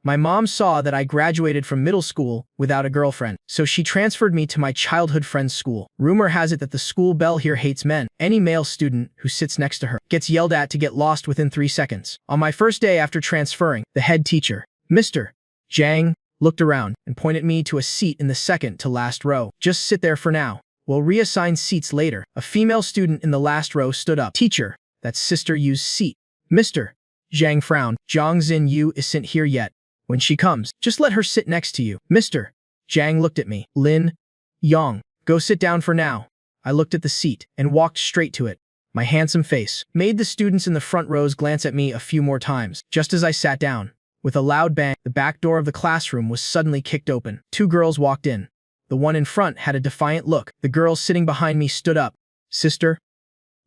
My mom saw that I graduated from middle school without a girlfriend, so she transferred me to my childhood friend's school. Rumor has it that the school belle here hates men. Any male student who sits next to her gets yelled at to get lost within 3 seconds. On my first day after transferring, the head teacher, Mr. Zhang, looked around and pointed me to a seat in the second to last row. Just sit there for now. We'll reassign seats later. A female student in the last row stood up. Teacher, that's Sister Yu's seat. Mr. Zhang frowned. Zhang Xinyu isn't here yet. When she comes, just let her sit next to you. Mr. Zhang looked at me. Lin Yang, go sit down for now. I looked at the seat and walked straight to it. My handsome face made the students in the front rows glance at me a few more times. Just as I sat down, with a loud bang, the back door of the classroom was suddenly kicked open. 2 girls walked in. The one in front had a defiant look. The girl sitting behind me stood up. Sister,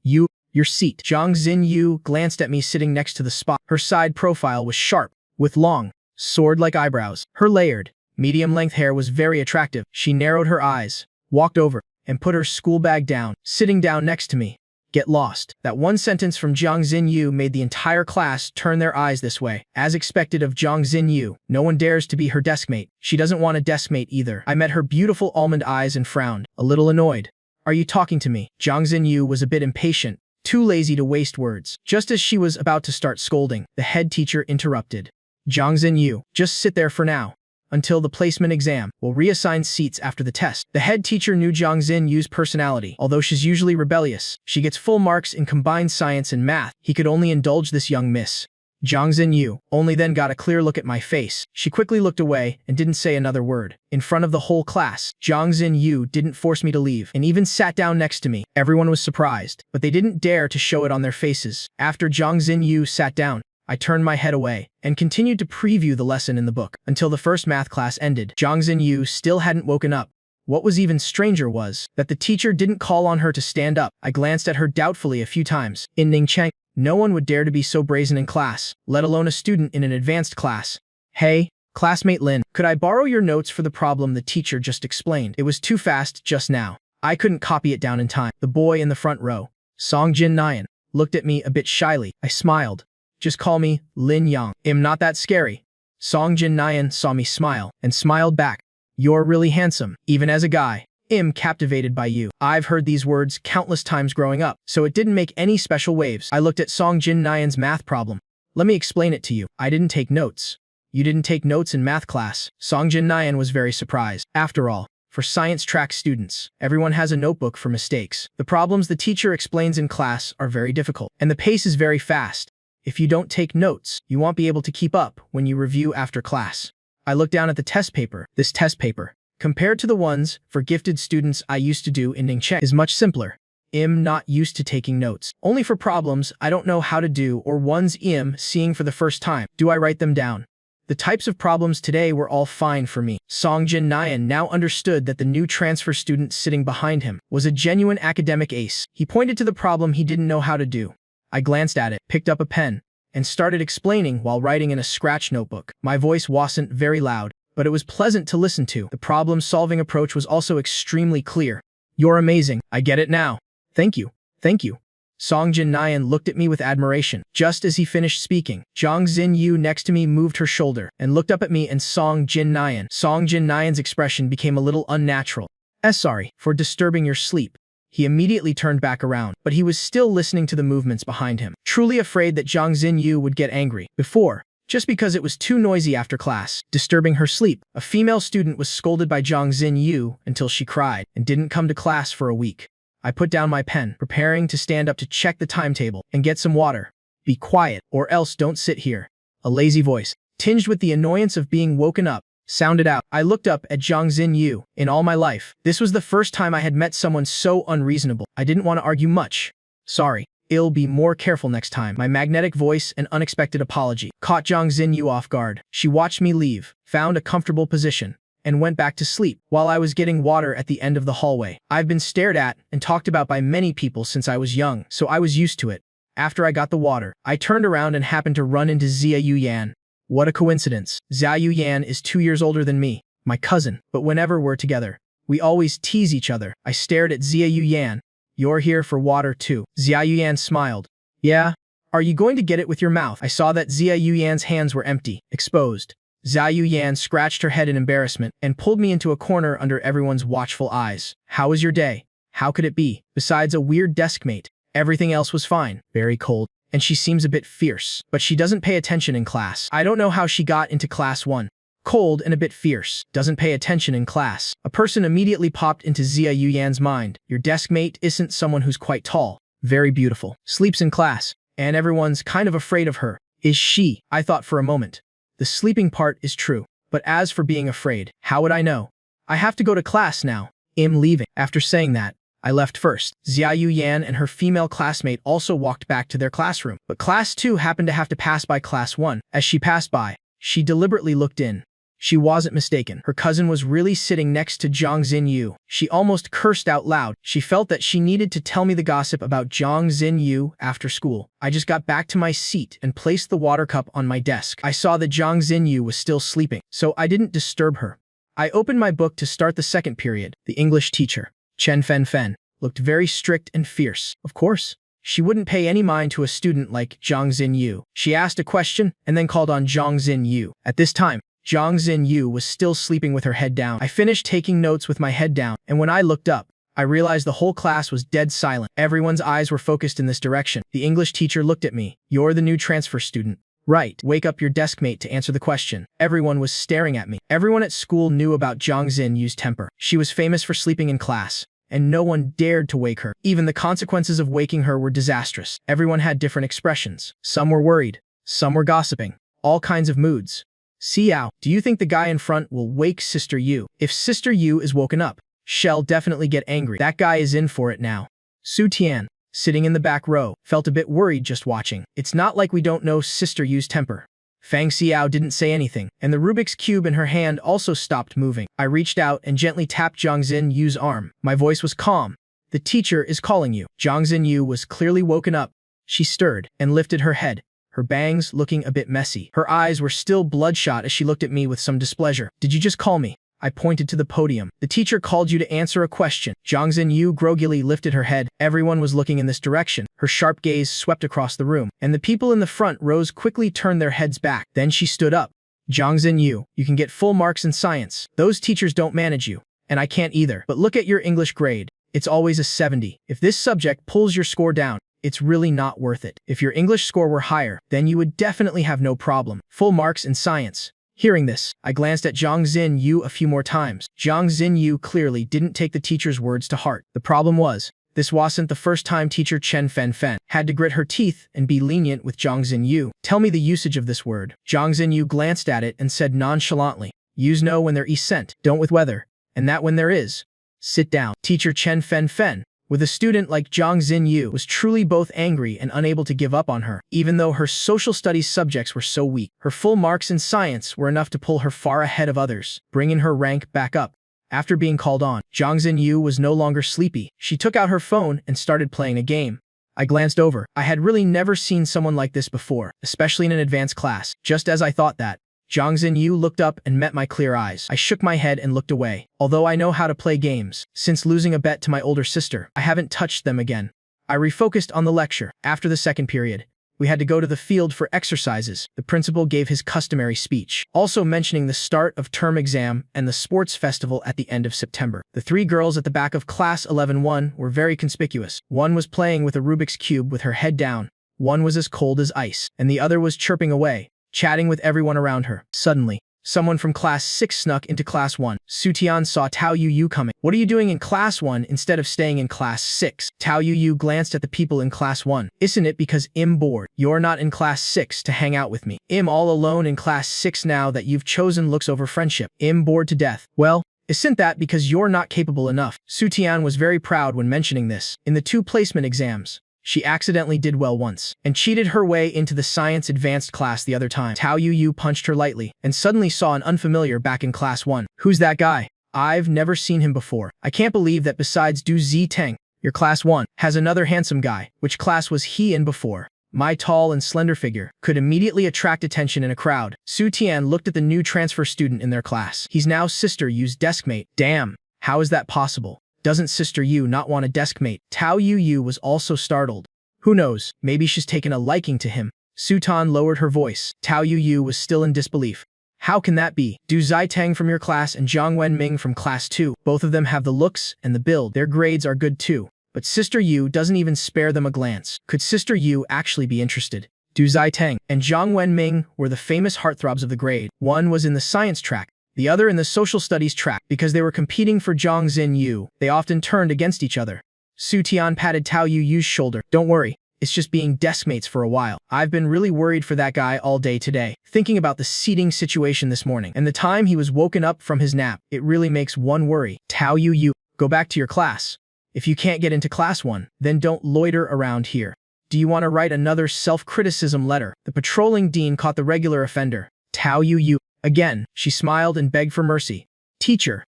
your seat. Zhang Xinyu glanced at me sitting next to the spot. Her side profile was sharp, with long, sword-like eyebrows. Her layered, medium-length hair was very attractive. She narrowed her eyes, walked over, and put her school bag down, sitting down next to me. Get lost. That one sentence from Zhang Xinyu made the entire class turn their eyes this way. As expected of Zhang Xinyu, no one dares to be her deskmate. She doesn't want a deskmate either. I met her beautiful almond eyes and frowned, a little annoyed. Are you talking to me? Zhang Xinyu was a bit impatient, too lazy to waste words. Just as she was about to start scolding, the head teacher interrupted. Zhang Xinyu, just sit there for now. Until the placement exam, we'll reassign seats after the test. The head teacher knew Zhang Xinyu's personality. Although she's usually rebellious, she gets full marks in combined science and math. He could only indulge this young miss. Zhang Xinyu only then got a clear look at my face. She quickly looked away and didn't say another word. In front of the whole class, Zhang Xinyu didn't force me to leave and even sat down next to me. Everyone was surprised, but they didn't dare to show it on their faces. After Zhang Xinyu sat down, I turned my head away and continued to preview the lesson in the book until the first math class ended. Zhang Xinyu still hadn't woken up. What was even stranger was that the teacher didn't call on her to stand up. I glanced at her doubtfully a few times. In Ningcheng, no one would dare to be so brazen in class, let alone a student in an advanced class. Hey, classmate Lin, could I borrow your notes for the problem the teacher just explained? It was too fast just now. I couldn't copy it down in time. The boy in the front row, Song Jin Nyan, looked at me a bit shyly. I smiled. Just call me Lin Yang. I'm not that scary. Song Jin Nyan saw me smile and smiled back. You're really handsome, even as a guy. I'm captivated by you. I've heard these words countless times growing up, so it didn't make any special waves. I looked at Song Jin Nyan's math problem. Let me explain it to you. I didn't take notes. You didn't take notes in math class. Song Jin Nyan was very surprised. After all, for science track students, everyone has a notebook for mistakes. The problems the teacher explains in class are very difficult, and the pace is very fast. If you don't take notes, you won't be able to keep up when you review after class. I looked down at the test paper. This test paper, compared to the ones for gifted students I used to do in Ningcheng, is much simpler. I'm not used to taking notes. Only for problems I don't know how to do or ones I'm seeing for the first time do I write them down. The types of problems today were all fine for me. Song Jin Nyan now understood that the new transfer student sitting behind him was a genuine academic ace. He pointed to the problem he didn't know how to do. I glanced at it, picked up a pen, and started explaining while writing in a scratch notebook. My voice wasn't very loud, but it was pleasant to listen to. The problem-solving approach was also extremely clear. You're amazing. I get it now. Thank you. Thank you. Song Jin Nyan looked at me with admiration. Just as he finished speaking, Zhang Xinyu next to me moved her shoulder and looked up at me and Song Jin Nyan. Song Jin Nyan's expression became a little unnatural. Sorry for disturbing your sleep. He immediately turned back around, but he was still listening to the movements behind him, truly afraid that Zhang Xinyu would get angry. Before, just because it was too noisy after class, disturbing her sleep, a female student was scolded by Zhang Xinyu until she cried and didn't come to class for a week. I put down my pen, preparing to stand up to check the timetable and get some water. Be quiet, or else don't sit here. A lazy voice, tinged with the annoyance of being woken up, sounded out. I looked up at Zhang Xinyu. In all my life, this was the first time I had met someone so unreasonable. I didn't want to argue much. Sorry, I'll be more careful next time. My magnetic voice and unexpected apology caught Zhang Xinyu off guard. She watched me leave, found a comfortable position, and went back to sleep while I was getting water at the end of the hallway. I've been stared at and talked about by many people since I was young, so I was used to it. After I got the water, I turned around and happened to run into Xia Yuyan. What a coincidence. Xia Yuyan is 2 years older than me, my cousin, but whenever we're together, we always tease each other. I stared at Xia Yuyan. You're here for water too. Xia Yuyan smiled. Yeah? Are you going to get it with your mouth? I saw that Xia Yuyan's hands were empty, exposed. Xiao Yan scratched her head in embarrassment and pulled me into a corner under everyone's watchful eyes. How was your day? How could it be? Besides a weird deskmate, everything else was fine. Very cold. And she seems a bit fierce, but she doesn't pay attention in class. I don't know how she got into class 1. Cold and a bit fierce, doesn't pay attention in class. A person immediately popped into Xiao Yan's mind. Your deskmate isn't someone who's quite tall, very beautiful, sleeps in class, and everyone's kind of afraid of her. Is she? I thought for a moment. The sleeping part is true, but as for being afraid, how would I know? I have to go to class now. I'm leaving. After saying that, I left first. Xiao Yan and her female classmate also walked back to their classroom, but class 2 happened to have to pass by class 1. As she passed by, she deliberately looked in. She wasn't mistaken. Her cousin was really sitting next to Zhang Xinyu. She almost cursed out loud. She felt that she needed to tell me the gossip about Zhang Xinyu after school. I just got back to my seat and placed the water cup on my desk. I saw that Zhang Xinyu was still sleeping, so I didn't disturb her. I opened my book to start the second period. The English teacher, Chen Fenfen, looked very strict and fierce. Of course, she wouldn't pay any mind to a student like Zhang Xinyu. She asked a question and then called on Zhang Xinyu. At this time, Zhang Xinyu was still sleeping with her head down. I finished taking notes with my head down, and when I looked up, I realized the whole class was dead silent. Everyone's eyes were focused in this direction. The English teacher looked at me. You're the new transfer student. Right. Wake up your deskmate to answer the question. Everyone was staring at me. Everyone at school knew about Zhang Xinyu's temper. She was famous for sleeping in class, and no one dared to wake her. Even the consequences of waking her were disastrous. Everyone had different expressions. Some were worried. Some were gossiping. All kinds of moods. Xiao, do you think the guy in front will wake Sister Yu? If Sister Yu is woken up, she'll definitely get angry. That guy is in for it now. Su Tian, sitting in the back row, felt a bit worried just watching. It's not like we don't know Sister Yu's temper. Fang Xiao didn't say anything, and the Rubik's Cube in her hand also stopped moving. I reached out and gently tapped Zhang Xinyu's arm. My voice was calm. The teacher is calling you. Zhang Xinyu was clearly woken up. She stirred and lifted her head, her bangs looking a bit messy. Her eyes were still bloodshot as she looked at me with some displeasure. Did you just call me? I pointed to the podium. The teacher called you to answer a question. Zhang Xinyu groggily lifted her head. Everyone was looking in this direction. Her sharp gaze swept across the room, and the people in the front rows quickly turned their heads back. Then she stood up. Zhang Xinyu, you can get full marks in science. Those teachers don't manage you, and I can't either. But look at your English grade. It's always a 70. If this subject pulls your score down, it's really not worth it. If your English score were higher, then you would definitely have no problem. Full marks in science. Hearing this, I glanced at Zhang Xinyu a few more times. Zhang Xinyu clearly didn't take the teacher's words to heart. The problem was, this wasn't the first time teacher Chen Fenfen had to grit her teeth and be lenient with Zhang Xinyu. Tell me the usage of this word. Zhang Xinyu glanced at it and said nonchalantly, use no when there is scent, don't with weather, and that when there is. Sit down. Teacher Chen Fenfen, with a student like Zhang Xinyu, was truly both angry and unable to give up on her. Even though her social studies subjects were so weak, her full marks in science were enough to pull her far ahead of others, bringing her rank back up. After being called on, Zhang Xinyu was no longer sleepy. She took out her phone and started playing a game. I glanced over. I had really never seen someone like this before, especially in an advanced class. Just as I thought that, Zhang Xinyu looked up and met my clear eyes. I shook my head and looked away. Although I know how to play games, since losing a bet to my older sister, I haven't touched them again. I refocused on the lecture. After the second period, we had to go to the field for exercises. The principal gave his customary speech, also mentioning the start of term exam and the sports festival at the end of September. The 3 girls at the back of class 11-1 were very conspicuous. One was playing with a Rubik's Cube with her head down, one was as cold as ice, and the other was chirping away, chatting with everyone around her. Suddenly, someone from class 6 snuck into class 1. Su Tian saw Tao Yu coming. What are you doing in class 1 instead of staying in class 6? Tao Yu glanced at the people in class 1. Isn't it because I'm bored? You're not in class 6 to hang out with me. I'm all alone in class 6 now that you've chosen looks over friendship. I'm bored to death. Well, isn't that because you're not capable enough? Su Tian was very proud when mentioning this. In the 2 placement exams, she accidentally did well once, and cheated her way into the science advanced class the other time. Tao Yu punched her lightly, and suddenly saw an unfamiliar back in class 1. Who's that guy? I've never seen him before. I can't believe that besides Du Ziteng, your class 1 has another handsome guy. Which class was he in before? My tall and slender figure could immediately attract attention in a crowd. Su Tian looked at the new transfer student in their class. He's now Sister Yu's deskmate. Damn, how is that possible? Doesn't Sister Yu not want a deskmate? Tao Yu was also startled. Who knows, maybe she's taken a liking to him. Su Tan lowered her voice. Tao Yu was still in disbelief. How can that be? Du Zitang from your class and Jiang Wenming from class 2. Both of them have the looks and the build. Their grades are good too. But Sister Yu doesn't even spare them a glance. Could Sister Yu actually be interested? Du Zitang and Jiang Wenming were the famous heartthrobs of the grade. One was in the science track, the other in the social studies track. Because they were competing for Jiang Xinyu, they often turned against each other. Su Tian patted Tao Yu's shoulder. Don't worry. It's just being deskmates for a while. I've been really worried for that guy all day today, thinking about the seating situation this morning and the time he was woken up from his nap. It really makes one worry. Tao Yu, go back to your class. If you can't get into class 1, then don't loiter around here. Do you want to write another self-criticism letter? The patrolling dean caught the regular offender. Tao Yu, again. She smiled and begged for mercy. Teacher,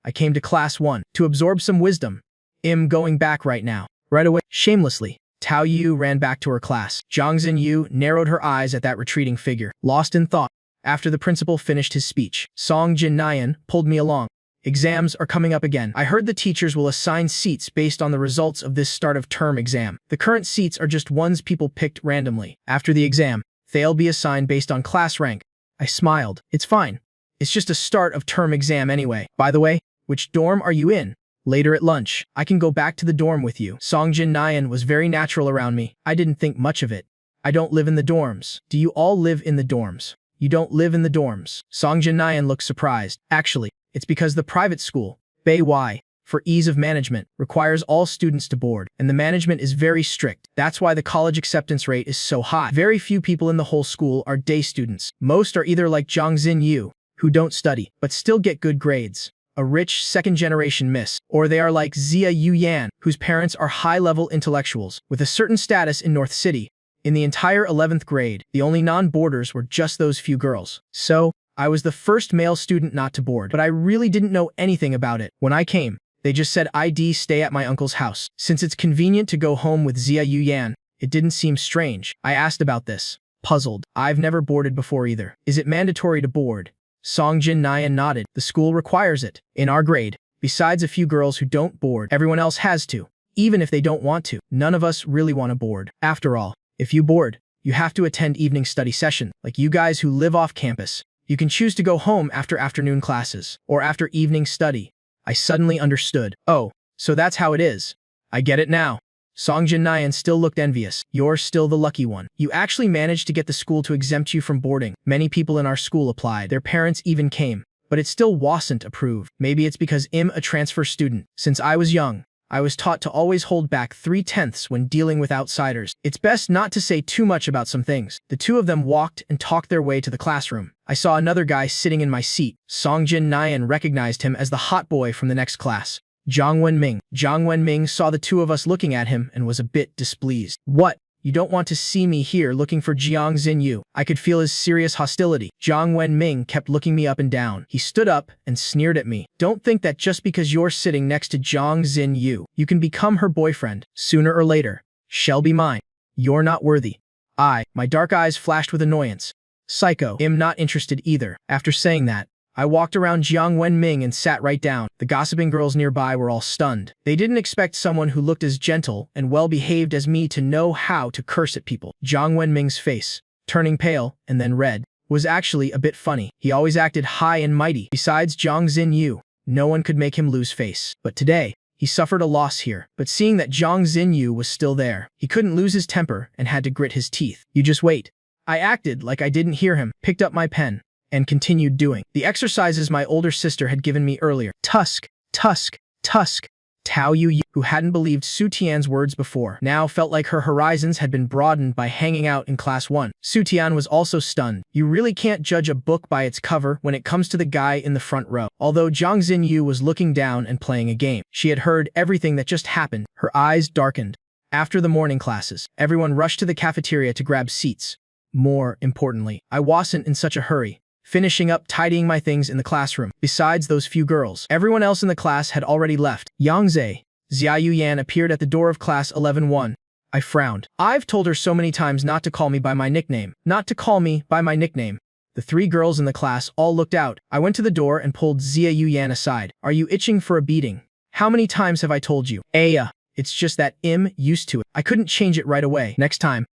I came to class 1 to absorb some wisdom. I'm going back right now. Right away. Shamelessly, Tao Yu ran back to her class. Jiang Xinyu narrowed her eyes at that retreating figure, lost in thought. After the principal finished his speech, Song Jinnayan pulled me along. Exams are coming up again. I heard the teachers will assign seats based on the results of this start-of-term exam. The current seats are just ones people picked randomly. After the exam, they'll be assigned based on class rank. I smiled. It's fine. It's just a start-of-term exam anyway. By the way, which dorm are you in? Later at lunch, I can go back to the dorm with you. Song Jinnayan was very natural around me. I didn't think much of it. I don't live in the dorms. Do you all live in the dorms? You don't live in the dorms. Song Jinnayan looked surprised. Actually, it's because the private school, Bei Y, for ease of management, requires all students to board, and the management is very strict. That's why the college acceptance rate is so high. Very few people in the whole school are day students. Most are either like Jiang Xinyu, who don't study, but still get good grades, a rich second-generation miss, or they are like Zia Yuyan, whose parents are high-level intellectuals, with a certain status in North City. In the entire 11th grade, the only non-boarders were just those few girls. So, I was the first male student not to board, but I really didn't know anything about it. When I came, they just said I'd stay at my uncle's house. Since it's convenient to go home with Zia Yuyan, it didn't seem strange. I asked about this, puzzled. I've never boarded before either. Is it mandatory to board? Song Jinnayan nodded. The school requires it. In our grade, besides a few girls who don't board, everyone else has to. Even if they don't want to, none of us really want to board. After all, if you board, you have to attend evening study session. Like you guys who live off campus, you can choose to go home after afternoon classes, or after evening study. I suddenly understood. Oh, so that's how it is. I get it now. Song Jinnayan still looked envious. You're still the lucky one. You actually managed to get the school to exempt you from boarding. Many people in our school applied. Their parents even came. But it still wasn't approved. Maybe it's because I'm a transfer student. Since I was young, I was taught to always hold back 3/10 when dealing with outsiders. It's best not to say too much about some things. The two of them walked and talked their way to the classroom. I saw another guy sitting in my seat. Song Jinnayan recognized him as the hot boy from the next class, Jiang Wenming. Jiang Wenming saw the two of us looking at him and was a bit displeased. What? You don't want to see me here looking for Jiang Xinyu? I could feel his serious hostility. Jiang Wenming kept looking me up and down. He stood up and sneered at me. Don't think that just because you're sitting next to Jiang Xinyu, you can become her boyfriend. Sooner or later, she'll be mine. You're not worthy. My dark eyes flashed with annoyance. Psycho. I'm not interested either. After saying that, I walked around Jiang Wenming and sat right down. The gossiping girls nearby were all stunned. They didn't expect someone who looked as gentle and well-behaved as me to know how to curse at people. Jiang Wenming's face, turning pale and then red, was actually a bit funny. He always acted high and mighty. Besides Jiang Xinyu, no one could make him lose face. But today, he suffered a loss here. But seeing that Jiang Xinyu was still there, he couldn't lose his temper and had to grit his teeth. You just wait. I acted like I didn't hear him, picked up my pen, and continued doing the exercises my older sister had given me earlier. Tusk. Tao Yu, who hadn't believed Su Tian's words before, now felt like her horizons had been broadened by hanging out in class 1. Su Tian was also stunned. You really can't judge a book by its cover when it comes to the guy in the front row. Although Jiang Xinyu was looking down and playing a game, she had heard everything that just happened. Her eyes darkened. After the morning classes, everyone rushed to the cafeteria to grab seats. More importantly, I wasn't in such a hurry, finishing up tidying my things in the classroom. Besides those few girls, everyone else in the class had already left. Yangze, Zia Yuyan appeared at the door of class 11-1. I frowned. I've told her so many times not to call me by my nickname. Not to call me by my nickname. The three girls in the class all looked out. I went to the door and pulled Zia Yuyan aside. Are you itching for a beating? How many times have I told you? It's just that I'm used to it. I couldn't change it right away. Next time.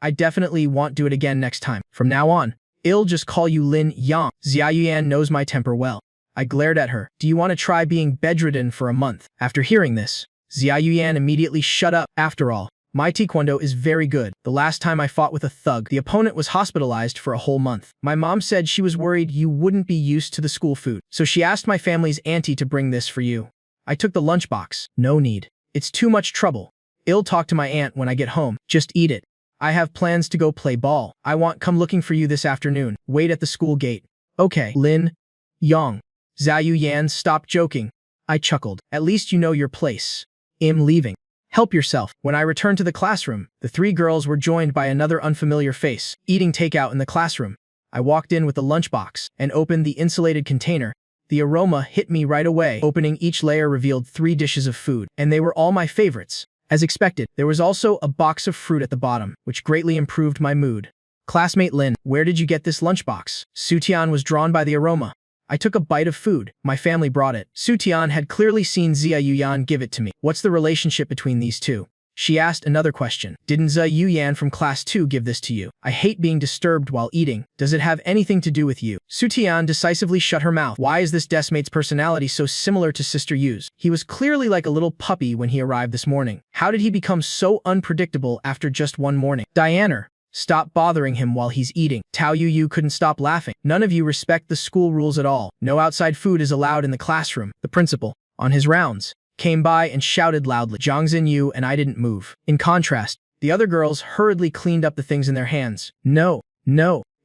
I definitely won't do it again next time. From now on, I'll just call you Lin Yang. Xia Yuyan knows my temper well. I glared at her. Do you want to try being bedridden for a month? After hearing this, Xia Yuyan immediately shut up. After all, my taekwondo is very good. The last time I fought with a thug, the opponent was hospitalized for a whole month. My mom said she was worried you wouldn't be used to the school food, so she asked my family's auntie to bring this for you. I took the lunchbox. No need. It's too much trouble. I'll talk to my aunt when I get home. Just eat it. I have plans to go play ball. I want come looking for you this afternoon. Wait at the school gate. Okay, Lin Yang. Xia Yuyan, stop joking. I chuckled. At least you know your place. I'm leaving. Help yourself. When I returned to the classroom, the three girls were joined by another unfamiliar face, eating takeout in the classroom. I walked in with the lunchbox and opened the insulated container. The aroma hit me right away. Opening each layer revealed 3 dishes of food, and they were all my favorites. As expected, there was also a box of fruit at the bottom, which greatly improved my mood. Classmate Lin, where did you get this lunchbox? Sutian was drawn by the aroma. I took a bite of food. My family brought it. Sutian had clearly seen Xia Yuyan give it to me. What's the relationship between these two? She asked another question. Didn't Xia Yuyan from class 2 give this to you? I hate being disturbed while eating. Does it have anything to do with you? Sutian decisively shut her mouth. Why is this deskmate's personality so similar to Sister Yu's? He was clearly like a little puppy when he arrived this morning. How did he become so unpredictable after just one morning? Diana, stop bothering him while he's eating. Tao Yu couldn't stop laughing. None of you respect the school rules at all. No outside food is allowed in the classroom. The principal, on his rounds, came by and shouted loudly. Zhang Xinyu and I didn't move. In contrast, the other girls hurriedly cleaned up the things in their hands. No,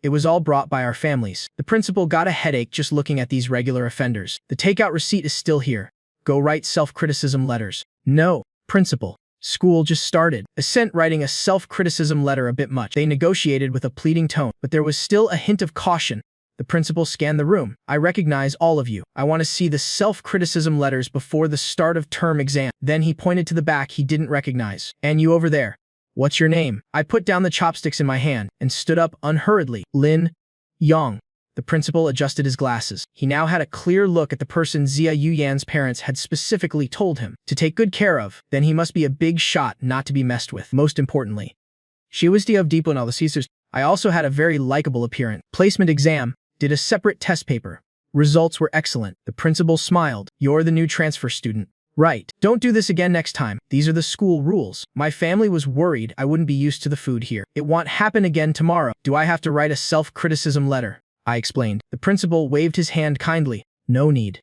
it was all brought by our families. The principal got a headache just looking at these regular offenders. The takeout receipt is still here. Go write self-criticism letters. No, principal. School just started. Assent writing a self-criticism letter a bit much. They negotiated with a pleading tone, but there was still a hint of caution. The principal scanned the room. I recognize all of you. I want to see the self-criticism letters before the start of term exam. Then he pointed to the back he didn't recognize. And you over there. What's your name? I put down the chopsticks in my hand and stood up unhurriedly. Lin Yang. The principal adjusted his glasses. He now had a clear look at the person Xia Yuyan's parents had specifically told him to take good care of. Then he must be a big shot not to be messed with. Most importantly, she was of deep analysis. I also had a very likable appearance. Placement exam. Did a separate test paper. Results were excellent. The principal smiled. You're the new transfer student. Right. Don't do this again next time. These are the school rules. My family was worried I wouldn't be used to the food here. It won't happen again tomorrow. Do I have to write a self-criticism letter? I explained. The principal waved his hand kindly. No need.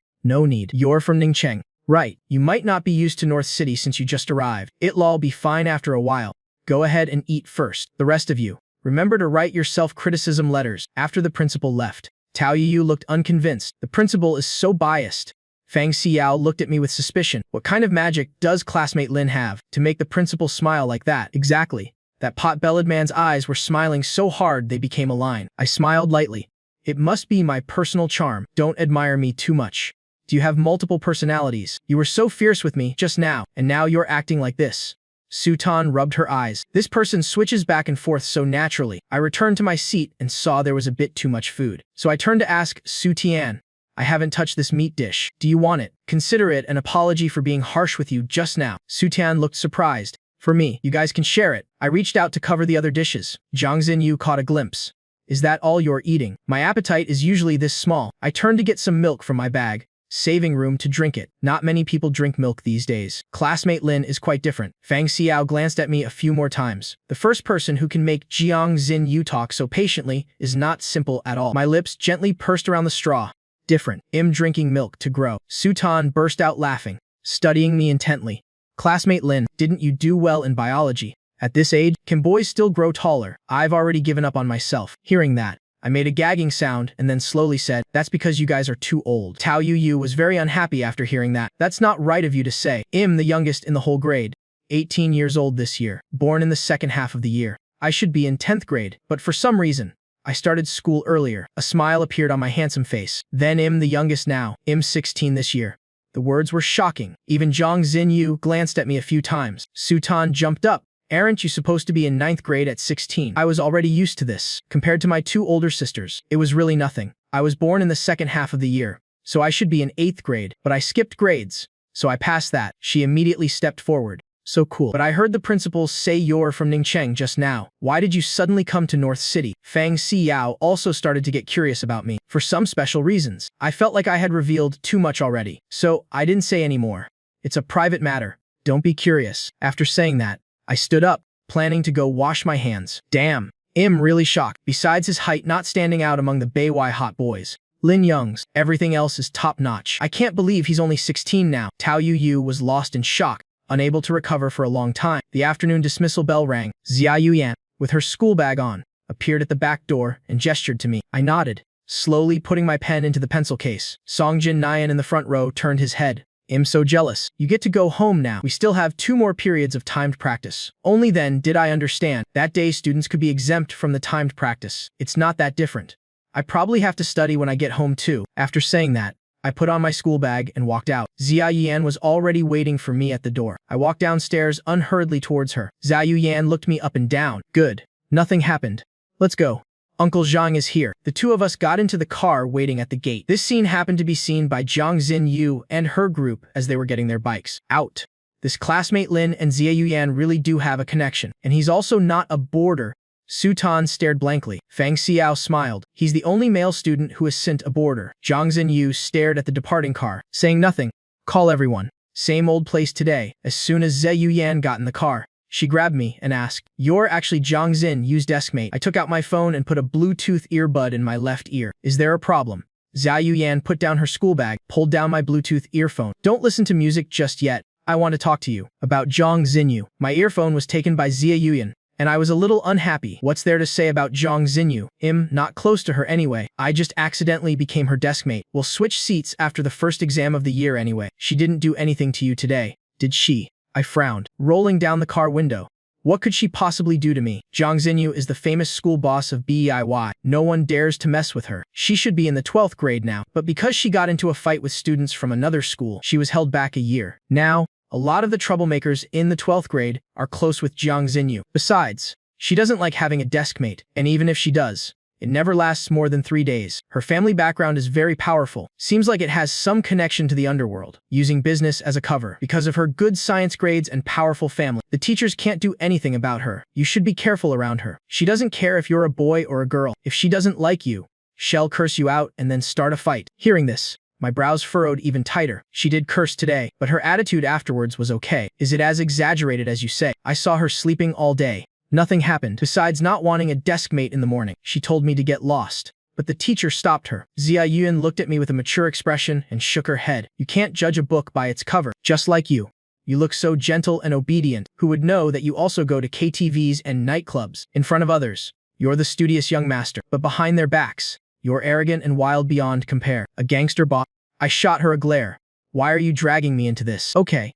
You're from Ningcheng. Right. You might not be used to North City since you just arrived. It'll all be fine after a while. Go ahead and eat first. The rest of you, remember to write your self-criticism letters. After the principal left, Tao Yu looked unconvinced. The principal is so biased. Fang Xiao looked at me with suspicion. What kind of magic does classmate Lin have to make the principal smile like that? Exactly. That pot-bellied man's eyes were smiling so hard they became a line. I smiled lightly. It must be my personal charm. Don't admire me too much. Do you have multiple personalities? You were so fierce with me just now, and now you're acting like this. Sutan rubbed her eyes. This person switches back and forth so naturally. I returned to my seat and saw there was a bit too much food. So I turned to ask Su Tian. I haven't touched this meat dish. Do you want it? Consider it an apology for being harsh with you just now. Su Tian looked surprised. For me, you guys can share it. I reached out to cover the other dishes. Zhang Xinyu caught a glimpse. Is that all you're eating? My appetite is usually this small. I turned to get some milk from my bag, saving room to drink it. Not many people drink milk these days. Classmate Lin is quite different. Fang Xiao glanced at me a few more times. The first person who can make Jiang Xinyu talk so patiently is not simple at all. My lips gently pursed around the straw. Different. I'm drinking milk to grow. Sutan burst out laughing, studying me intently. Classmate Lin, didn't you do well in biology? At this age, can boys still grow taller? I've already given up on myself. Hearing that, I made a gagging sound and then slowly said, that's because you guys are too old. Tao Yu was very unhappy after hearing that. That's not right of you to say. I'm the youngest in the whole grade. 18 years old this year. Born in the second half of the year. I should be in 10th grade, but for some reason, I started school earlier. A smile appeared on my handsome face. Then I'm the youngest now. I'm 16 this year. The words were shocking. Even Zhang Xinyu glanced at me a few times. Sutan jumped up. Aren't you supposed to be in 9th grade at 16? I was already used to this. Compared to my 2 older sisters, it was really nothing. I was born in the second half of the year, so I should be in 8th grade, but I skipped grades, so I passed that. She immediately stepped forward. So cool. But I heard the principal say you're from Ningcheng just now. Why did you suddenly come to North City? Fang Xiao also started to get curious about me. For some special reasons. I felt like I had revealed too much already. So I didn't say any more. It's a private matter. Don't be curious. After saying that, I stood up, planning to go wash my hands. Damn. I'm really shocked. Besides his height not standing out among the Beiwai hot boys, Lin Young's, everything else is top-notch. I can't believe he's only 16 now. Tao Yu was lost in shock, unable to recover for a long time. The afternoon dismissal bell rang. Xia Yuyan, with her school bag on, appeared at the back door and gestured to me. I nodded, slowly putting my pen into the pencil case. Songjin Nyan in the front row turned his head. I'm so jealous. You get to go home now. We still have 2 more periods of timed practice. Only then did I understand. That day students could be exempt from the timed practice. It's not that different. I probably have to study when I get home too. After saying that, I put on my school bag and walked out. Xia Yuyan was already waiting for me at the door. I walked downstairs unhurriedly towards her. Xia Yuyan looked me up and down. Good. Nothing happened. Let's go. Uncle Zhang is here. The 2 of us got into the car waiting at the gate. This scene happened to be seen by Zhang Xinyu and her group as they were getting their bikes out. This classmate Lin and Xia Yuyan really do have a connection. And he's also not a boarder. Su Tan stared blankly. Fang Xiao smiled. He's the only male student who is sent a boarder. Zhang Xinyu stared at the departing car, saying nothing. Call everyone. Same old place today. As soon as Xia Yuyan got in the car, she grabbed me and asked, "You're actually Zhang Xinyu's deskmate." I took out my phone and put a Bluetooth earbud in my left ear. Is there a problem? Xia Yuyan put down her school bag, pulled down my Bluetooth earphone. Don't listen to music just yet. I want to talk to you. About Zhang Xinyu. My earphone was taken by Xia Yuyan, and I was a little unhappy. What's there to say about Zhang Xinyu? I'm not close to her anyway. I just accidentally became her deskmate. We'll switch seats after the first exam of the year anyway. She didn't do anything to you today, did she? I frowned, rolling down the car window. What could she possibly do to me? Zhang Xinyu is the famous school boss of BEIY. No one dares to mess with her. She should be in the 12th grade now, but because she got into a fight with students from another school, she was held back a year. Now, a lot of the troublemakers in the 12th grade are close with Zhang Xinyu. Besides, she doesn't like having a deskmate, and even if she does, it never lasts more than 3 days. Her family background is very powerful. Seems like it has some connection to the underworld, using business as a cover. Because of her good science grades and powerful family, the teachers can't do anything about her. You should be careful around her. She doesn't care if you're a boy or a girl. If she doesn't like you, she'll curse you out and then start a fight. Hearing this, my brows furrowed even tighter. She did curse today, but her attitude afterwards was okay. Is it as exaggerated as you say? I saw her sleeping all day. Nothing happened, besides not wanting a deskmate in the morning. She told me to get lost, but the teacher stopped her. Xia Yuan looked at me with a mature expression and shook her head. You can't judge a book by its cover, just like you. You look so gentle and obedient. Who would know that you also go to KTVs and nightclubs in front of others? You're the studious young master, but behind their backs, you're arrogant and wild beyond compare. A gangster boss. I shot her a glare. Why are you dragging me into this? Okay.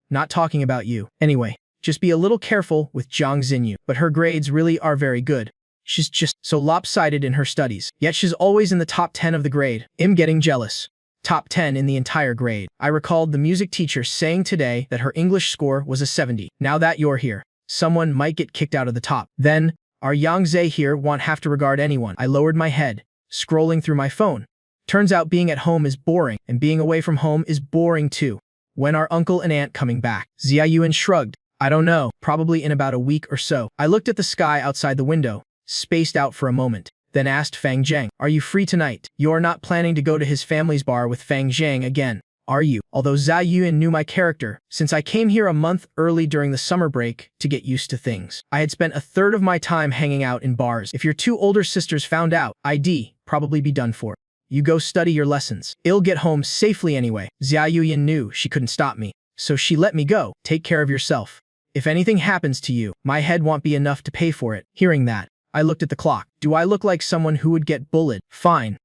Not talking about you. Anyway. Just be a little careful with Zhang Xinyu, but her grades really are very good. She's just so lopsided in her studies, yet she's always in the top 10 of the grade. I'm getting jealous. Top 10 in the entire grade. I recalled the music teacher saying today that her English score was a 70. Now that you're here, someone might get kicked out of the top. Then, our Yang Zhe here won't have to regard anyone. I lowered my head, scrolling through my phone. Turns out being at home is boring, and being away from home is boring too. When are uncle and aunt coming back? Xia Yuan shrugged. I don't know, probably in about a week or so. I looked at the sky outside the window, spaced out for a moment, then asked Fang Zhang, are you free tonight? You're not planning to go to his family's bar with Fang Zhang again, are you? Although Xia Yuan knew my character, since I came here a month early during the summer break to get used to things. I had spent a third of my time hanging out in bars. If your 2 older sisters found out, I'd probably be done for. You go study your lessons. I'll get home safely anyway. Xia Yuan knew she couldn't stop me, so she let me go. Take care of yourself. If anything happens to you, my head won't be enough to pay for it. Hearing that, I looked at the clock. Do I look like someone who would get bullied? Fine.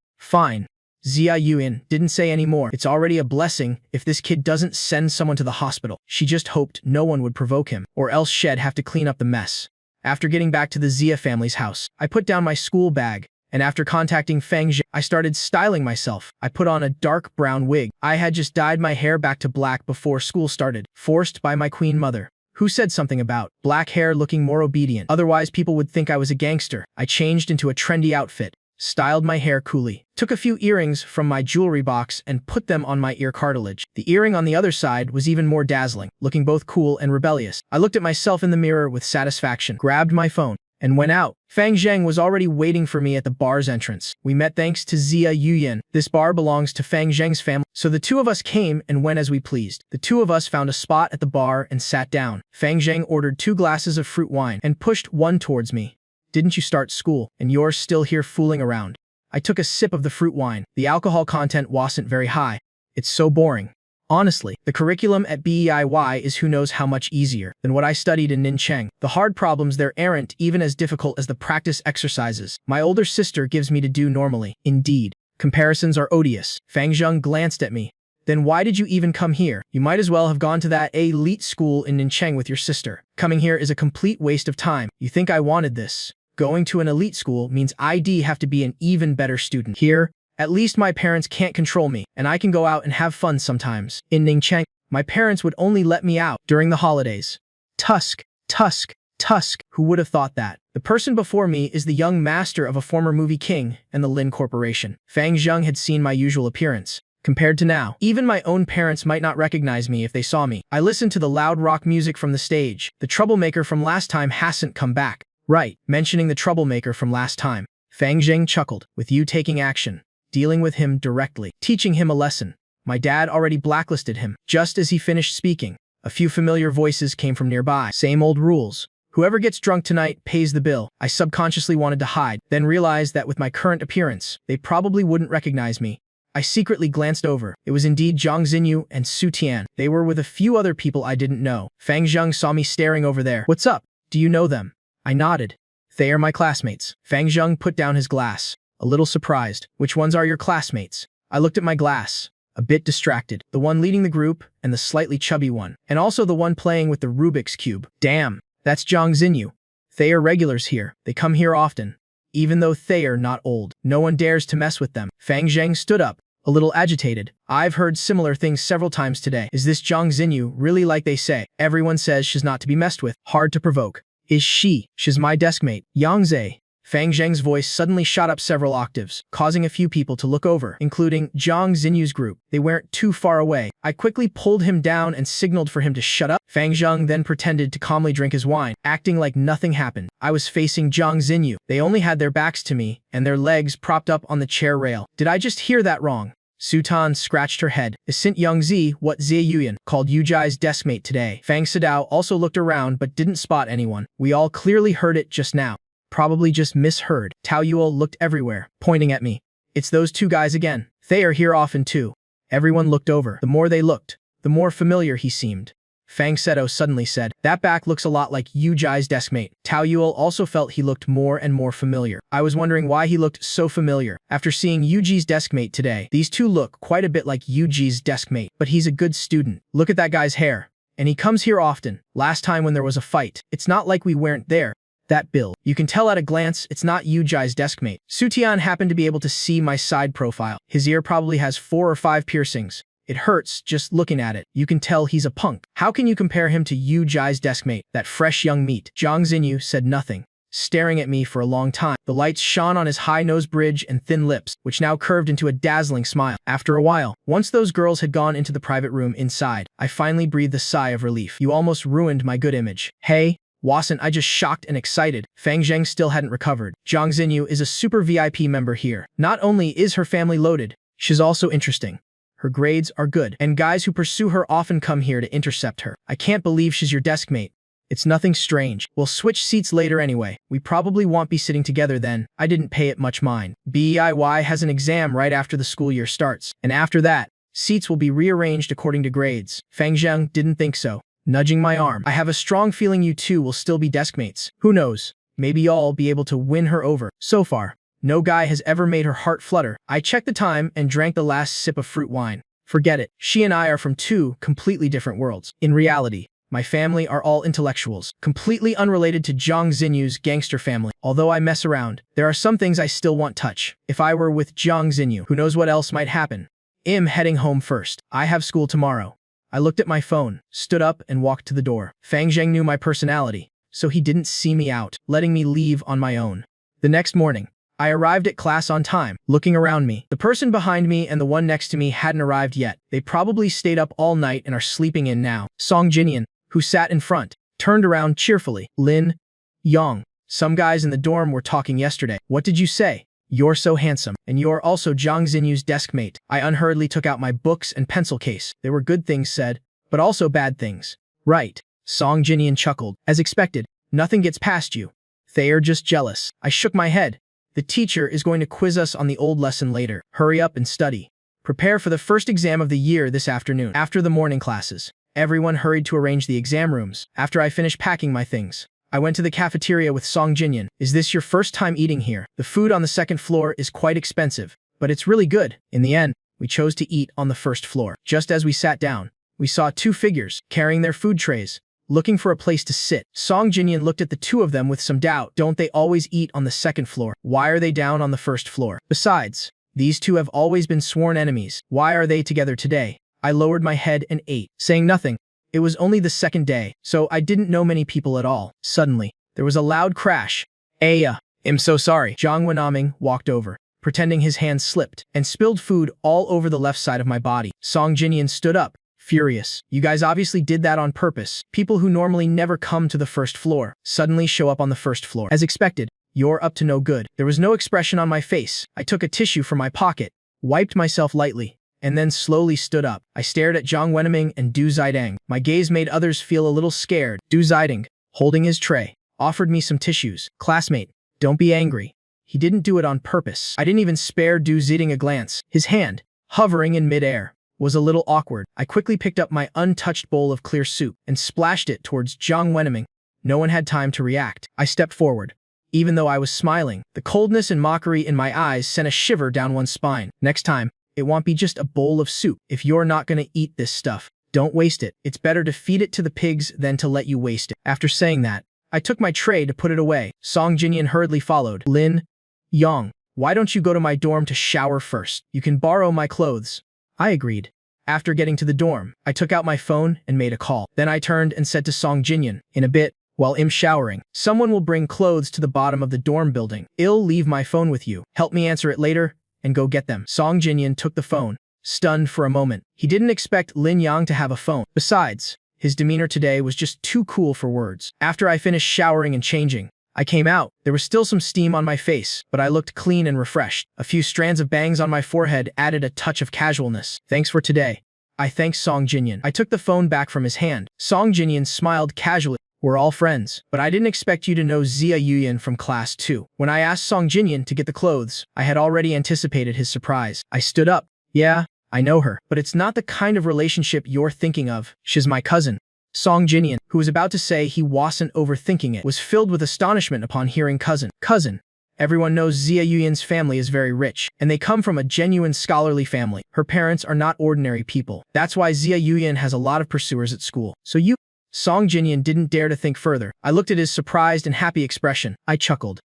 Xia Yuan didn't say any more. It's already a blessing if this kid doesn't send someone to the hospital. She just hoped no one would provoke him, or else she'd have to clean up the mess. After getting back to the Xia family's house, I put down my school bag, and after contacting Fang Zhang, I started styling myself. I put on a dark brown wig. I had just dyed my hair back to black before school started, forced by my queen mother, who said something about black hair looking more obedient. Otherwise, people would think I was a gangster. I changed into a trendy outfit, styled my hair coolly, took a few earrings from my jewelry box and put them on my ear cartilage. The earring on the other side was even more dazzling, looking both cool and rebellious. I looked at myself in the mirror with satisfaction, grabbed my phone, and went out. Fang Zheng was already waiting for me at the bar's entrance. We met thanks to Zia Yuyan. This bar belongs to Fang Zheng's family, so the two of us came and went as we pleased. The two of us found a spot at the bar and sat down. Fang Zheng ordered 2 glasses of fruit wine and pushed one towards me. Didn't you start school, and you're still here fooling around? I took a sip of the fruit wine. The alcohol content wasn't very high. It's so boring. Honestly, the curriculum at BEIY is who knows how much easier than what I studied in Nincheng. The hard problems there aren't even as difficult as the practice exercises my older sister gives me to do normally. Indeed, comparisons are odious. Fang Zheng glanced at me. Then why did you even come here? You might as well have gone to that elite school in Nincheng with your sister. Coming here is a complete waste of time. You think I wanted this? Going to an elite school means I'd have to be an even better student. Here, at least my parents can't control me, and I can go out and have fun sometimes. In Ningcheng, my parents would only let me out during the holidays. Tusk, Tusk, Tusk, who would have thought that? The person before me is the young master of a former movie king and the Lin Corporation. Fang Zheng had seen my usual appearance. Compared to now, even my own parents might not recognize me if they saw me. I listened to the loud rock music from the stage. The troublemaker from last time hasn't come back. Right, mentioning the troublemaker from last time. Fang Zheng chuckled. With you taking action. Dealing with him directly, teaching him a lesson. My dad already blacklisted him. Just as he finished speaking, a few familiar voices came from nearby. Same old rules. Whoever gets drunk tonight pays the bill. I subconsciously wanted to hide, then realized that with my current appearance, they probably wouldn't recognize me. I secretly glanced over. It was indeed Zhang Xinyu and Su Tian. They were with a few other people I didn't know. Fang Zheng saw me staring over there. What's up? Do you know them? I nodded. They are my classmates. Fang Zheng put down his glass. A little surprised. Which ones are your classmates? I looked at my glass, a bit distracted. The one leading the group, and the slightly chubby one. And also the one playing with the Rubik's Cube. Damn, that's Zhang Xinyu. They are regulars here. They come here often. Even though they are not old, no one dares to mess with them. Fang Zheng stood up, a little agitated. I've heard similar things several times today. Is this Zhang Xinyu really like they say? Everyone says she's not to be messed with. Hard to provoke. Is she? She's my deskmate, Yang Zhe. Fang Zheng's voice suddenly shot up several octaves, causing a few people to look over, including Zhang Xinyu's group. They weren't too far away. I quickly pulled him down and signaled for him to shut up. Fang Zheng then pretended to calmly drink his wine, acting like nothing happened. I was facing Zhang Xinyu. They only had their backs to me, and their legs propped up on the chair rail. Did I just hear that wrong? Sutan scratched her head. Isn't Young Zi what Zia Yuyan called Yujai's deskmate today? Fang Sidao also looked around but didn't spot anyone. We all clearly heard it just now. Probably just misheard. Tao Yuel looked everywhere, pointing at me. It's those two guys again. They are here often too. Everyone looked over. The more they looked, the more familiar he seemed. Fang Seto suddenly said, that back looks a lot like Yujai's deskmate. Tao Yuel also felt he looked more and more familiar. I was wondering why he looked so familiar. After seeing Yuji's deskmate today, these two look quite a bit like Yuji's deskmate, but he's a good student. Look at that guy's hair. And he comes here often. Last time when there was a fight, it's not like we weren't there. That bill. You can tell at a glance it's not Yujai's deskmate. Sutian happened to be able to see my side profile. His ear probably has 4 or 5 piercings. It hurts just looking at it. You can tell he's a punk. How can you compare him to Yujai's deskmate, that fresh young meat? Zhang Xinyu said nothing, staring at me for a long time. The lights shone on his high nose bridge and thin lips, which now curved into a dazzling smile. After a while, once those girls had gone into the private room inside, I finally breathed a sigh of relief. You almost ruined my good image. Hey, wasn't I just shocked and excited? Fang Zheng still hadn't recovered. Zhang Xinyu is a super VIP member here. Not only is her family loaded, she's also interesting. Her grades are good, and guys who pursue her often come here to intercept her. I can't believe she's your deskmate. It's nothing strange. We'll switch seats later anyway. We probably won't be sitting together then. I didn't pay it much mind. BEIY has an exam right after the school year starts, and after that, seats will be rearranged according to grades. Fang Zheng didn't think so. Nudging my arm. I have a strong feeling you two will still be deskmates. Who knows? Maybe I'll be able to win her over. So far, no guy has ever made her heart flutter. I checked the time and drank the last sip of fruit wine. Forget it. She and I are from 2 completely different worlds. In reality, my family are all intellectuals, completely unrelated to Zhang Xinyu's gangster family. Although I mess around, there are some things I still want touch. If I were with Zhang Xinyu, who knows what else might happen. I'm heading home first. I have school tomorrow. I looked at my phone, stood up, and walked to the door. Fang Zheng knew my personality, so he didn't see me out, letting me leave on my own. The next morning, I arrived at class on time, looking around me. The person behind me and the one next to me hadn't arrived yet. They probably stayed up all night and are sleeping in now. Song Jinyan, who sat in front, turned around cheerfully. Lin Yang. Some guys in the dorm were talking yesterday. What did you say? You're so handsome. And you're also Jiang Xinyu's desk mate. I unhurriedly took out my books and pencil case. There were good things said, but also bad things. Right. Song Jinyan chuckled. As expected, nothing gets past you. They are just jealous. I shook my head. The teacher is going to quiz us on the old lesson later. Hurry up and study. Prepare for the first exam of the year this afternoon. After the morning classes, everyone hurried to arrange the exam rooms. After I finished packing my things, I went to the cafeteria with Song Jinyan. Is this your first time eating here? The food on the second floor is quite expensive, but it's really good. In the end, we chose to eat on the first floor. Just as we sat down, we saw two figures carrying their food trays, looking for a place to sit. Song Jinyan looked at the two of them with some doubt. Don't they always eat on the second floor? Why are they down on the first floor? Besides, these two have always been sworn enemies. Why are they together today? I lowered my head and ate, saying nothing. It was only the second day, so I didn't know many people at all. Suddenly, there was a loud crash. I'm so sorry. Zhang Wenaming walked over, pretending his hand slipped, and spilled food all over the left side of my body. Song Jinyan stood up, furious. You guys obviously did that on purpose. People who normally never come to the first floor suddenly show up on the first floor. As expected, you're up to no good. There was no expression on my face. I took a tissue from my pocket, wiped myself lightly, and then slowly stood up. I stared at Zhang Wenaming and Du Zidang. My gaze made others feel a little scared. Du Zidang, holding his tray, offered me some tissues. Classmate, don't be angry. He didn't do it on purpose. I didn't even spare Du Zidang a glance. His hand, hovering in midair, was a little awkward. I quickly picked up my untouched bowl of clear soup and splashed it towards Zhang Wenaming. No one had time to react. I stepped forward. Even though I was smiling, the coldness and mockery in my eyes sent a shiver down one's spine. Next time, it won't be just a bowl of soup. If you're not gonna eat this stuff, don't waste it. It's better to feed it to the pigs than to let you waste it. After saying that, I took my tray to put it away. Song Jinyan hurriedly followed. Lin Yang, why don't you go to my dorm to shower first? You can borrow my clothes. I agreed. After getting to the dorm, I took out my phone and made a call. Then I turned and said to Song Jinyan, in a bit, while I'm showering, someone will bring clothes to the bottom of the dorm building. I'll leave my phone with you. Help me answer it later and go get them. Song Jinyan took the phone, stunned for a moment. He didn't expect Lin Yang to have a phone. Besides, his demeanor today was just too cool for words. After I finished showering and changing, I came out. There was still some steam on my face, but I looked clean and refreshed. A few strands of bangs on my forehead added a touch of casualness. Thanks for today. I thanked Song Jinyan. I took the phone back from his hand. Song Jinyan smiled casually. We're all friends, but I didn't expect you to know Xia Yuyan from class 2. When I asked Song Jinyan to get the clothes, I had already anticipated his surprise. I stood up. Yeah, I know her, but it's not the kind of relationship you're thinking of. She's my cousin. Song Jinyan, who was about to say he wasn't overthinking it, was filled with astonishment upon hearing cousin. Cousin. Everyone knows Xia Yuyan's family is very rich, and they come from a genuine scholarly family. Her parents are not ordinary people. That's why Xia Yuyan has a lot of pursuers at school. So you... Song Jinyan didn't dare to think further. I looked at his surprised and happy expression. I chuckled.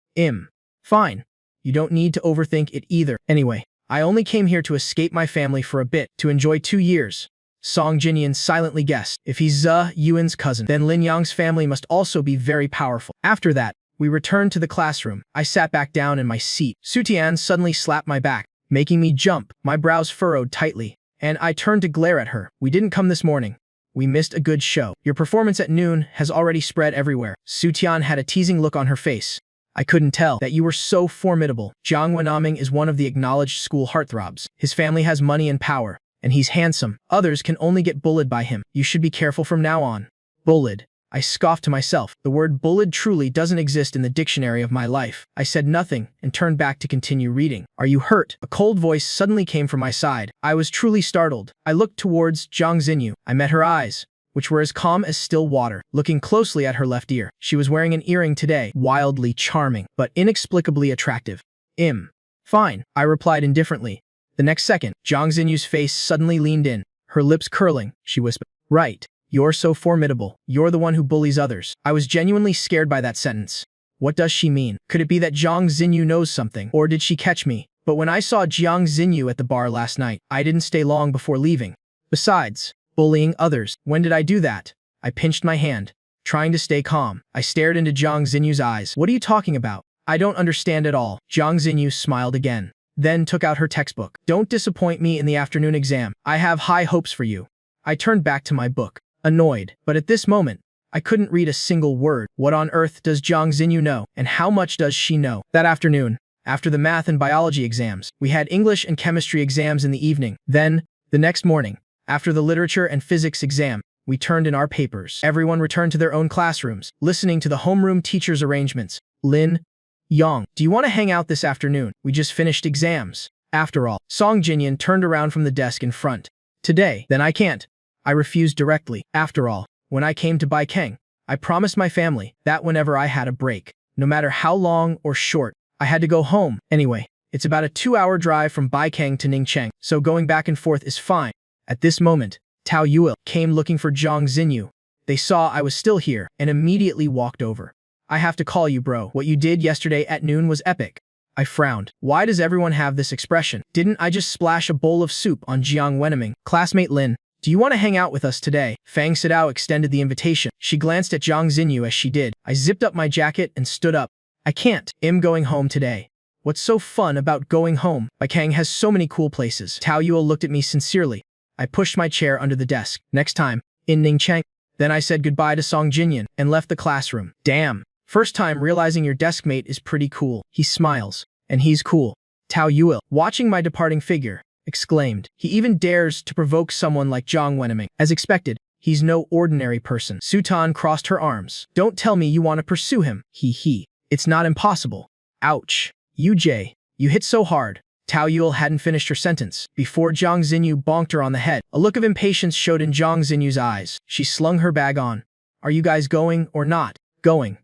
Fine. You don't need to overthink it either. Anyway, I only came here to escape my family for a bit, to enjoy 2 years. Song Jinyan silently guessed. If he's Xia Yuan's cousin, then Lin Yang's family must also be very powerful. After that, we returned to the classroom. I sat back down in my seat. Su Tian suddenly slapped my back, making me jump. My brows furrowed tightly, and I turned to glare at her. We didn't come this morning. We missed a good show. Your performance at noon has already spread everywhere. Su Tian had a teasing look on her face. I couldn't tell that you were so formidable. Zhang Wenaming is one of the acknowledged school heartthrobs. His family has money and power, and he's handsome. Others can only get bullied by him. You should be careful from now on. Bullied. I scoffed to myself. The word bullied truly doesn't exist in the dictionary of my life. I said nothing and turned back to continue reading. Are you hurt? A cold voice suddenly came from my side. I was truly startled. I looked towards Jiang Xinyu. I met her eyes, which were as calm as still water. Looking closely at her left ear, she was wearing an earring today, wildly charming, but inexplicably attractive. Fine, I replied indifferently. The next second, Jiang Xinyu's face suddenly leaned in, her lips curling. She whispered, right. You're so formidable. You're the one who bullies others. I was genuinely scared by that sentence. What does she mean? Could it be that Jiang Xinyu knows something? Or did she catch me? But when I saw Jiang Xinyu at the bar last night, I didn't stay long before leaving. Besides, bullying others. When did I do that? I pinched my hand, trying to stay calm. I stared into Jiang Xinyu's eyes. What are you talking about? I don't understand at all. Jiang Xinyu smiled again, then took out her textbook. Don't disappoint me in the afternoon exam. I have high hopes for you. I turned back to my book, annoyed, but at this moment, I couldn't read a single word. What on earth does Jiang Xinyu know, and how much does she know? That afternoon, after the math and biology exams, we had English and chemistry exams in the evening. Then, the next morning, after the literature and physics exam, we turned in our papers. Everyone returned to their own classrooms, listening to the homeroom teacher's arrangements. Lin, Yang, do you want to hang out this afternoon? We just finished exams. After all, Song Jinyan turned around from the desk in front. Today, then I can't. I refused directly. After all, when I came to Baikeng, I promised my family that whenever I had a break, no matter how long or short, I had to go home. Anyway, it's about a 2-hour drive from Baikeng to Ningcheng, so going back and forth is fine. At this moment, Tao Yuil came looking for Jiang Xinyu. They saw I was still here and immediately walked over. I have to call you, bro. What you did yesterday at noon was epic. I frowned. Why does everyone have this expression? Didn't I just splash a bowl of soup on Jiang Wenming? Classmate Lin, do you want to hang out with us today? Fang Sidao extended the invitation. She glanced at Jiang Xinyu as she did. I zipped up my jacket and stood up. I can't. I'm going home today. What's so fun about going home? Baikeng has so many cool places. Tao Yuil looked at me sincerely. I pushed my chair under the desk. Next time, in Ningcheng. Then I said goodbye to Song Jinyan and left the classroom. Damn. First time realizing your deskmate is pretty cool. He smiles. And he's cool. Tao Yuil, watching my departing figure, exclaimed. He even dares to provoke someone like Jiang Wenming. As expected, he's no ordinary person. Su Tan crossed her arms. Don't tell me you want to pursue him. He. It's not impossible. Ouch. Yuj, you hit so hard. Tao Yuil hadn't finished her sentence before Jiang Xinyu bonked her on the head. A look of impatience showed in Jiang Xinyu's eyes. She slung her bag on. Are you guys going or not? Going.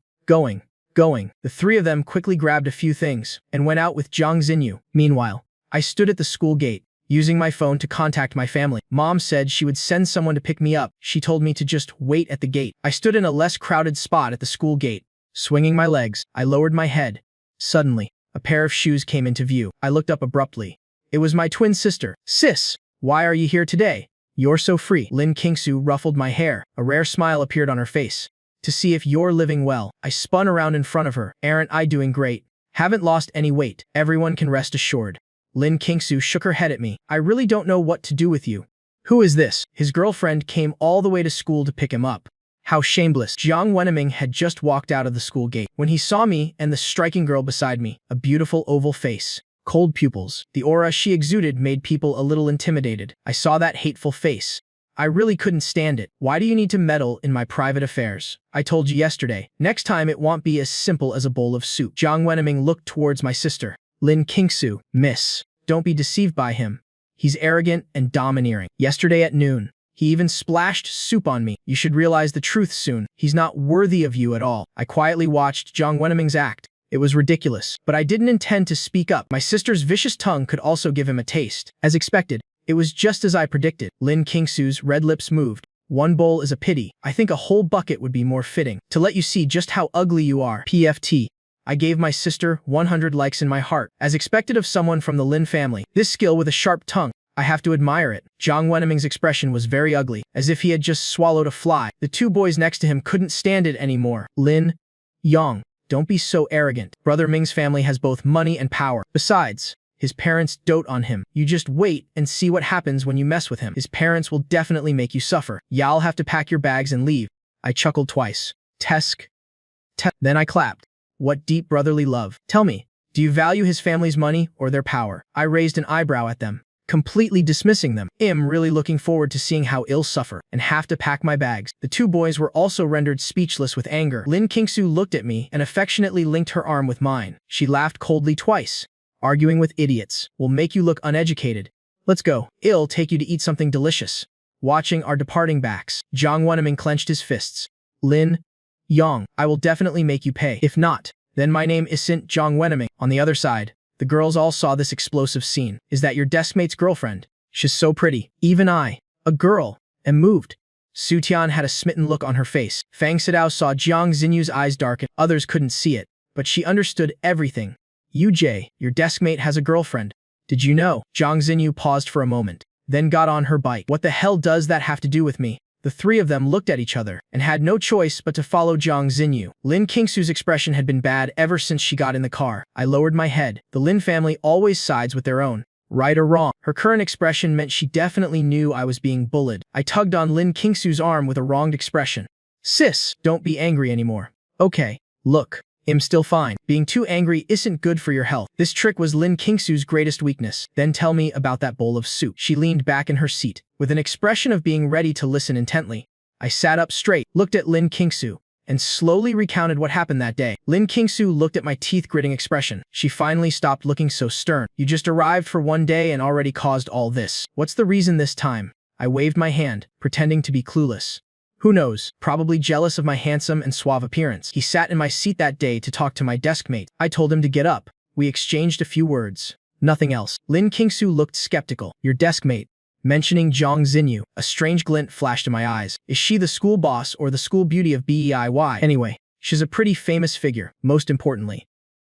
The three of them quickly grabbed a few things and went out with Jiang Xinyu. Meanwhile, I stood at the school gate, using my phone to contact my family. Mom said she would send someone to pick me up. She told me to just wait at the gate. I stood in a less crowded spot at the school gate. Swinging my legs, I lowered my head. Suddenly, a pair of shoes came into view. I looked up abruptly. It was my twin sister. Sis, why are you here today? You're so free. Lin Qingsu ruffled my hair. A rare smile appeared on her face. To see if you're living well. I spun around in front of her. Aren't I doing great? Haven't lost any weight. Everyone can rest assured. Lin Qingsu shook her head at me. I really don't know what to do with you. Who is this? His girlfriend came all the way to school to pick him up. How shameless. Jiang Wenming had just walked out of the school gate when he saw me and the striking girl beside me. A beautiful oval face. Cold pupils. The aura she exuded made people a little intimidated. I saw that hateful face. I really couldn't stand it. Why do you need to meddle in my private affairs? I told you yesterday. Next time it won't be as simple as a bowl of soup. Jiang Wenming looked towards my sister. Lin Qingsu, miss, don't be deceived by him. He's arrogant and domineering. Yesterday at noon, he even splashed soup on me. You should realize the truth soon. He's not worthy of you at all. I quietly watched Jiang Wenming's act. It was ridiculous, but I didn't intend to speak up. My sister's vicious tongue could also give him a taste. As expected, it was just as I predicted. Lin Qingsu's red lips moved. One bowl is a pity. I think a whole bucket would be more fitting. To let you see just how ugly you are. PFT. I gave my sister 100 likes in my heart. As expected of someone from the Lin family. This skill with a sharp tongue. I have to admire it. Jiang Wenming's expression was very ugly, as if he had just swallowed a fly. The two boys next to him couldn't stand it anymore. Lin, Yang, don't be so arrogant. Brother Ming's family has both money and power. Besides, his parents dote on him. You just wait and see what happens when you mess with him. His parents will definitely make you suffer. Y'all have to pack your bags and leave. I chuckled twice. Tesk. Then I clapped. What deep brotherly love. Tell me, do you value his family's money or their power? I raised an eyebrow at them, completely dismissing them. I'm really looking forward to seeing how I'll suffer and have to pack my bags. The two boys were also rendered speechless with anger. Lin Qingsu looked at me and affectionately linked her arm with mine. She laughed coldly twice. Arguing with idiots will make you look uneducated. Let's go. I'll take you to eat something delicious. Watching our departing backs, Jiang Wenming clenched his fists. Lin, Yang, I will definitely make you pay. If not, then my name isn't Jiang Wenming. On the other side, the girls all saw this explosive scene. Is that your deskmate's girlfriend? She's so pretty. Even I, a girl, am moved. Su Tian had a smitten look on her face. Fang Sidao saw Jiang Xinyu's eyes darken. Others couldn't see it, but she understood everything. Yuj, your deskmate has a girlfriend. Did you know? Jiang Xinyu paused for a moment, then got on her bike. What the hell does that have to do with me? The three of them looked at each other and had no choice but to follow Jiang Xinyu. Lin Qingsu's expression had been bad ever since she got in the car. I lowered my head. The Lin family always sides with their own. Right or wrong, her current expression meant she definitely knew I was being bullied. I tugged on Lin Qingsu's arm with a wronged expression. Sis, don't be angry anymore. Okay, look, I'm still fine. Being too angry isn't good for your health. This trick was Lin Qingsu's greatest weakness. Then tell me about that bowl of soup. She leaned back in her seat, with an expression of being ready to listen intently. I sat up straight, looked at Lin Qingsu, and slowly recounted what happened that day. Lin Qingsu looked at my teeth-gritting expression. She finally stopped looking so stern. You just arrived for one day and already caused all this. What's the reason this time? I waved my hand, pretending to be clueless. Who knows, probably jealous of my handsome and suave appearance. He sat in my seat that day to talk to my desk mate. I told him to get up. We exchanged a few words. Nothing else. Lin Qingsu looked skeptical. Your desk mate. Mentioning Jiang Xinyu, a strange glint flashed in my eyes. Is she the school boss or the school beauty of BEIY? Anyway, she's a pretty famous figure, most importantly.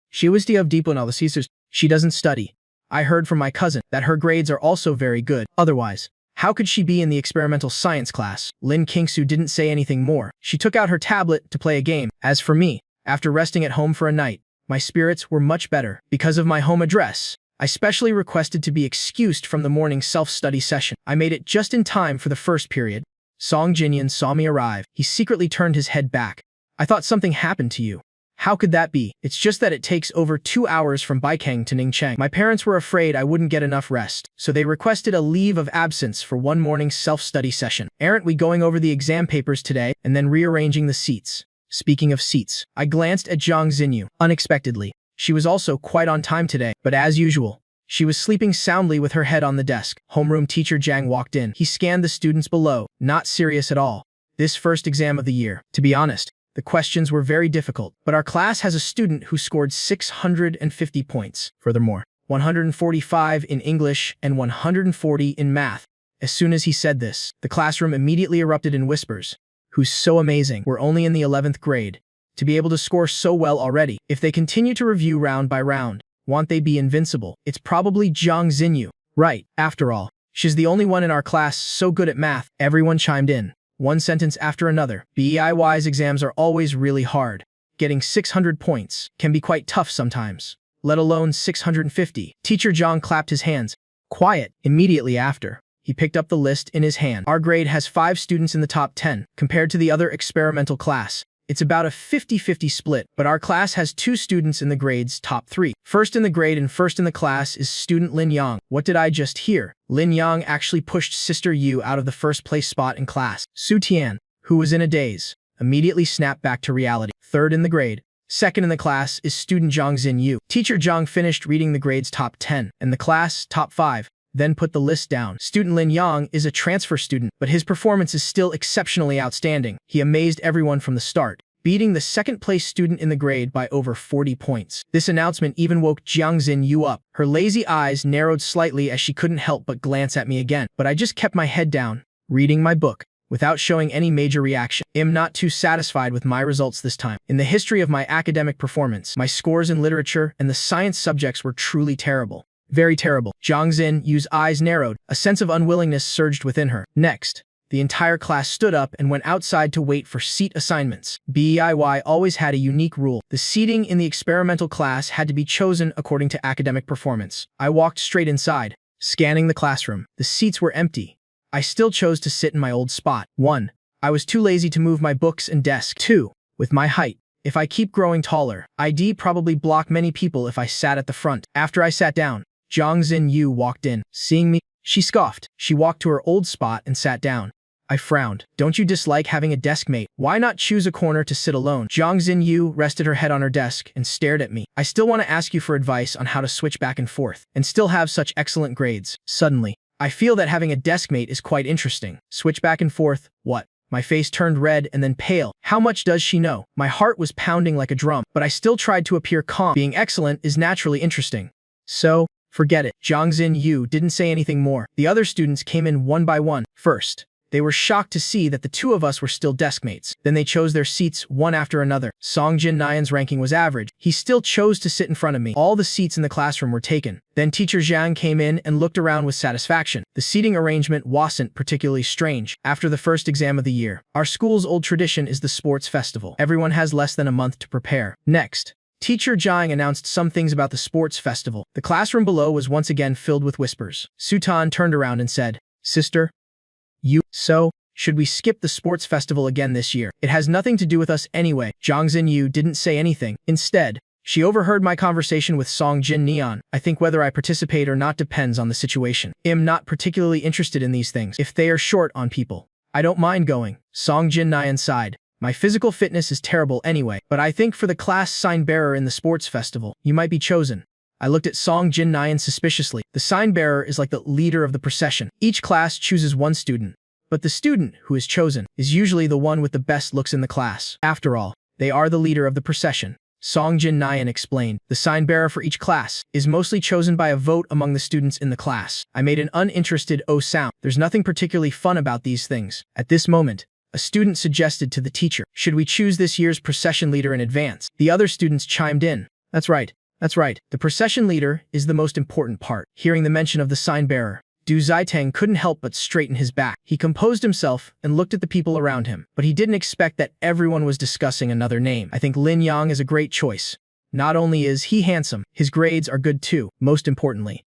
She was the of deep analysis. She doesn't study. I heard from my cousin that her grades are also very good. Otherwise, how could she be in the experimental science class? Lin Qingsu didn't say anything more. She took out her tablet to play a game. As for me, after resting at home for a night, my spirits were much better. Because of my home address, I specially requested to be excused from the morning self-study session. I made it just in time for the first period. Song Jinyan saw me arrive. He secretly turned his head back. I thought something happened to you. How could that be? It's just that it takes over 2 hours from Baikeng to Ningcheng. My parents were afraid I wouldn't get enough rest, so they requested a leave of absence for one morning self-study session. Aren't we going over the exam papers today and then rearranging the seats? Speaking of seats, I glanced at Jiang Xinyu, unexpectedly. She was also quite on time today, but as usual, she was sleeping soundly with her head on the desk. Homeroom teacher Zhang walked in. He scanned the students below, not serious at all. This first exam of the year. To be honest, the questions were very difficult, but our class has a student who scored 650 points. Furthermore, 145 in English and 140 in math. As soon as he said this, the classroom immediately erupted in whispers. Who's so amazing? We're only in the 11th grade. To be able to score so well already, if they continue to review round by round, won't they be invincible? It's probably Jiang Xinyu. Right, after all, she's the only one in our class so good at math. Everyone chimed in. One sentence after another. BEIY's exams are always really hard. Getting 600 points can be quite tough sometimes, let alone 650. Teacher Zhang clapped his hands. Quiet. Immediately after, he picked up the list in his hand. Our grade has 5 students in the top 10. Compared to the other experimental class, it's about a 50-50 split, but our class has 2 students in the grade's top 3. First in the grade and first in the class is student Lin Yang. What did I just hear? Lin Yang actually pushed Sister Yu out of the first place spot in class. Su Tian, who was in a daze, immediately snapped back to reality. Third in the grade. Second in the class is student Jiang Xinyu. Teacher Zhang finished reading the grade's top 10 and the class top 5. Then put the list down. Student Lin Yang is a transfer student, but his performance is still exceptionally outstanding. He amazed everyone from the start, beating the second-place student in the grade by over 40 points. This announcement even woke Jiang Xinyu up. Her lazy eyes narrowed slightly as she couldn't help but glance at me again. But I just kept my head down, reading my book, without showing any major reaction. I'm not too satisfied with my results this time. In the history of my academic performance, my scores in literature and the science subjects were truly terrible. Very terrible. Jiang Xinyu's eyes narrowed. A sense of unwillingness surged within her. Next, the entire class stood up and went outside to wait for seat assignments. BEIY always had a unique rule. The seating in the experimental class had to be chosen according to academic performance. I walked straight inside, scanning the classroom. The seats were empty. I still chose to sit in my old spot. 1. I was too lazy to move my books and desk. 2. With my height, if I keep growing taller, I'd probably block many people if I sat at the front. After I sat down, Jiang Xinyu walked in. Seeing me, she scoffed. She walked to her old spot and sat down. I frowned. Don't you dislike having a desk mate? Why not choose a corner to sit alone? Jiang Xinyu rested her head on her desk and stared at me. I still want to ask you for advice on how to switch back and forth and still have such excellent grades. Suddenly, I feel that having a desk mate is quite interesting. Switch back and forth? What? My face turned red and then pale. How much does she know? My heart was pounding like a drum, but I still tried to appear calm. Being excellent is naturally interesting. So, forget it. Jiang Xinyu didn't say anything more. The other students came in one by one. First, They were shocked to see that the two of us were still deskmates. Then they chose their seats one after another. Song Jin Nyan's ranking was average. He still chose to sit in front of me. All the seats in the classroom were taken. Then teacher Zhang came in and looked around with satisfaction. The seating arrangement wasn't particularly strange. After the first exam of the year, our school's old tradition is the sports festival. Everyone has less than a month to prepare. Next, Teacher Zhang announced some things about the sports festival. The classroom below was once again filled with whispers. Sutan turned around and said, "Sister, should we skip the sports festival again this year? It has nothing to do with us anyway." Zhang Xinyu didn't say anything. Instead, she overheard my conversation with Song Jin Nyan. "I think whether I participate or not depends on the situation. I'm not particularly interested in these things. If they are short on people, I don't mind going." Song Jin Nyan sighed. "My physical fitness is terrible anyway, but I think for the class sign-bearer in the sports festival, you might be chosen." I looked at Song Jin Nyan suspiciously. The sign-bearer is like the leader of the procession. Each class chooses one student, but the student who is chosen is usually the one with the best looks in the class. After all, they are the leader of the procession. Song Jin Nyan explained. The sign-bearer for each class is mostly chosen by a vote among the students in the class. I made an uninterested "oh" sound. There's nothing particularly fun about these things. At this moment, a student suggested to the teacher, "Should we choose this year's procession leader in advance?" The other students chimed in. That's right. The procession leader is the most important part." Hearing the mention of the sign-bearer, Du Ziteng couldn't help but straighten his back. He composed himself and looked at the people around him, but he didn't expect that everyone was discussing another name. "I think Lin Yang is a great choice. Not only is he handsome, his grades are good too. Most importantly,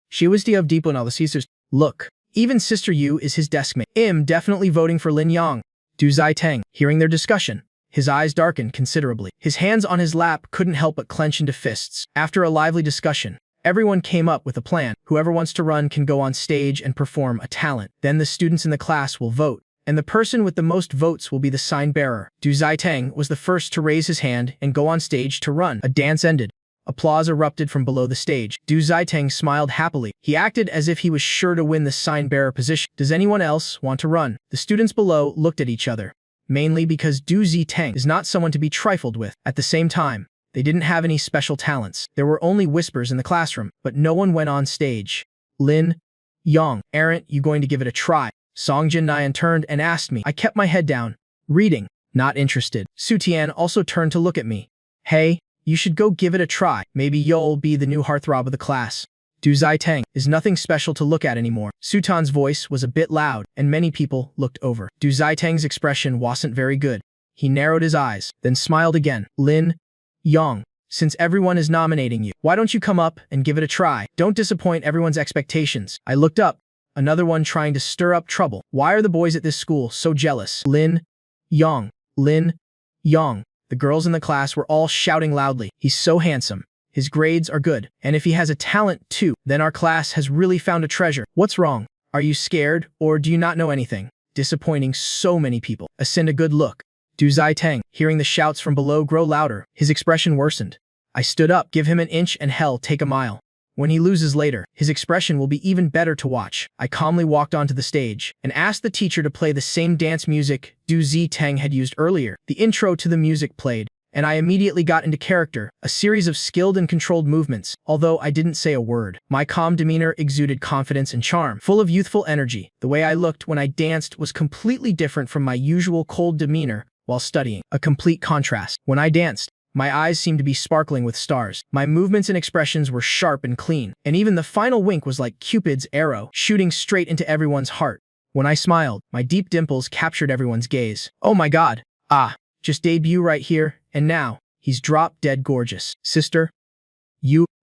she was of deep on all the sisters. Look, even Sister Yu is his deskmate. I'm definitely voting for Lin Yang." Du Ziteng, hearing their discussion, his eyes darkened considerably. His hands on his lap couldn't help but clench into fists. After a lively discussion, everyone came up with a plan. Whoever wants to run can go on stage and perform a talent. Then the students in the class will vote, and the person with the most votes will be the sign-bearer. Du Ziteng was the first to raise his hand and go on stage to run. A dance ended. Applause erupted from below the stage. Du Ziteng smiled happily. He acted as if he was sure to win the sign-bearer position. "Does anyone else want to run?" The students below looked at each other, mainly because Du Ziteng is not someone to be trifled with. At the same time, they didn't have any special talents. There were only whispers in the classroom, but no one went on stage. "Lin Yang, aren't you going to give it a try?" Song Jin Nyan turned and asked me. I kept my head down, reading, not interested. Su Tian also turned to look at me. "Hey, you should go give it a try. Maybe you'll be the new heartthrob of the class." Du Ziteng is nothing special to look at anymore. Sutan's voice was a bit loud, and many people looked over. Du Ziteng's expression wasn't very good. He narrowed his eyes, then smiled again. "Lin Yang, since everyone is nominating you, why don't you come up and give it a try? Don't disappoint everyone's expectations." I looked up, another one trying to stir up trouble. Why are the boys at this school so jealous? Lin Yang. The girls in the class were all shouting loudly. "He's so handsome. His grades are good. And if he has a talent too, then our class has really found a treasure." What's wrong? Are you scared, or do you not know anything? Disappointing so many people. Send a good look. Du Ziteng, hearing the shouts from below grow louder, his expression worsened. I stood up. Give him an inch and hell take a mile. When he loses later, his expression will be even better to watch. I calmly walked onto the stage and asked the teacher to play the same dance music Du Ziteng had used earlier. The intro to the music played, and I immediately got into character, a series of skilled and controlled movements, although I didn't say a word. My calm demeanor exuded confidence and charm, full of youthful energy. The way I looked when I danced was completely different from my usual cold demeanor while studying. A complete contrast. When I danced, my eyes seemed to be sparkling with stars. My movements and expressions were sharp and clean, and even the final wink was like Cupid's arrow, shooting straight into everyone's heart. When I smiled, my deep dimples captured everyone's gaze. Oh my god. Just debut right here, and now, he's drop-dead gorgeous. Sister?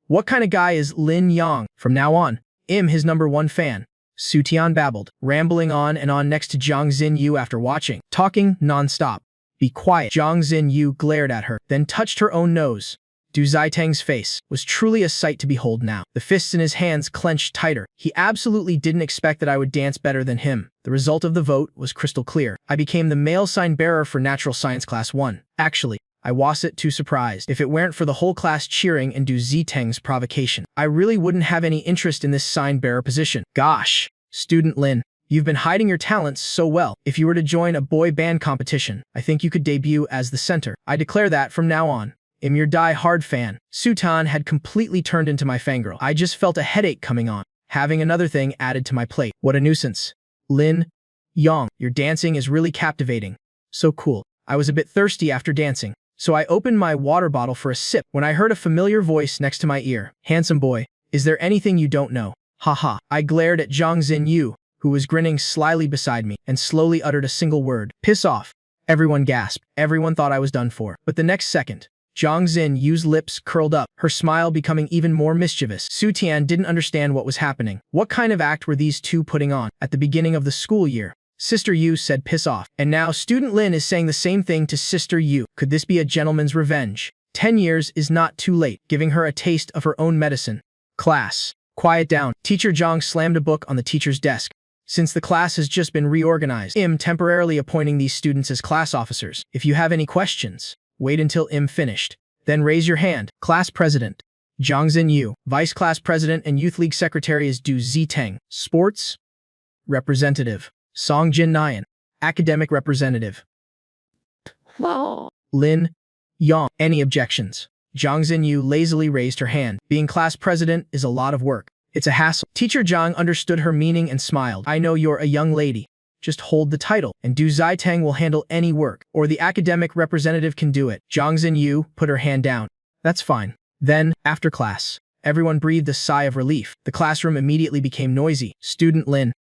What kind of guy is Lin Yang? From now on, I'm his #1 fan. Su Tian babbled, rambling on and on next to Zhang Xinyu after watching, talking non-stop. Be quiet. Zhang Xinyu glared at her, then touched her own nose. Du Ziteng's face was truly a sight to behold now. The fists in his hands clenched tighter. He absolutely didn't expect that I would dance better than him. The result of the vote was crystal clear. I became the male sign-bearer for Natural Science Class 1. Actually, I wasn't too surprised. If it weren't for the whole class cheering and Du Ziteng's provocation, I really wouldn't have any interest in this sign-bearer position. Gosh, Student Lin, you've been hiding your talents so well. If you were to join a boy band competition, I think you could debut as the center. I declare that from now on. I'm your die-hard fan. Sutan had completely turned into my fangirl. I just felt a headache coming on, having another thing added to my plate. What a nuisance. Lin Yang, your dancing is really captivating. So cool. I was a bit thirsty after dancing, so I opened my water bottle for a sip when I heard a familiar voice next to my ear. Handsome boy, is there anything you don't know? Haha. I glared at Zhang Xinyu, who was grinning slyly beside me, and slowly uttered a single word. Piss off. Everyone gasped. Everyone thought I was done for. But the next second, Zhang Xinyu's lips curled up, her smile becoming even more mischievous. Su Tian didn't understand what was happening. What kind of act were these two putting on at the beginning of the school year? Sister Yu said piss off. And now Student Lin is saying the same thing to Sister Yu. Could this be a gentleman's revenge? 10 years is not too late, giving her a taste of her own medicine. Class. Quiet down. Teacher Zhang slammed a book on the teacher's desk. Since the class has just been reorganized, I'm temporarily appointing these students as class officers. If you have any questions, wait until I'm finished. Then raise your hand. Class President. Zhang Xinyu. Vice Class President and Youth League Secretary is Du Ziteng. Sports Representative. Song Jin Nian. Academic Representative. Lin Yang. Any objections? Zhang Xinyu lazily raised her hand. Being class president is a lot of work. It's a hassle. Teacher Zhang understood her meaning and smiled. I know you're a young lady. Just hold the title, and Du Ziteng will handle any work, or the academic representative can do it. Zhang Xinyu put her hand down. That's fine. Then, after class, everyone breathed a sigh of relief. The classroom immediately became noisy. Student Lin,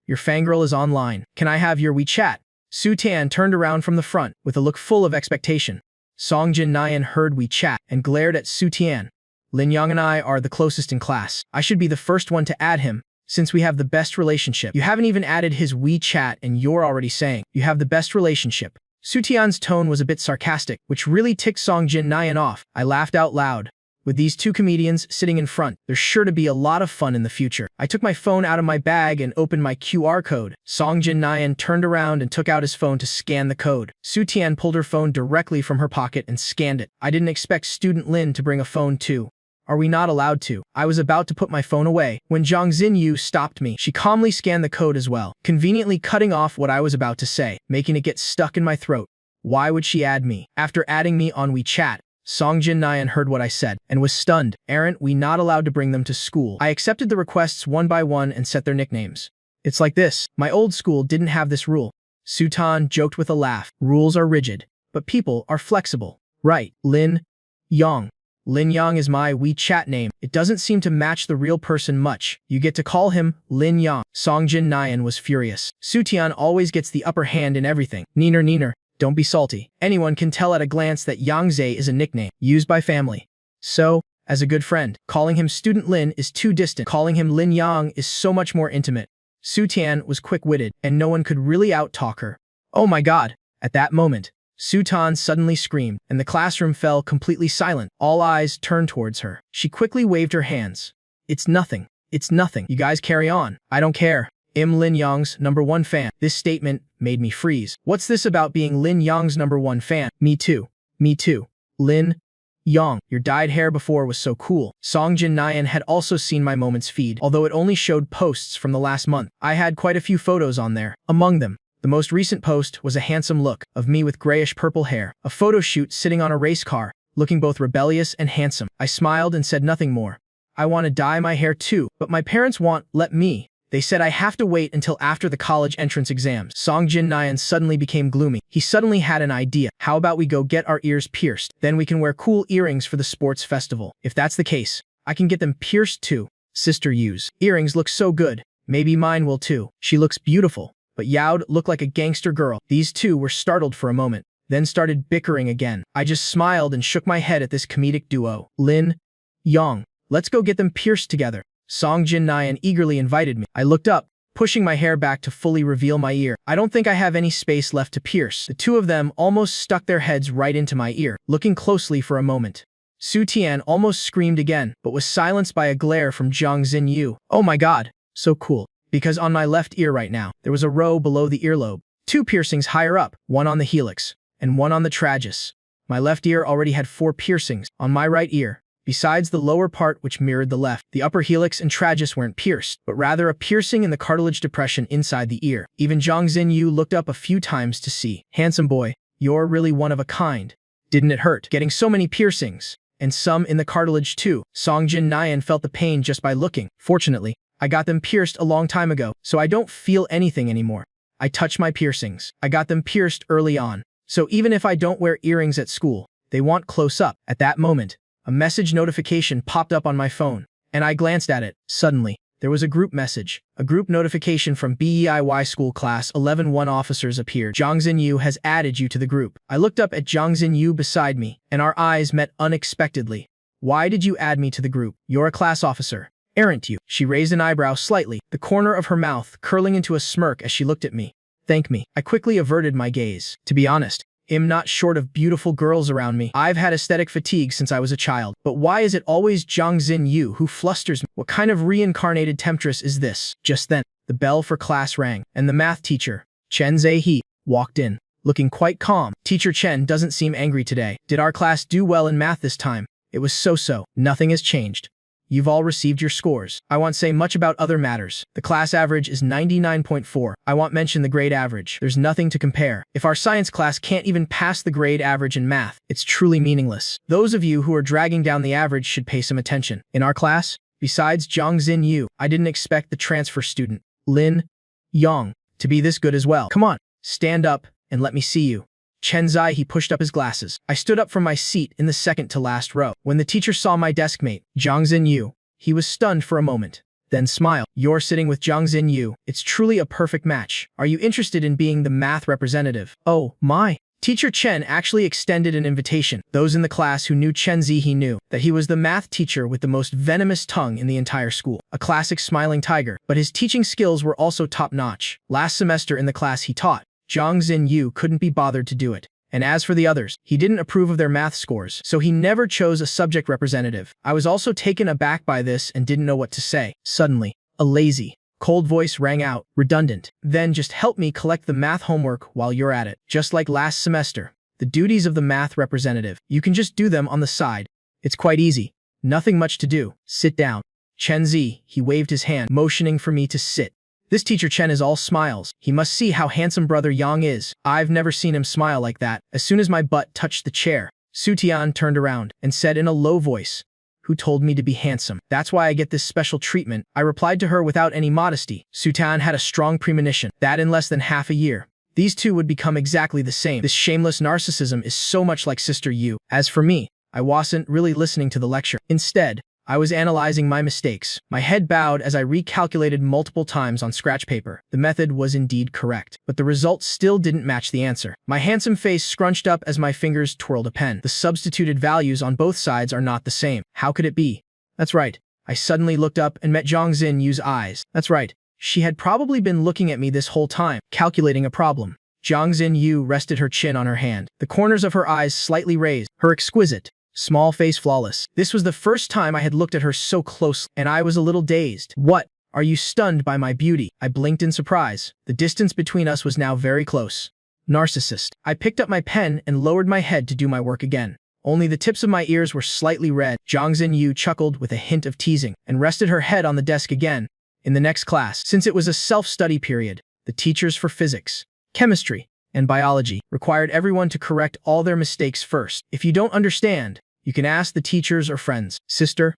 your fangirl is online. Can I have your WeChat? Su Tian turned around from the front with a look full of expectation. Song Jin Nian heard WeChat and glared at Su Tian. Lin Yang and I are the closest in class. I should be the first one to add him, since we have the best relationship. You haven't even added his WeChat and you're already saying you have the best relationship. Su Tian's tone was a bit sarcastic, which really ticked Song Jin Nian off. I laughed out loud. With these two comedians sitting in front, there's sure to be a lot of fun in the future. I took my phone out of my bag and opened my QR code. Song Jin Nian turned around and took out his phone to scan the code. Su Tian pulled her phone directly from her pocket and scanned it. I didn't expect Student Lin to bring a phone too. Are we not allowed to? I was about to put my phone away when Zhang Xinyu stopped me. She calmly scanned the code as well, conveniently cutting off what I was about to say, making it get stuck in my throat. Why would she add me? After adding me on WeChat, Song Jin Nian heard what I said and was stunned. Aren't we not allowed to bring them to school? I accepted the requests one by one and set their nicknames. It's like this. My old school didn't have this rule. Su Tan joked with a laugh. Rules are rigid, but people are flexible. Right. Lin Yang. Lin Yang is my WeChat name. It doesn't seem to match the real person much. You get to call him Lin Yang. Song Jin Nian was furious. Su Tian always gets the upper hand in everything. Neener, don't be salty. Anyone can tell at a glance that Yang Zhe is a nickname used by family. So, as a good friend, calling him Student Lin is too distant. Calling him Lin Yang is so much more intimate. Su Tian was quick-witted, and no one could really out-talk her. Oh my god! At that moment, Su Tan suddenly screamed, and the classroom fell completely silent. All eyes turned towards her. She quickly waved her hands. It's nothing. It's nothing. You guys carry on. I don't care. I'm Lin Yang's #1 fan. This statement made me freeze. What's this about being Lin Yang's #1 fan? Me too. Me too. Lin Yang, your dyed hair before was so cool. Song Jin Nian had also seen my Moments feed, although it only showed posts from the last month. I had quite a few photos on there. Among them, the most recent post was a handsome look of me with grayish-purple hair, a photo shoot sitting on a race car, looking both rebellious and handsome. I smiled and said nothing more. I want to dye my hair too, but my parents won't let me. They said I have to wait until after the college entrance exams. Song Jin Nian suddenly became gloomy. He suddenly had an idea. How about we go get our ears pierced? Then we can wear cool earrings for the sports festival. If that's the case, I can get them pierced too. Sister Yu's earrings look so good. Maybe mine will too. She looks beautiful. But Yao'd looked like a gangster girl. These two were startled for a moment, then started bickering again. I just smiled and shook my head at this comedic duo. Lin Yang, let's go get them pierced together. Song Jin Nian eagerly invited me. I looked up, pushing my hair back to fully reveal my ear. I don't think I have any space left to pierce. The two of them almost stuck their heads right into my ear, looking closely for a moment. Su Tian almost screamed again, but was silenced by a glare from Zhang Xinyu. Oh my god, so cool. Because on my left ear right now, there was a row below the earlobe. 2 piercings higher up, one on the helix, and one on the tragus. My left ear already had 4 piercings on my right ear. Besides the lower part which mirrored the left, the upper helix and tragus weren't pierced, but rather a piercing in the cartilage depression inside the ear. Even Zhang Xinyu looked up a few times to see. Handsome boy, you're really one of a kind. Didn't it hurt, getting so many piercings? And some in the cartilage too. Song Jin Nian felt the pain just by looking. Fortunately, I got them pierced a long time ago, so I don't feel anything anymore. I touch my piercings. I got them pierced early on. So even if I don't wear earrings at school, they want close up. At that moment, a message notification popped up on my phone, and I glanced at it. Suddenly, there was a group message. A group notification from BEIY School Class 11-1 officers appeared. Zhang Xinyu has added you to the group. I looked up at Zhang Xinyu beside me, and our eyes met unexpectedly. Why did you add me to the group? You're a class officer, aren't you? She raised an eyebrow slightly, the corner of her mouth curling into a smirk as she looked at me. Thank me. I quickly averted my gaze. To be honest, I'm not short of beautiful girls around me. I've had aesthetic fatigue since I was a child. But why is it always Zhang Xinyu who flusters me? What kind of reincarnated temptress is this? Just then, the bell for class rang, and the math teacher, Chen Zaihe, walked in, looking quite calm. Teacher Chen doesn't seem angry today. Did our class do well in math this time? It was so-so. Nothing has changed. You've all received your scores. I won't say much about other matters. The class average is 99.4. I won't mention the grade average. There's nothing to compare. If our science class can't even pass the grade average in math, it's truly meaningless. Those of you who are dragging down the average should pay some attention. In our class, besides Zhang Xinyu, I didn't expect the transfer student, Lin Yang, to be this good as well. Come on, stand up and let me see you. Chen Zaihe pushed up his glasses. I stood up from my seat in the second to last row. When the teacher saw my deskmate, Zhang Xinyu, he was stunned for a moment, then smiled. You're sitting with Zhang Xinyu. It's truly a perfect match. Are you interested in being the math representative? Oh, my. Teacher Chen actually extended an invitation. Those in the class who knew Chen Zaihe knew that he was the math teacher with the most venomous tongue in the entire school. A classic smiling tiger, but his teaching skills were also top-notch. Last semester in the class he taught, Zhang Xinyu couldn't be bothered to do it. And as for the others, he didn't approve of their math scores, so he never chose a subject representative. I was also taken aback by this and didn't know what to say. Suddenly, a lazy, cold voice rang out, redundant. Then just help me collect the math homework while you're at it. Just like last semester. The duties of the math representative. You can just do them on the side. It's quite easy. Nothing much to do. Sit down. Chen Zi, he waved his hand, motioning for me to sit. This teacher Chen is all smiles. He must see how handsome brother Yang is. I've never seen him smile like that. As soon as my butt touched the chair, Su Tian turned around and said in a low voice, "Who told me to be handsome? That's why I get this special treatment." I replied to her without any modesty. Su Tian had a strong premonition that in less than half a year, these two would become exactly the same. This shameless narcissism is so much like Sister Yu. As for me, I wasn't really listening to the lecture. Instead, I was analyzing my mistakes. My head bowed as I recalculated multiple times on scratch paper. The method was indeed correct, but the result still didn't match the answer. My handsome face scrunched up as my fingers twirled a pen. The substituted values on both sides are not the same. How could it be? That's right. I suddenly looked up and met Zhang Xinyu's eyes. That's right. She had probably been looking at me this whole time, calculating a problem. Zhang Xinyu rested her chin on her hand, the corners of her eyes slightly raised, her exquisite, small face flawless. This was the first time I had looked at her so closely, and I was a little dazed. What? Are you stunned by my beauty? I blinked in surprise. The distance between us was now very close. Narcissist. I picked up my pen and lowered my head to do my work again. Only the tips of my ears were slightly red. Zhang Xinyu chuckled with a hint of teasing and rested her head on the desk again. In the next class, since it was a self-study period, the teachers for physics, chemistry, and biology required everyone to correct all their mistakes first. If you don't understand, you can ask the teachers or friends. Sister,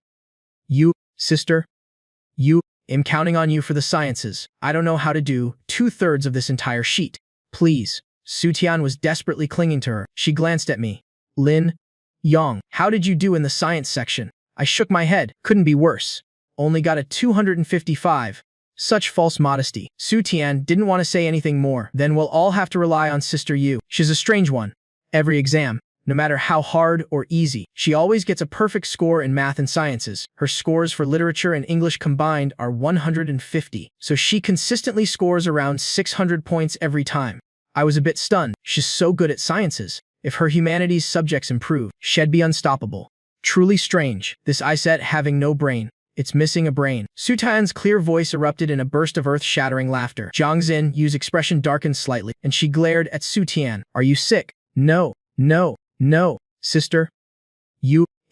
you, I'm counting on you for the sciences. I don't know how to do 2/3 of this entire sheet. Please. Su Tian was desperately clinging to her. She glanced at me. Lin Yang, how did you do in the science section? I shook my head. Couldn't be worse. Only got a 255. Such false modesty. Su Tian didn't want to say anything more. Then we'll all have to rely on Sister Yu. She's a strange one. Every exam, no matter how hard or easy, she always gets a perfect score in math and sciences. Her scores for literature and English combined are 150, so she consistently scores around 600 points every time. I was a bit stunned. She's so good at sciences. If her humanities subjects improve, she'd be unstoppable. Truly strange. This ISET having no brain. It's missing a brain. Su Tian's clear voice erupted in a burst of earth-shattering laughter. Zhang Xinyu's expression darkened slightly, and she glared at Su Tian. Are you sick? No, sister.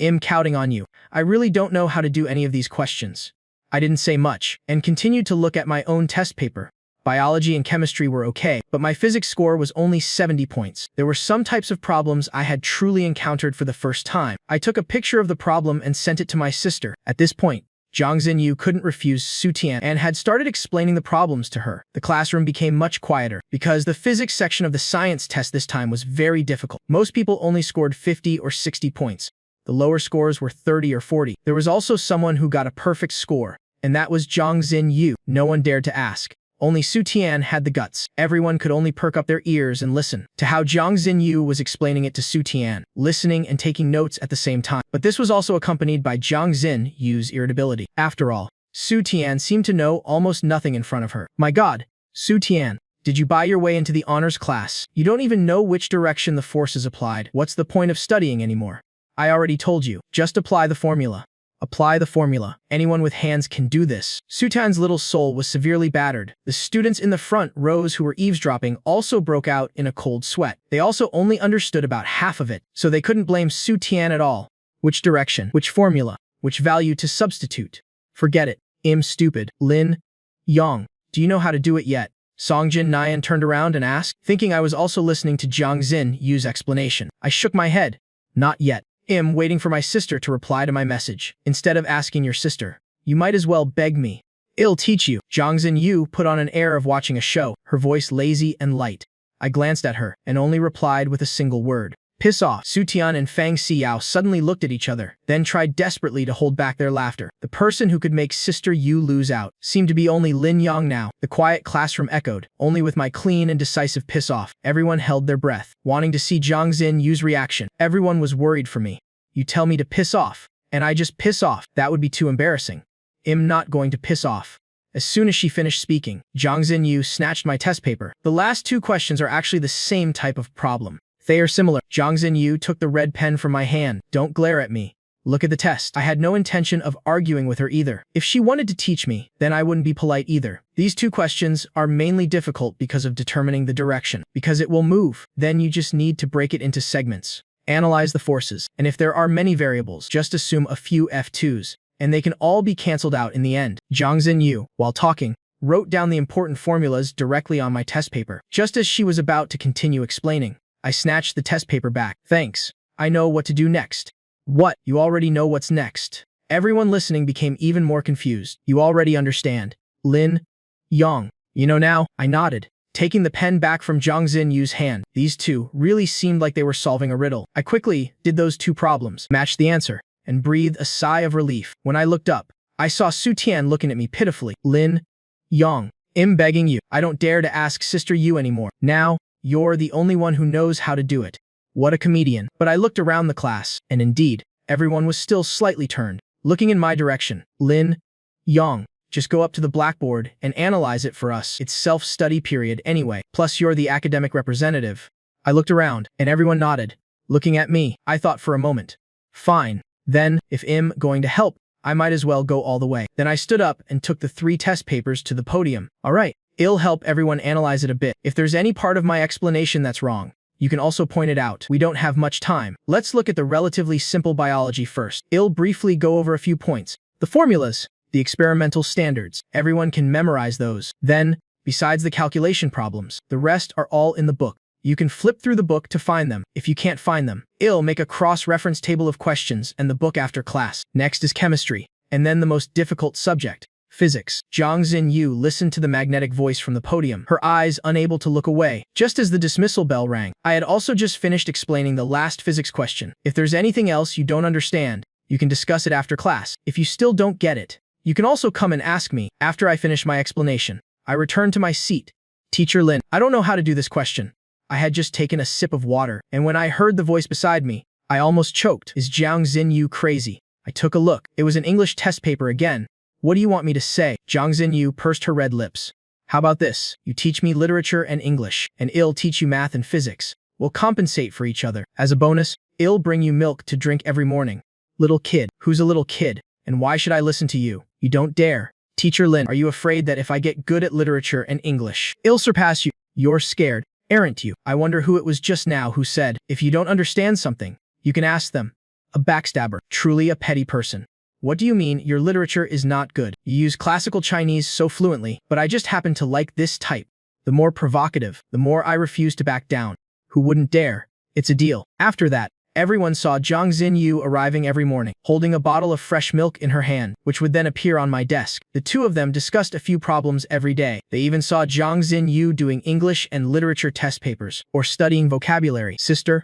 I'm counting on you. I really don't know how to do any of these questions. I didn't say much, and continued to look at my own test paper. Biology and chemistry were okay, but my physics score was only 70 points. There were some types of problems I had truly encountered for the first time. I took a picture of the problem and sent it to my sister. At this point, Zhang Xinyu couldn't refuse Su Tian and had started explaining the problems to her. The classroom became much quieter because the physics section of the science test this time was very difficult. Most people only scored 50 or 60 points. The lower scores were 30 or 40. There was also someone who got a perfect score, and that was Zhang Xinyu. No one dared to ask. Only Su Tian had the guts. Everyone could only perk up their ears and listen to how Zhang Xinyu was explaining it to Su Tian, listening and taking notes at the same time. But this was also accompanied by Zhang Xinyu's irritability. After all, Su Tian seemed to know almost nothing in front of her. My God, Su Tian, did you buy your way into the honors class? You don't even know which direction the force is applied. What's the point of studying anymore? I already told you, just apply the formula. Apply the formula. Anyone with hands can do this. Su Tian's little soul was severely battered. The students in the front rows who were eavesdropping also broke out in a cold sweat. They also only understood about half of it, so they couldn't blame Su Tian at all. Which direction? Which formula? Which value to substitute? Forget it. Stupid. Lin Yang, do you know how to do it yet? Songjin Nian turned around and asked, thinking I was also listening to Zhang Xinyu's explanation. I shook my head. Not yet. Waiting for my sister to reply to my message. Instead of asking your sister, you might as well beg me. I'll teach you. Zhang Xinyu put on an air of watching a show, her voice lazy and light. I glanced at her and only replied with a single word. Piss off. Su Tian and Fang Xiao suddenly looked at each other, then tried desperately to hold back their laughter. The person who could make Sister Yu lose out seemed to be only Lin Yang now. The quiet classroom echoed, only with my clean and decisive piss off. Everyone held their breath, wanting to see Zhang Xinyu's reaction. Everyone was worried for me. You tell me to piss off, and I just piss off. That would be too embarrassing. I'm not going to piss off. As soon as she finished speaking, Zhang Xinyu snatched my test paper. The last two questions are actually the same type of problem. They are similar. Zhang Xinyu took the red pen from my hand. Don't glare at me. Look at the test. I had no intention of arguing with her either. If she wanted to teach me, then I wouldn't be polite either. These two questions are mainly difficult because of determining the direction. Because it will move, then you just need to break it into segments. Analyze the forces, and if there are many variables, just assume a few F2s, and they can all be cancelled out in the end. Zhang Xinyu, while talking, wrote down the important formulas directly on my test paper. Just as she was about to continue explaining, I snatched the test paper back. Thanks. I know what to do next. What? You already know what's next. Everyone listening became even more confused. You already understand. Lin Yang. You know now? I nodded, taking the pen back from Zhang Xinyu's hand. These two really seemed like they were solving a riddle. I quickly did those two problems, matched the answer, and breathed a sigh of relief. When I looked up, I saw Su Tian looking at me pitifully. Lin Yang, I'm begging you. I don't dare to ask Sister Yu anymore. Now, you're the only one who knows how to do it. What a comedian. But I looked around the class, and indeed, everyone was still slightly turned, looking in my direction. Lin Yang, just go up to the blackboard and analyze it for us. It's self-study period anyway. Plus you're the academic representative. I looked around, and everyone nodded, looking at me. I thought for a moment. Fine. Then, if I'm going to help, I might as well go all the way. Then I stood up and took the 3 test papers to the podium. All right. I'll help everyone analyze it a bit. If there's any part of my explanation that's wrong, you can also point it out. We don't have much time. Let's look at the relatively simple biology first. I'll briefly go over a few points. The formulas, the experimental standards. Everyone can memorize those. Then, besides the calculation problems, the rest are all in the book. You can flip through the book to find them. If you can't find them, I'll make a cross-reference table of questions and the book after class. Next is chemistry, and then the most difficult subject, physics. Zhang Xinyu listened to the magnetic voice from the podium, her eyes unable to look away, just as the dismissal bell rang. I had also just finished explaining the last physics question. If there's anything else you don't understand, you can discuss it after class. If you still don't get it, you can also come and ask me. After I finish my explanation, I returned to my seat. Teacher Lin, I don't know how to do this question. I had just taken a sip of water, and when I heard the voice beside me, I almost choked. Is Zhang Xinyu crazy? I took a look. It was an English test paper again. What do you want me to say? Zhang Xinyu pursed her red lips. How about this? You teach me literature and English, and I'll teach you math and physics. We'll compensate for each other. As a bonus, I'll bring you milk to drink every morning. Little kid. Who's a little kid? And why should I listen to you? You don't dare. Teacher Lin, are you afraid that if I get good at literature and English, I'll surpass you? You're scared, aren't you? I wonder who it was just now who said, if you don't understand something, you can ask them. A backstabber. Truly a petty person. What do you mean your literature is not good? You use classical Chinese so fluently, but I just happen to like this type. The more provocative, the more I refuse to back down. Who wouldn't dare? It's a deal. After that, Everyone saw Zhang Xinyu arriving every morning, holding a bottle of fresh milk in her hand, which would then appear on my desk. The two of them discussed a few problems every day. They even saw Zhang Xinyu doing English and literature test papers, or studying vocabulary. Sister?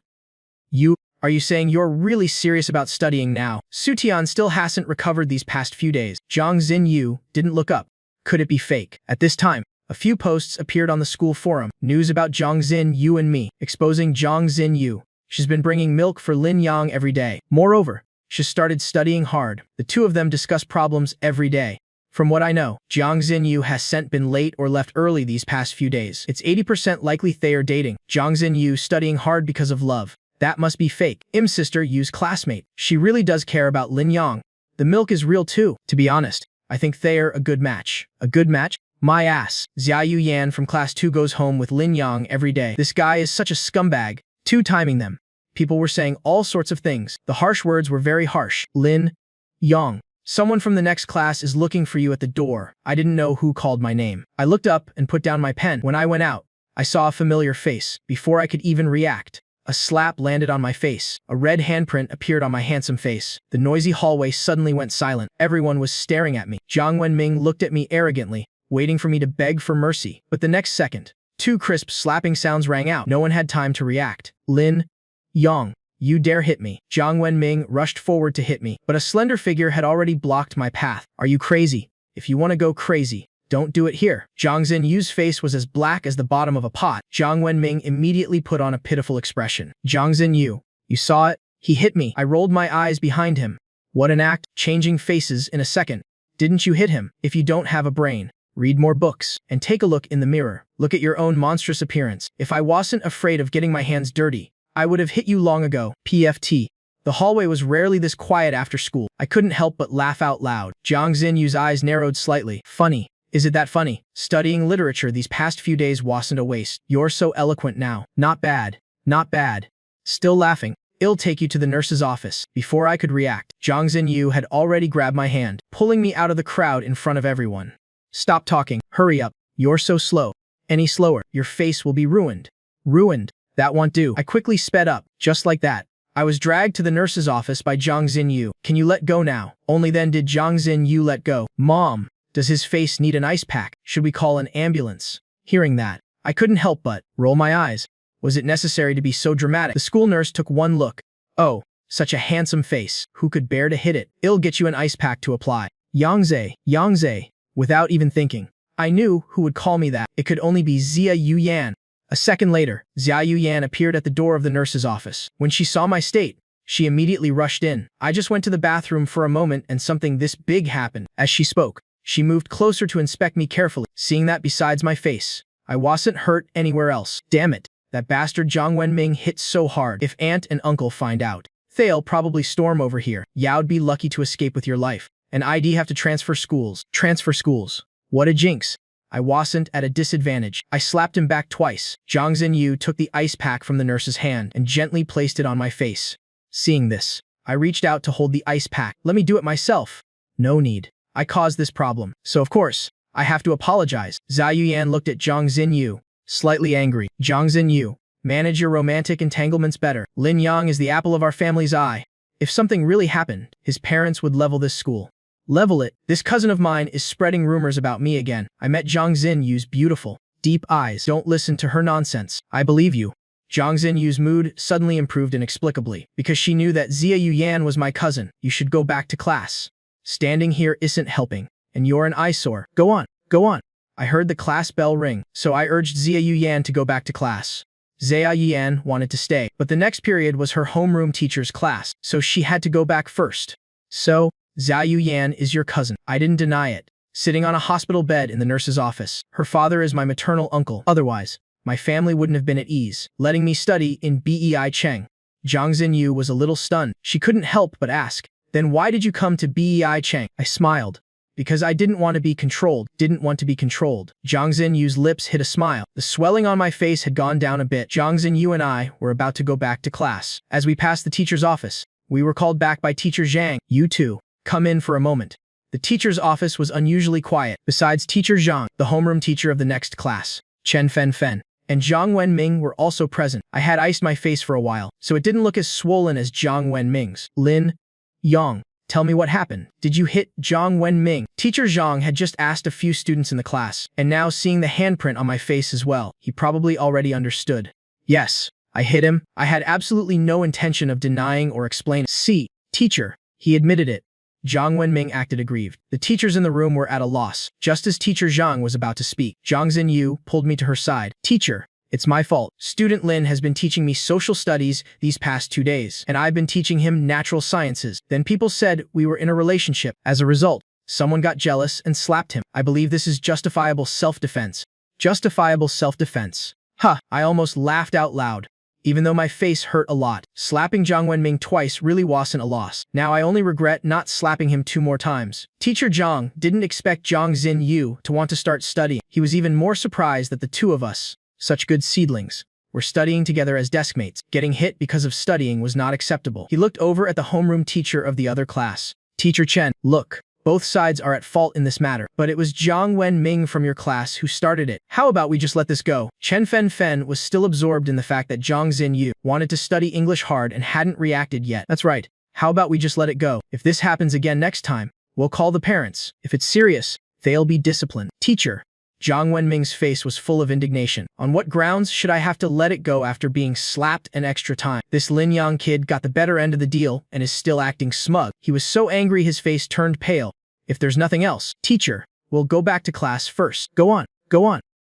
Are you saying you're really serious about studying now? Sutian still hasn't recovered these past few days. Zhang Xinyu didn't look up. Could it be fake? At this time, a few posts appeared on the school forum. News about Zhang Xinyu and me, exposing Zhang Xinyu. She's been bringing milk for Lin Yang every day. Moreover, she started studying hard. The two of them discuss problems every day. From what I know, Zhang Xinyu has been late or left early these past few days. It's 80% likely they are dating. Zhang Xinyu studying hard because of love. That must be fake. Im's sister Yu's classmate. She really does care about Lin Yang. The milk is real too. To be honest, I think they're a good match. A good match? My ass. Xiaoyu Yan from class 2 goes home with Lin Yang every day. This guy is such a scumbag. Two-timing them. People were saying all sorts of things. The harsh words were very harsh. Lin Yang. Someone from the next class is looking for you at the door. I didn't know who called my name. I looked up and put down my pen. When I went out, I saw a familiar face. Before I could even react, a slap landed on my face. A red handprint appeared on my handsome face. The noisy hallway suddenly went silent. Everyone was staring at me. Jiang Wenming looked at me arrogantly, waiting for me to beg for mercy. But the next second, two crisp slapping sounds rang out. No one had time to react. Lin Yang, you dare hit me. Jiang Wenming rushed forward to hit me, but a slender figure had already blocked my path. Are you crazy? If you want to go crazy, don't do it here. Zhang Xinyu's face was as black as the bottom of a pot. Jiang Wenming immediately put on a pitiful expression. Zhang Xinyu, you saw it? He hit me. I rolled my eyes behind him. What an act, changing faces in a second. Didn't you hit him? If you don't have a brain, read more books, and take a look in the mirror. Look at your own monstrous appearance. If I wasn't afraid of getting my hands dirty, I would have hit you long ago. PFT. The hallway was rarely this quiet after school. I couldn't help but laugh out loud. Zhang Xinyu's eyes narrowed slightly. Funny. Is it that funny? Studying literature these past few days wasn't a waste. You're so eloquent now. Not bad. Not bad. Still laughing. I'll take you to the nurse's office. Before I could react, Zhang Xinyu had already grabbed my hand, pulling me out of the crowd in front of everyone. Stop talking. Hurry up. You're so slow. Any slower, your face will be ruined. Ruined. That won't do. I quickly sped up. Just like that, I was dragged to the nurse's office by Zhang Xinyu. Can you let go now? Only then did Zhang Xinyu let go. Mom. Does his face need an ice pack? Should we call an ambulance? Hearing that, I couldn't help but roll my eyes. Was it necessary to be so dramatic? The school nurse took one look. Oh, such a handsome face. Who could bear to hit it? I'll get you an ice pack to apply. Yangze. Without even thinking, I knew who would call me that. It could only be Xiaoyu Yan. A second later, Xiaoyu Yan appeared at the door of the nurse's office. When she saw my state, she immediately rushed in. I just went to the bathroom for a moment and something this big happened. As she spoke, she moved closer to inspect me carefully. Seeing that besides my face, I wasn't hurt anywhere else. Damn it, that bastard Jiang Wenming hit so hard. If aunt and uncle find out, they'll probably storm over here. Yao'd be lucky to escape with your life. And I'd have to transfer schools. Transfer schools. What a jinx. I wasn't at a disadvantage. I slapped him back twice. Zhang Xinyu took the ice pack from the nurse's hand and gently placed it on my face. Seeing this, I reached out to hold the ice pack. Let me do it myself. No need. I caused this problem, so of course, I have to apologize. Xiaoyu Yan looked at Zhang Xinyu, slightly angry. Zhang Xinyu, manage your romantic entanglements better. Lin Yang is the apple of our family's eye. If something really happened, his parents would level this school. Level it. This cousin of mine is spreading rumors about me again. I met Zhang Xinyu's beautiful, deep eyes. Don't listen to her nonsense. I believe you. Zhang Xinyu's mood suddenly improved inexplicably, because she knew that Xiaoyu Yan was my cousin. You should go back to class. Standing here isn't helping, and you're an eyesore. Go on. I heard the class bell ring, so I urged Xiaoyu Yan to go back to class. Xiaoyu Yan wanted to stay, but the next period was her homeroom teacher's class, so she had to go back first. So, Xiaoyu Yan is your cousin. I didn't deny it. Sitting on a hospital bed in the nurse's office. Her father is my maternal uncle. Otherwise, my family wouldn't have been at ease, letting me study in Bei Cheng. Zhang Xinyu was a little stunned. She couldn't help but ask, then why did you come to Bei Cheng? I smiled. Because I didn't want to be controlled. Zhang Xinyu's lips hid a smile. The swelling on my face had gone down a bit. Zhang Xinyu and I were about to go back to class. As we passed the teacher's office, we were called back by Teacher Zhang. You two, come in for a moment. The teacher's office was unusually quiet. Besides Teacher Zhang, the homeroom teacher of the next class, Chen Fen, and Jiang Wenming were also present. I had iced my face for a while, so it didn't look as swollen as Jiang Wenming's. Lin Yang, tell me what happened. Did you hit Jiang Wenming? Teacher Zhang had just asked a few students in the class, and now seeing the handprint on my face as well, he probably already understood. Yes, I hit him. I had absolutely no intention of denying or explaining. See, teacher, he admitted it. Jiang Wenming acted aggrieved. The teachers in the room were at a loss. Just as Teacher Zhang was about to speak, Zhang Xinyu pulled me to her side. Teacher, it's my fault. Student Lin has been teaching me social studies these past 2 days, and I've been teaching him natural sciences. Then people said we were in a relationship. As a result, someone got jealous and slapped him. I believe this is justifiable self-defense. Justifiable self-defense. Huh, I almost laughed out loud. Even though my face hurt a lot, slapping Jiang Wenming twice really wasn't a loss. Now I only regret not slapping him 2 more times. Teacher Zhang didn't expect Zhang Xinyu to want to start studying. He was even more surprised that the 2 of us, such good seedlings, were studying together as deskmates. Getting hit because of studying was not acceptable. He looked over at the homeroom teacher of the other class. Teacher Chen, look. Both sides are at fault in this matter, but it was Jiang Wenming from your class who started it. How about we just let this go? Chen Fen was still absorbed in the fact that Zhang Xinyu wanted to study English hard and hadn't reacted yet. That's right. How about we just let it go? If this happens again next time, we'll call the parents. If it's serious, they'll be disciplined. Teacher. Jiang Wenming's face was full of indignation. On what grounds should I have to let it go after being slapped an extra time? This Lin Yang kid got the better end of the deal and is still acting smug. He was so angry his face turned pale. If there's nothing else, teacher, we'll go back to class first. Go on.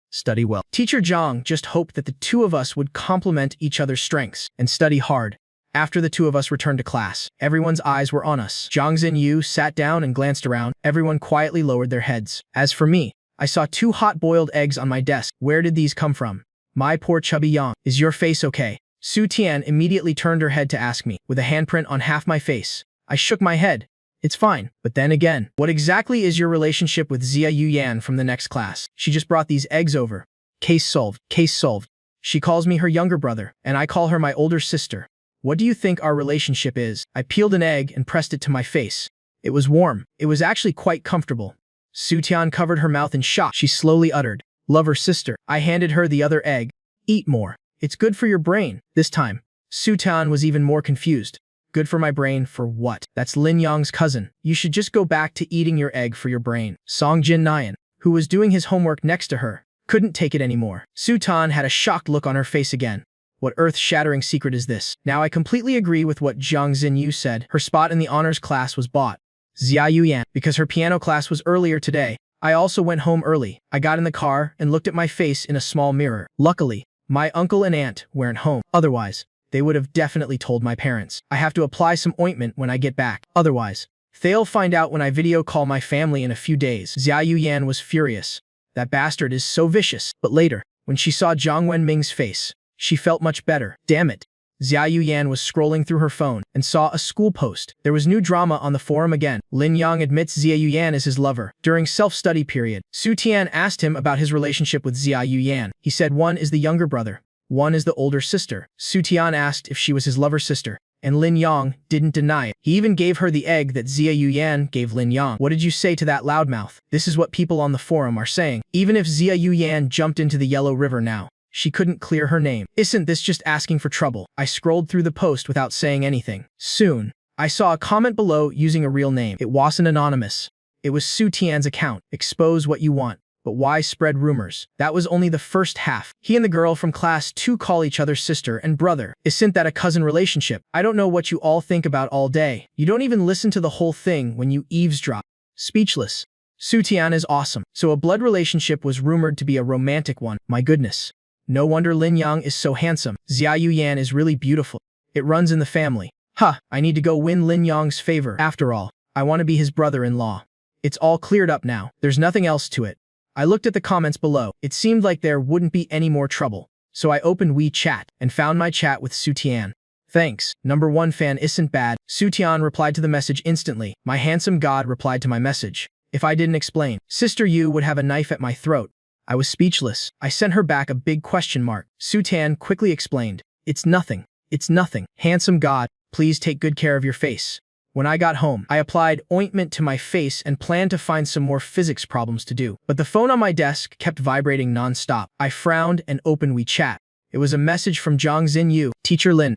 Study well. Teacher Zhang just hoped that the 2 of us would complement each other's strengths and study hard. After the 2 of us returned to class, everyone's eyes were on us. Zhang Xinyu sat down and glanced around. Everyone quietly lowered their heads. As for me, I saw 2 hot-boiled eggs on my desk. Where did these come from? My poor chubby Yang. Is your face okay? Su Tian immediately turned her head to ask me, with a handprint on half my face. I shook my head. It's fine. But then again, what exactly is your relationship with Xia Yuyan from the next class? She just brought these eggs over. Case solved. Case solved. She calls me her younger brother, and I call her my older sister. What do you think our relationship is? I peeled an egg and pressed it to my face. It was warm. It was actually quite comfortable. Su Tian covered her mouth in shock. She slowly uttered, "Love her sister." I handed her the other egg. Eat more. It's good for your brain. This time, Su Tian was even more confused. Good for my brain for what? That's Lin Yang's cousin. You should just go back to eating your egg for your brain. Song Jin Nian, who was doing his homework next to her, couldn't take it anymore. Su Tian had a shocked look on her face again. What earth-shattering secret is this? Now I completely agree with what Zhang Xinyu said. Her spot in the honors class was bought. Xia Yuyan, because her piano class was earlier today. I also went home early. I got in the car and looked at my face in a small mirror. Luckily, my uncle and aunt weren't home. Otherwise, they would have definitely told my parents. I have to apply some ointment when I get back. Otherwise, they'll find out when I video call my family in a few days. Xia Yuyan was furious. That bastard is so vicious. But later, when she saw Jiang Wenming's face, she felt much better. Damn it. Xia Yuyan was scrolling through her phone and saw a school post. There was new drama on the forum again. Lin Yang admits Xia Yuyan is his lover. During self-study period, Su Tian asked him about his relationship with Xia Yuyan. He said one is the younger brother, one is the older sister. Su Tian asked if she was his lover sister, and Lin Yang didn't deny it. He even gave her the egg that Xia Yuyan gave Lin Yang. What did you say to that loudmouth? This is what people on the forum are saying. Even if Xia Yuyan jumped into the Yellow River now, she couldn't clear her name. Isn't this just asking for trouble? I scrolled through the post without saying anything. Soon, I saw a comment below using a real name. It wasn't anonymous. It was Su Tian's account. Expose what you want, but why spread rumors? That was only the first half. He and the girl from class 2 call each other sister and brother. Isn't that a cousin relationship? I don't know what you all think about all day. You don't even listen to the whole thing when you eavesdrop. Speechless. Su Tian is awesome. So a blood relationship was rumored to be a romantic one. My goodness. No wonder Lin Yang is so handsome. Xia Yuyan is really beautiful. It runs in the family. I need to go win Lin Yang's favor. After all, I want to be his brother-in-law. It's all cleared up now. There's nothing else to it. I looked at the comments below. It seemed like there wouldn't be any more trouble. So I opened WeChat and found my chat with Su Tian. Thanks. Number 1 fan isn't bad. Su Tian replied to the message instantly. My handsome god replied to my message. If I didn't explain, Sister Yu would have a knife at my throat. I was speechless. I sent her back a big question mark. Su Tian quickly explained. It's nothing. It's nothing. Handsome god, please take good care of your face. When I got home, I applied ointment to my face and planned to find some more physics problems to do. But the phone on my desk kept vibrating non-stop. I frowned and opened WeChat. It was a message from Zhang Xinyu. Teacher Lin,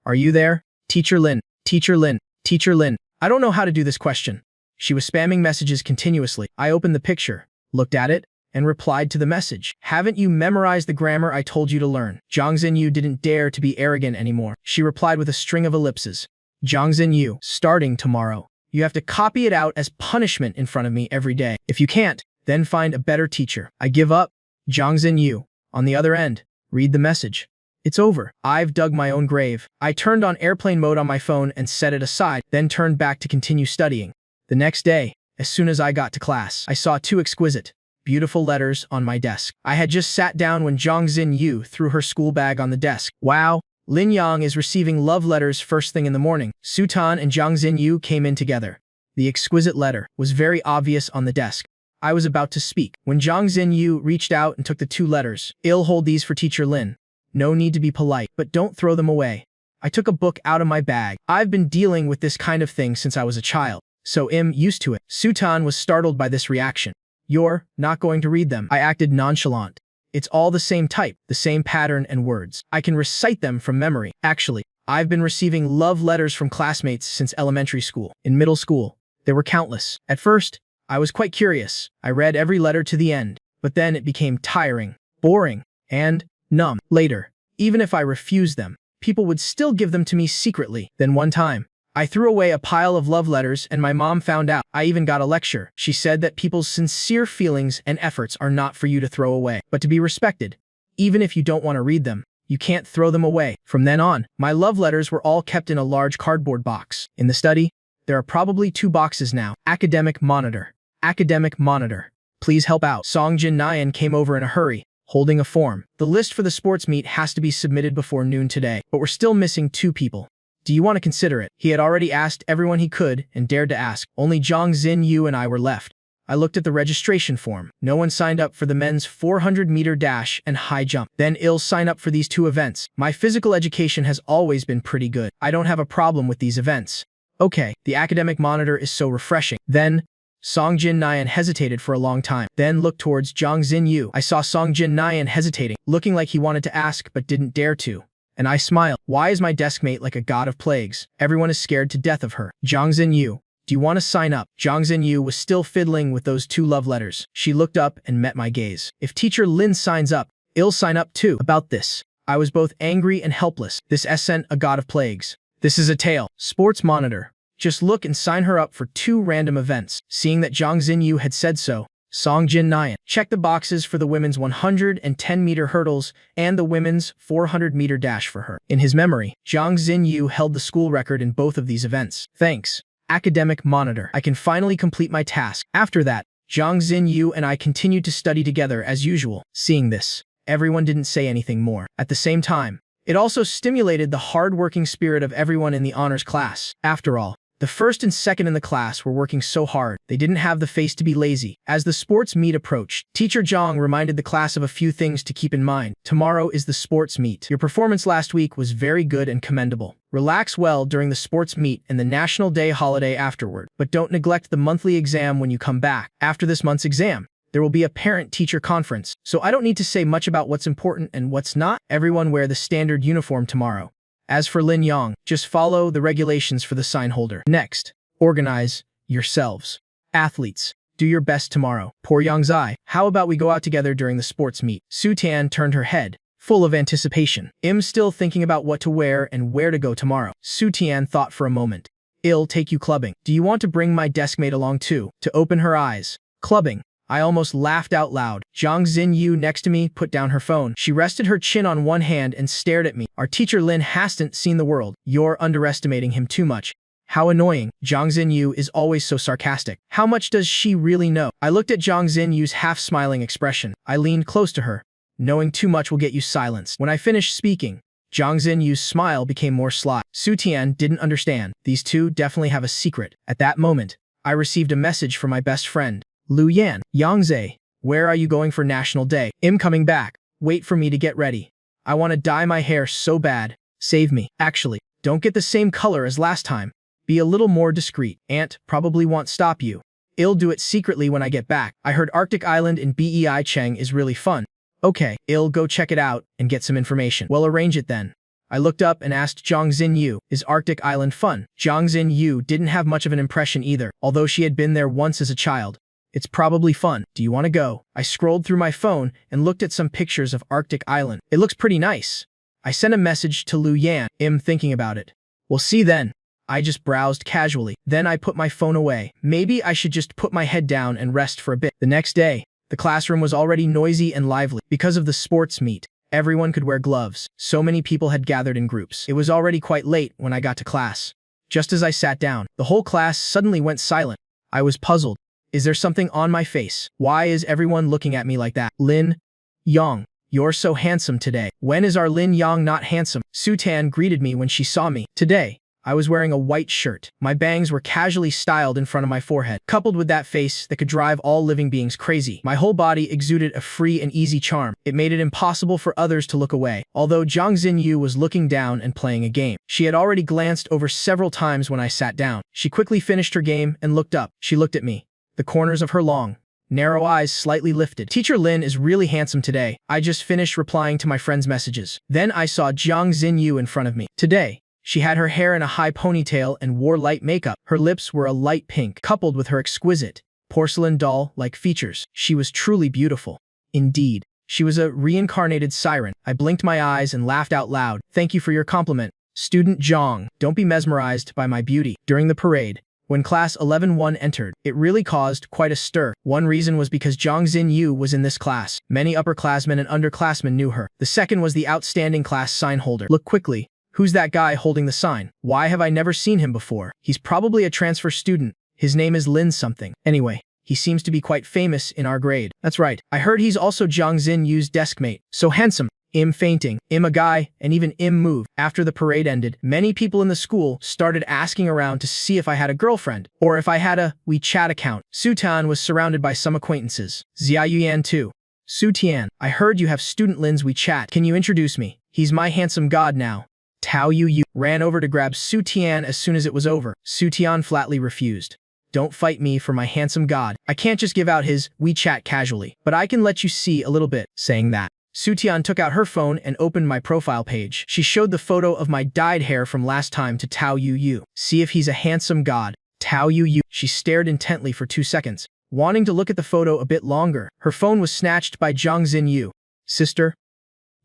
are you there? Teacher Lin, Teacher Lin, Teacher Lin. I don't know how to do this question. She was spamming messages continuously. I opened the picture, looked at it, and replied to the message. Haven't you memorized the grammar I told you to learn? Zhang Xinyu didn't dare to be arrogant anymore. She replied with a string of ellipses. Zhang Xinyu, starting tomorrow, you have to copy it out as punishment in front of me every day. If you can't, then find a better teacher. I give up. Zhang Xinyu. On the other end, read the message. It's over. I've dug my own grave. I turned on airplane mode on my phone and set it aside, then turned back to continue studying. The next day, as soon as I got to class, I saw 2 exquisite, beautiful letters on my desk. I had just sat down when Zhang Xinyu threw her school bag on the desk. Wow, Lin Yang is receiving love letters first thing in the morning. Su Tan and Zhang Xinyu came in together. The exquisite letter was very obvious on the desk. I was about to speak when Zhang Xinyu reached out and took the 2 letters. I'll hold these for Teacher Lin. No need to be polite, but don't throw them away. I took a book out of my bag. I've been dealing with this kind of thing since I was a child, so I'm used to it. Su Tan was startled by this reaction. You're not going to read them. I acted nonchalant. It's all the same type, the same pattern and words. I can recite them from memory. Actually, I've been receiving love letters from classmates since elementary school. In middle school, there were countless. At first, I was quite curious. I read every letter to the end, but then it became tiring, boring, and numb. Later, even if I refused them, people would still give them to me secretly. Then one time, I threw away a pile of love letters and my mom found out. I even got a lecture. She said that people's sincere feelings and efforts are not for you to throw away, but to be respected. Even if you don't want to read them, you can't throw them away. From then on, my love letters were all kept in a large cardboard box. In the study, there are probably 2 boxes now. Academic monitor. Academic monitor. Please help out. Song Jin Nayan came over in a hurry, holding a form. The list for the sports meet has to be submitted before noon today, but we're still missing 2 people. Do you want to consider it? He had already asked everyone he could and dared to ask. Only Zhang Xinyu and I were left. I looked at the registration form. No one signed up for the men's 400-meter dash and high jump. Then I'll sign up for these 2 events. My physical education has always been pretty good. I don't have a problem with these events. Okay, the academic monitor is so refreshing. Then, Song Jin Nayan hesitated for a long time, then looked towards Zhang Xinyu. I saw Song Jin Nayan hesitating, looking like he wanted to ask but didn't dare to. And I smiled. Why is my deskmate like a god of plagues? Everyone is scared to death of her. Zhang Xinyu, do you want to sign up? Zhang Xinyu was still fiddling with those 2 love letters. She looked up and met my gaze. If Teacher Lin signs up, I'll sign up too. About this, I was both angry and helpless. This isn't a god of plagues. This is a tale. Sports monitor. Just look and sign her up for 2 random events. Seeing that Zhang Xinyu had said so, Song Jin Nayan checked the boxes for the women's 110-meter hurdles and the women's 400-meter dash for her. In his memory, Zhang Xinyu held the school record in both of these events. Thanks, academic monitor. I can finally complete my task. After that, Zhang Xinyu and I continued to study together as usual. Seeing this, everyone didn't say anything more. At the same time, it also stimulated the hard-working spirit of everyone in the honors class. After all, the first and second in the class were working so hard, they didn't have the face to be lazy. As the sports meet approached, Teacher Zhang reminded the class of a few things to keep in mind. Tomorrow is the sports meet. Your performance last week was very good and commendable. Relax well during the sports meet and the National Day holiday afterward, but don't neglect the monthly exam when you come back. After this month's exam, there will be a parent-teacher conference, so I don't need to say much about what's important and what's not. Everyone wear the standard uniform tomorrow. As for Lin Yang, just follow the regulations for the sign holder. Next, organize yourselves. Athletes, do your best tomorrow. Poor Yang Zai, how about we go out together during the sports meet? Su Tian turned her head, full of anticipation. I'm still thinking about what to wear and where to go tomorrow. Su Tian thought for a moment. I'll take you clubbing. Do you want to bring my deskmate along too? To open her eyes. Clubbing. I almost laughed out loud. Zhang Xinyu next to me put down her phone. She rested her chin on one hand and stared at me. Our teacher Lin hasn't seen the world. You're underestimating him too much. How annoying. Zhang Xinyu is always so sarcastic. How much does she really know? I looked at Zhang Xinyu's half-smiling expression. I leaned close to her. Knowing too much will get you silenced. When I finished speaking, Zhang Xinyu's smile became more sly. Su Tian didn't understand. These 2 definitely have a secret. At that moment, I received a message from my best friend, Lu Yan. Yangze, where are you going for National Day? I'm coming back. Wait for me to get ready. I want to dye my hair so bad. Save me. Actually, don't get the same color as last time. Be a little more discreet. Aunt probably won't stop you. I'll do it secretly when I get back. I heard Arctic Island in Bei Cheng is really fun. Okay, I'll go check it out and get some information. Well, arrange it then. I looked up and asked Zhang Xinyu, is Arctic Island fun? Zhang Xinyu didn't have much of an impression either, although she had been there once as a child. It's probably fun. Do you want to go? I scrolled through my phone and looked at some pictures of Arctic Island. It looks pretty nice. I sent a message to Lu Yan. I'm thinking about it. We'll see then. I just browsed casually. Then I put my phone away. Maybe I should just put my head down and rest for a bit. The next day, the classroom was already noisy and lively. Because of the sports meet, everyone could wear gloves. So many people had gathered in groups. It was already quite late when I got to class. Just as I sat down, the whole class suddenly went silent. I was puzzled. Is there something on my face? Why is everyone looking at me like that? Lin Yang, you're so handsome today. When is our Lin Yang not handsome? Su Tan greeted me when she saw me. Today, I was wearing a white shirt. My bangs were casually styled in front of my forehead, coupled with that face that could drive all living beings crazy. My whole body exuded a free and easy charm. It made it impossible for others to look away. Although Zhang Xinyu was looking down and playing a game. She had already glanced over several times when I sat down. She quickly finished her game and looked up. She looked at me. The corners of her long, narrow eyes slightly lifted. Teacher Lin is really handsome today. I just finished replying to my friend's messages. Then I saw Zhang Xinyu in front of me. Today, she had her hair in a high ponytail and wore light makeup. Her lips were a light pink, coupled with her exquisite, porcelain doll-like features. She was truly beautiful. Indeed, she was a reincarnated siren. I blinked my eyes and laughed out loud. Thank you for your compliment, Student Zhang. Don't be mesmerized by my beauty. During the parade, when Class 11-1 entered, it really caused quite a stir. One reason was because Zhang Xinyu was in this class. Many upperclassmen and underclassmen knew her. The second was the outstanding class sign holder. Look quickly. Who's that guy holding the sign? Why have I never seen him before? He's probably a transfer student. His name is Lin something. Anyway, he seems to be quite famous in our grade. That's right. I heard he's also Zhang Xinyu's deskmate. So handsome. Fainting. A guy, and even move. After the parade ended, many people in the school started asking around to see if I had a girlfriend, or if I had a WeChat account. Su Tan was surrounded by some acquaintances. Xia Yuyan too. Su Tian, I heard you have Student Lin's WeChat. Can you introduce me? He's my handsome god now. Tao Yu ran over to grab Su Tian as soon as it was over. Su Tian flatly refused. Don't fight me for my handsome god. I can't just give out his WeChat casually, but I can let you see a little bit. Saying that, Su Tian took out her phone and opened my profile page. She showed the photo of my dyed hair from last time to Tao Yu. See if he's a handsome god. Tao Yu. She stared intently for 2 seconds, wanting to look at the photo a bit longer. Her phone was snatched by Zhang Xinyu. Sister?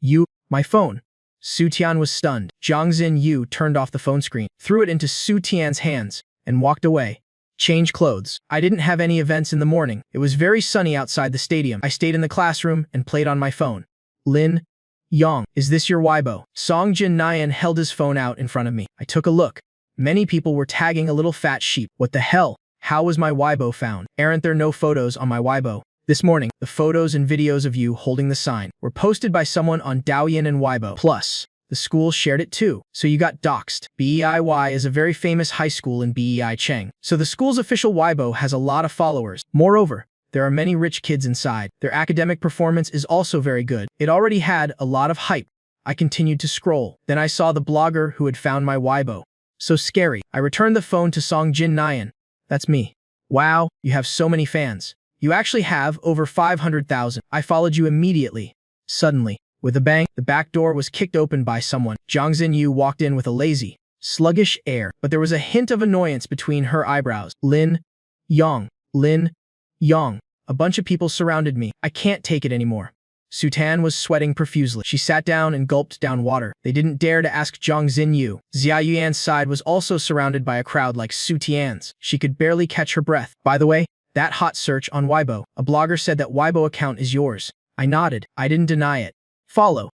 You? My phone. Su Tian was stunned. Zhang Xinyu turned off the phone screen, threw it into Su Tian's hands, and walked away. Change clothes. I didn't have any events in the morning. It was very sunny outside the stadium. I stayed in the classroom and played on my phone. Lin Yang, is this your Weibo? Song Jin Nyan held his phone out in front of me. I took a look. Many people were tagging a little fat sheep. What the hell? How was my Weibo found? Aren't there no photos on my Weibo? This morning, the photos and videos of you holding the sign were posted by someone on Douyin and Weibo. Plus, the school shared it too, so you got doxxed. Bei is a very famous high school in Bei Cheng, so the school's official Weibo has a lot of followers. Moreover, there are many rich kids inside. Their academic performance is also very good. It already had a lot of hype. I continued to scroll. Then I saw the blogger who had found my Weibo. So scary. I returned the phone to Song Jin Nyan. That's me. Wow, you have so many fans. You actually have over 500,000. I followed you immediately. Suddenly, with a bang, the back door was kicked open by someone. Zhang Xinyu walked in with a lazy, sluggish air, but there was a hint of annoyance between her eyebrows. Lin Yang. Lin Yang. A bunch of people surrounded me. I can't take it anymore. Su Tan was sweating profusely. She sat down and gulped down water. They didn't dare to ask Zhang Xinyu. Xia Yuyan's side was also surrounded by a crowd like Su Tian's. She could barely catch her breath. By the way, that hot search on Weibo. A blogger said that Weibo account is yours. I nodded. I didn't deny it. Follow.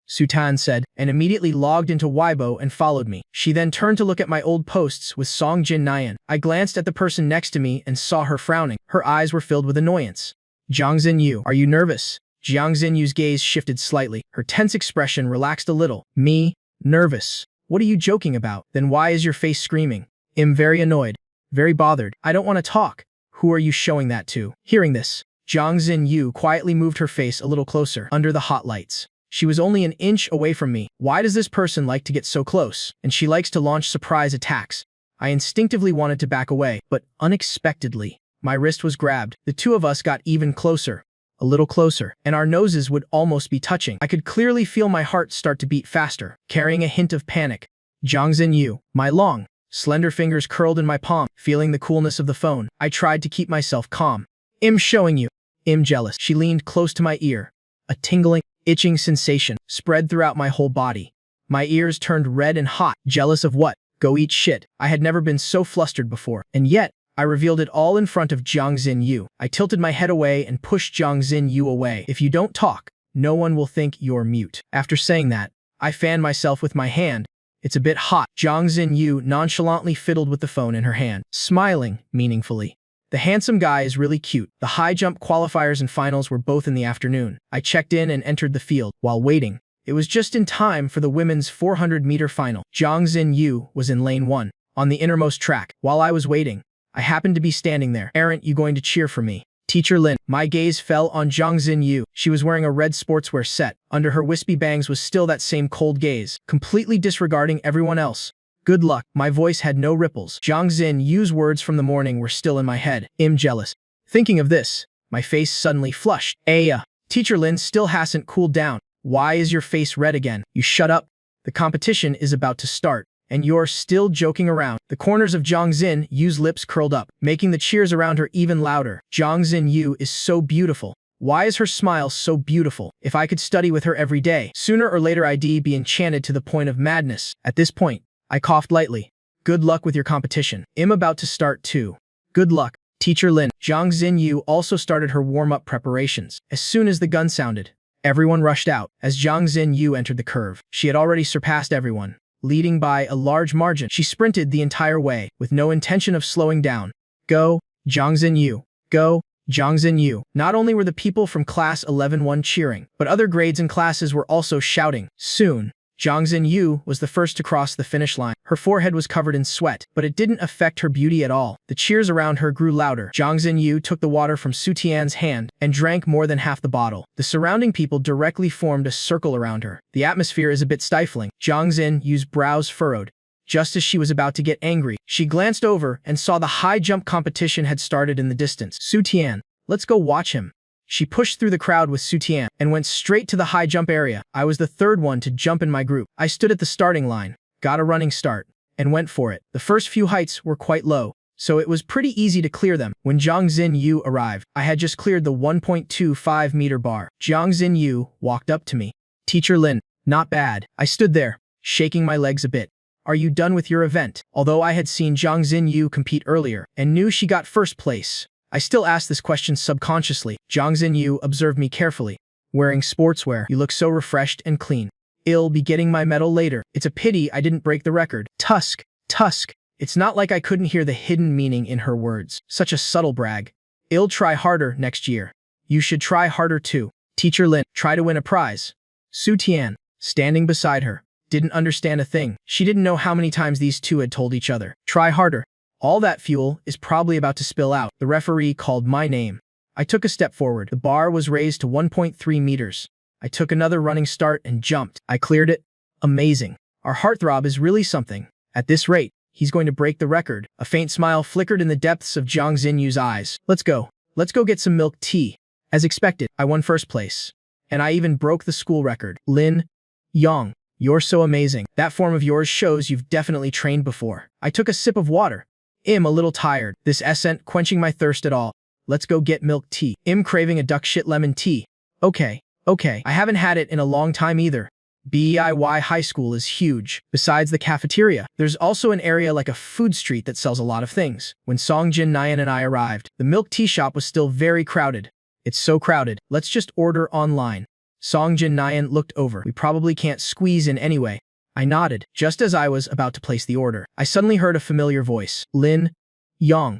Su Tan said, and immediately logged into Weibo and followed me. She then turned to look at my old posts with Song Jin Nyan. I glanced at the person next to me and saw her frowning. Her eyes were filled with annoyance. Zhang Xinyu, are you nervous? Zhang Xinyu's gaze shifted slightly. Her tense expression relaxed a little. Me? Nervous? What are you joking about? Then why is your face screaming? I'm very annoyed. Very bothered. I don't want to talk. Who are you showing that to? Hearing this, Zhang Xinyu quietly moved her face a little closer under the hot lights. She was only an inch away from me. Why does this person like to get so close? And she likes to launch surprise attacks. I instinctively wanted to back away, but unexpectedly, my wrist was grabbed. The two of us got even closer. A little closer, and our noses would almost be touching. I could clearly feel my heart start to beat faster, carrying a hint of panic. Zhang Xinyu, my long, slender fingers curled in my palm, feeling the coolness of the phone. I tried to keep myself calm. I'm showing you. I'm jealous. She leaned close to my ear. A tingling, itching sensation spread throughout my whole body. My ears turned red and hot. Jealous of what? Go eat shit. I had never been so flustered before, and yet, I revealed it all in front of Zhang Xinyu. I tilted my head away and pushed Zhang Xinyu away. If you don't talk, no one will think you're mute. After saying that, I fanned myself with my hand. It's a bit hot. Zhang Xinyu nonchalantly fiddled with the phone in her hand, smiling meaningfully. The handsome guy is really cute. The high jump qualifiers and finals were both in the afternoon. I checked in and entered the field. While waiting, it was just in time for the women's 400-meter final. Zhang Xinyu was in lane 1, on the innermost track. While I was waiting, I happened to be standing there. Aren't you going to cheer for me? Teacher Lin. My gaze fell on Zhang Xinyu. She was wearing a red sportswear set. Under her wispy bangs was still that same cold gaze, completely disregarding everyone else. Good luck. My voice had no ripples. Zhang Xinyu's words from the morning were still in my head. I'm jealous. Thinking of this, my face suddenly flushed. Teacher Lin still hasn't cooled down. Why is your face red again? You shut up. The competition is about to start, and you're still joking around. The corners of Zhang Xinyu's lips curled up, making the cheers around her even louder. Zhang Xinyu is so beautiful. Why is her smile so beautiful? If I could study with her every day, sooner or later I'd be enchanted to the point of madness. At this point, I coughed lightly. Good luck with your competition. I'm about to start too. Good luck, Teacher Lin. Zhang Xinyu also started her warm-up preparations. As soon as the gun sounded, everyone rushed out. As Zhang Xinyu entered the curve, she had already surpassed everyone, leading by a large margin. She sprinted the entire way, with no intention of slowing down. Go, Zhang Xinyu. Go, Zhang Xinyu. Not only were the people from Class 11-1 cheering, but other grades and classes were also shouting. Soon, Zhang Xinyu was the first to cross the finish line. Her forehead was covered in sweat, but it didn't affect her beauty at all. The cheers around her grew louder. Zhang Xinyu took the water from Su Tian's hand and drank more than half the bottle. The surrounding people directly formed a circle around her. The atmosphere is a bit stifling. Zhang Xinyu's brows furrowed. Just as she was about to get angry, she glanced over and saw the high jump competition had started in the distance. Su Tian, let's go watch him. She pushed through the crowd with Su Tian and went straight to the high jump area. I was the third one to jump in my group. I stood at the starting line, got a running start, and went for it. The first few heights were quite low, so it was pretty easy to clear them. When Zhang Xinyu arrived, I had just cleared the 1.25-meter bar. Zhang Xinyu walked up to me. Teacher Lin, not bad. I stood there, shaking my legs a bit. Are you done with your event? Although I had seen Zhang Xinyu compete earlier and knew she got first place, I still asked this question subconsciously. Zhang Xinyu observed me carefully. Wearing sportswear, you look so refreshed and clean. I'll be getting my medal later. It's a pity I didn't break the record. Tusk. It's not like I couldn't hear the hidden meaning in her words. Such a subtle brag. I'll try harder next year. You should try harder too. Teacher Lin, try to win a prize. Su Tian, standing beside her, didn't understand a thing. She didn't know how many times these two had told each other. Try harder. All that fuel is probably about to spill out. The referee called my name. I took a step forward. The bar was raised to 1.3 meters. I took another running start and jumped. I cleared it. Amazing. Our heartthrob is really something. At this rate, he's going to break the record. A faint smile flickered in the depths of Zhang Xinyu's eyes. Let's go. Let's go get some milk tea. As expected, I won first place. And I even broke the school record. Lin Yang, you're so amazing. That form of yours shows you've definitely trained before. I took a sip of water. I'm a little tired. This isn't quenching my thirst at all. Let's go get milk tea. I'm craving a duck shit lemon tea. Okay. I haven't had it in a long time either. BIY High School is huge. Besides the cafeteria, there's also an area like a food street that sells a lot of things. When Song Jin Nyan and I arrived, the milk tea shop was still very crowded. It's so crowded. Let's just order online. Song Jin Nyan looked over. We probably can't squeeze in anyway. I nodded. Just as I was about to place the order, I suddenly heard a familiar voice. Lin Yang.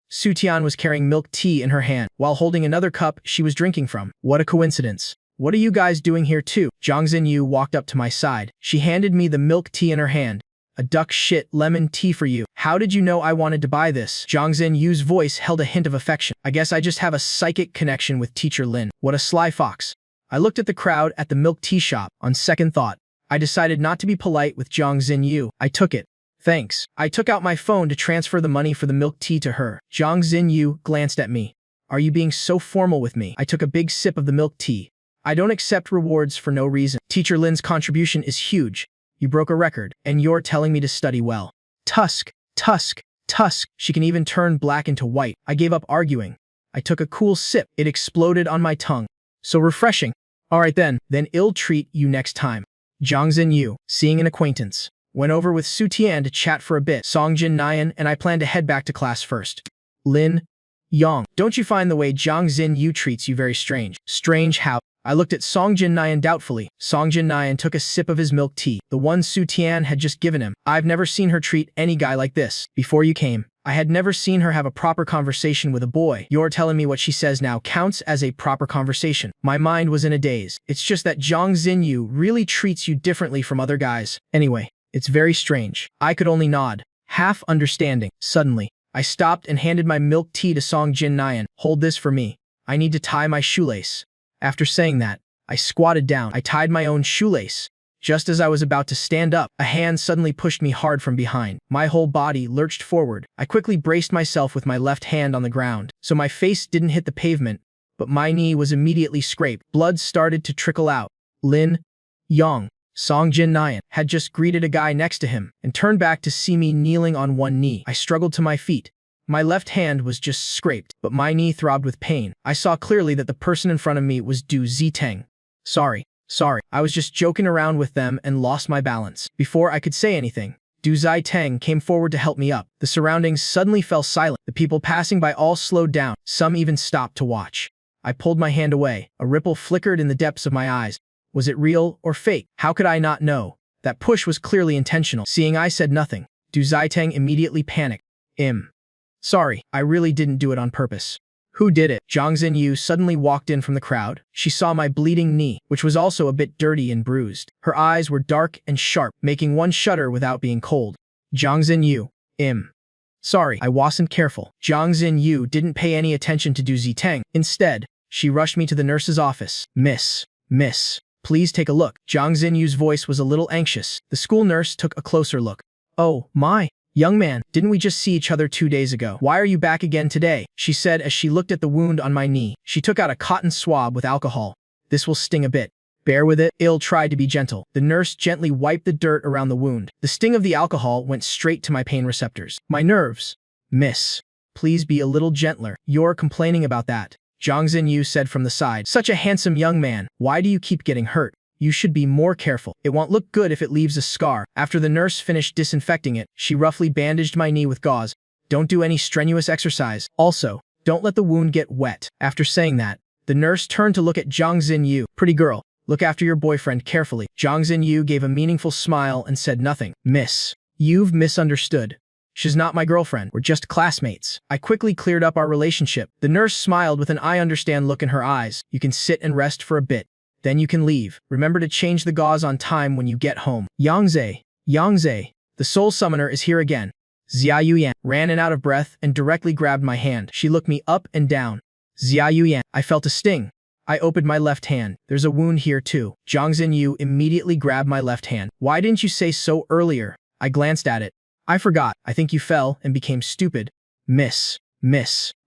Su Tian was carrying milk tea in her hand, while holding another cup she was drinking from. What a coincidence. What are you guys doing here too? Zhang Xinyu walked up to my side. She handed me the milk tea in her hand. A duck shit lemon tea for you. How did you know I wanted to buy this? Zhang Xinyu's voice held a hint of affection. I guess I just have a psychic connection with Teacher Lin. What a sly fox. I looked at the crowd at the milk tea shop. On second thought, I decided not to be polite with Zhang Xinyu. I took it, Thanks. I took out my phone to transfer the money for the milk tea to her. Zhang Xinyu glanced at me. Are you being so formal with me? I took a big sip of the milk tea. I don't accept rewards for no reason. Teacher Lin's contribution is huge. You broke a record, and you're telling me to study well. Tusk, tusk, tusk. She can even turn black into white. I gave up arguing. I took a cool sip. It exploded on my tongue. So refreshing. Alright then I'll treat you next time. Zhang Xinyu, seeing an acquaintance. Went over with Su Tian to chat for a bit. Song Jin Nian and I plan to head back to class first. Lin Yang, don't you find the way Zhang Xinyu treats you very strange? Strange how? I looked at Song Jin Nian doubtfully. Song Jin Nian took a sip of his milk tea, the one Su Tian had just given him. I've never seen her treat any guy like this. Before you came, I had never seen her have a proper conversation with a boy. You're telling me what she says now counts as a proper conversation. My mind was in a daze. It's just that Zhang Xinyu really treats you differently from other guys. Anyway, it's very strange. I could only nod, half understanding. Suddenly, I stopped and handed my milk tea to Song Jin Nian. Hold this for me. I need to tie my shoelace. After saying that, I squatted down. I tied my own shoelace. Just as I was about to stand up, a hand suddenly pushed me hard from behind. My whole body lurched forward. I quickly braced myself with my left hand on the ground, so my face didn't hit the pavement, but my knee was immediately scraped. Blood started to trickle out. Lin Yang, Song Jin Nian, had just greeted a guy next to him and turned back to see me kneeling on one knee. I struggled to my feet. My left hand was just scraped, but my knee throbbed with pain. I saw clearly that the person in front of me was Du Ziteng. Sorry. I was just joking around with them and lost my balance. Before I could say anything, Du Ziteng came forward to help me up. The surroundings suddenly fell silent. The people passing by all slowed down. Some even stopped to watch. I pulled my hand away. A ripple flickered in the depths of my eyes. Was it real or fake? How could I not know? That push was clearly intentional. Seeing I said nothing, Du Ziteng immediately panicked. Sorry, I really didn't do it on purpose. Who did it? Zhang Xinyu suddenly walked in from the crowd. She saw my bleeding knee, which was also a bit dirty and bruised. Her eyes were dark and sharp, making one shudder without being cold. Zhang Xinyu. Sorry, I wasn't careful. Zhang Xinyu didn't pay any attention to Du Ziteng. Instead, she rushed me to the nurse's office. Miss, please take a look. Zhang Xinyu's voice was a little anxious. The school nurse took a closer look. Oh, my. Young man, didn't we just see each other 2 days ago? Why are you back again today? She said as she looked at the wound on my knee. She took out a cotton swab with alcohol. This will sting a bit. Bear with it. Il tried to be gentle. The nurse gently wiped the dirt around the wound. The sting of the alcohol went straight to my pain receptors. My nerves. Miss, please be a little gentler. You're complaining about that. Zhang Xinyu said from the side. Such a handsome young man. Why do you keep getting hurt? You should be more careful. It won't look good if it leaves a scar. After the nurse finished disinfecting it, she roughly bandaged my knee with gauze. Don't do any strenuous exercise. Also, don't let the wound get wet. After saying that, the nurse turned to look at Zhang Xinyu. Pretty girl, look after your boyfriend carefully. Zhang Xinyu gave a meaningful smile and said nothing. Miss, you've misunderstood. She's not my girlfriend. We're just classmates. I quickly cleared up our relationship. The nurse smiled with an I understand look in her eyes. You can sit and rest for a bit. Then you can leave. Remember to change the gauze on time when you get home. Yangze, the soul summoner is here again. Xia Yuyan ran in out of breath and directly grabbed my hand. She looked me up and down. Xia Yuyan, I felt a sting. I opened my left hand. There's a wound here too. Zhang Xinyu immediately grabbed my left hand. Why didn't you say so earlier? I glanced at it. I forgot. I think you fell and became stupid. Miss.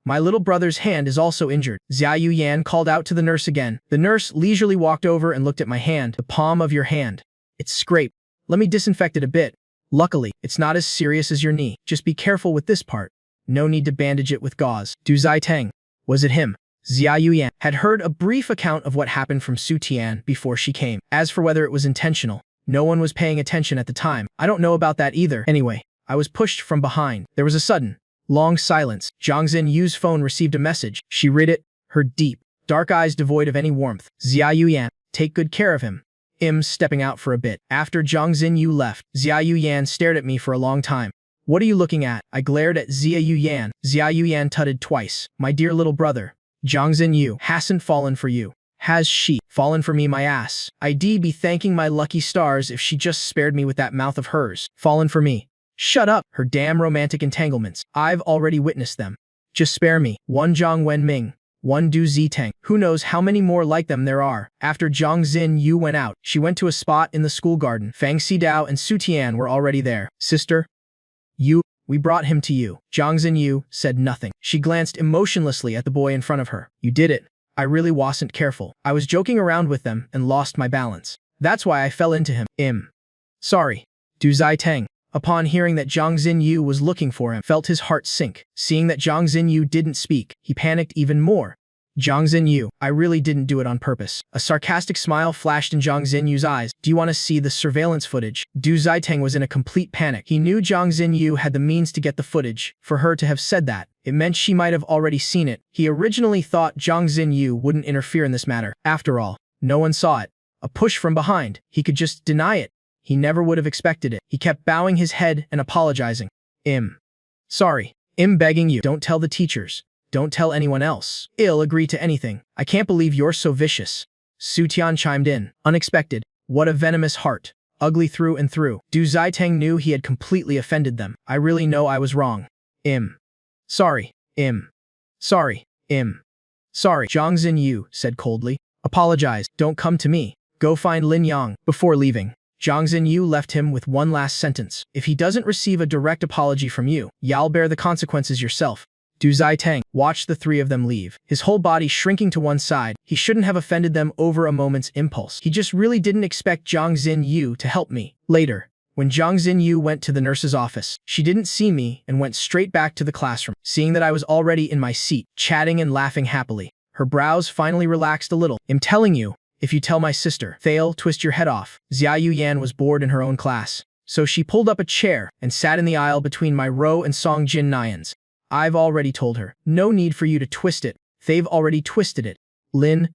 My little brother's hand is also injured. Xia Yuyan called out to the nurse again. The nurse leisurely walked over and looked at my hand. The palm of your hand. It's scraped. Let me disinfect it a bit. Luckily, it's not as serious as your knee. Just be careful with this part. No need to bandage it with gauze. Du Ziteng. Was it him? Xia Yuyan had heard a brief account of what happened from Su Tian before she came. As for whether it was intentional, no one was paying attention at the time. I don't know about that either. Anyway, I was pushed from behind. There was a sudden, long silence. Zhang Xinyu's phone received a message. She read it, her deep, dark eyes devoid of any warmth. Xia Yuyan, take good care of him. Stepping out for a bit. After Zhang Xinyu left, Xia Yuyan stared at me for a long time. What are you looking at? I glared at Xia Yuyan. Xia Yuyan tutted twice. My dear little brother, Zhang Xinyu hasn't fallen for you. Has she fallen for me, my ass? I'd be thanking my lucky stars if she just spared me with that mouth of hers. Fallen for me. Shut up, her damn romantic entanglements. I've already witnessed them. Just spare me. One Zhang Wenming. One Du Ziteng. Who knows how many more like them there are. After Zhang Xinyu went out, she went to a spot in the school garden. Fang Xidao and Su Tian were already there. Sister, We brought him to you. Zhang Xinyu said nothing. She glanced emotionlessly at the boy in front of her. You did it. I really wasn't careful. I was joking around with them and lost my balance. That's why I fell into him. Sorry. Du Ziteng, upon hearing that Zhang Xinyu was looking for him, felt his heart sink. Seeing that Zhang Xinyu didn't speak, he panicked even more. Zhang Xinyu, I really didn't do it on purpose. A sarcastic smile flashed in Zhang Xinyu's eyes. Do you want to see the surveillance footage? Du Ziteng was in a complete panic. He knew Zhang Xinyu had the means to get the footage. For her to have said that, it meant she might have already seen it. He originally thought Zhang Xinyu wouldn't interfere in this matter. After all, no one saw it. A push from behind. He could just deny it. He never would have expected it. He kept bowing his head and apologizing. Sorry. Begging you. Don't tell the teachers. Don't tell anyone else. I'll agree to anything. I can't believe you're so vicious. Su Tian chimed in. Unexpected. What a venomous heart. Ugly through and through. Du Ziteng knew he had completely offended them. I really know I was wrong. Sorry. Sorry. Sorry. Zhang Xinyu said coldly. Apologize. Don't come to me. Go find Lin Yang. Before leaving, Zhang Xinyu left him with one last sentence. If he doesn't receive a direct apology from you, you'll bear the consequences yourself. Du Ziteng watched the three of them leave, his whole body shrinking to one side. He shouldn't have offended them over a moment's impulse. He just really didn't expect Zhang Xinyu to help me. Later, when Zhang Xinyu went to the nurse's office, she didn't see me and went straight back to the classroom. Seeing that I was already in my seat, chatting and laughing happily, her brows finally relaxed a little. I'm telling you, if you tell my sister, they'll twist your head off. Xia Yuyan was bored in her own class, so she pulled up a chair and sat in the aisle between my row and Song Jin Nyan's. I've already told her. No need for you to twist it. They've already twisted it. Lin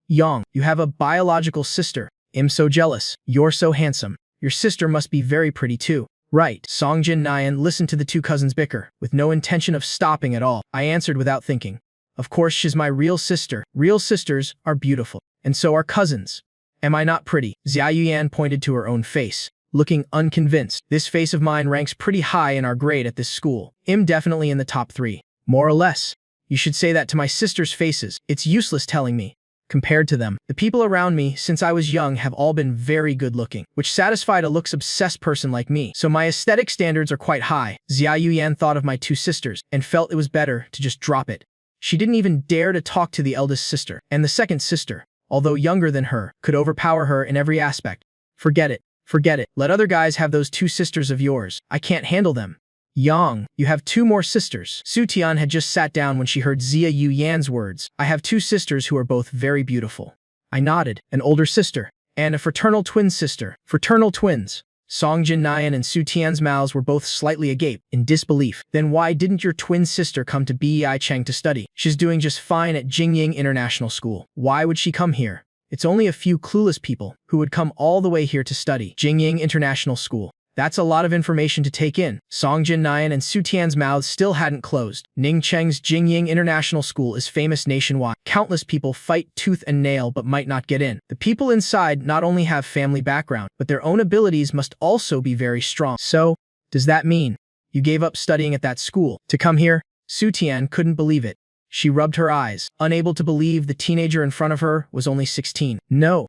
Yang, you have a biological sister. I'm so jealous. You're so handsome. Your sister must be very pretty too. Right. Song Jin Nyan listened to the two cousins bicker, with no intention of stopping at all. I answered without thinking. Of course she's my real sister. Real sisters are beautiful. And so are cousins. Am I not pretty? Xia Yuyan pointed to her own face, looking unconvinced. This face of mine ranks pretty high in our grade at this school. I'm definitely in the top 3. More or less. You should say that to my sister's faces. It's useless telling me. Compared to them, the people around me since I was young have all been very good looking, which satisfied a looks-obsessed person like me. So my aesthetic standards are quite high. Xia Yuyan thought of my two sisters and felt it was better to just drop it. She didn't even dare to talk to the eldest sister, and the second sister, although younger than her, could overpower her in every aspect. Forget it. Forget it. Let other guys have those two sisters of yours. I can't handle them. Yang, you have 2 more sisters. Su Tian had just sat down when she heard Xia Yuyan's words. I have 2 sisters who are both very beautiful. I nodded. An older sister, and a fraternal twin sister. Fraternal twins. Song Jin Nyan and Su Tian's mouths were both slightly agape, in disbelief. Then why didn't your twin sister come to Bei Cheng to study? She's doing just fine at Jingying International School. Why would she come here? It's only a few clueless people who would come all the way here to study. Jingying International School. That's a lot of information to take in. Song Jin Nyan and Su Tian's mouths still hadn't closed. Ning Cheng's Jingying International School is famous nationwide. Countless people fight tooth and nail but might not get in. The people inside not only have family background, but their own abilities must also be very strong. So, does that mean you gave up studying at that school to come here? Su Tian couldn't believe it. She rubbed her eyes, unable to believe the teenager in front of her was only 16. No,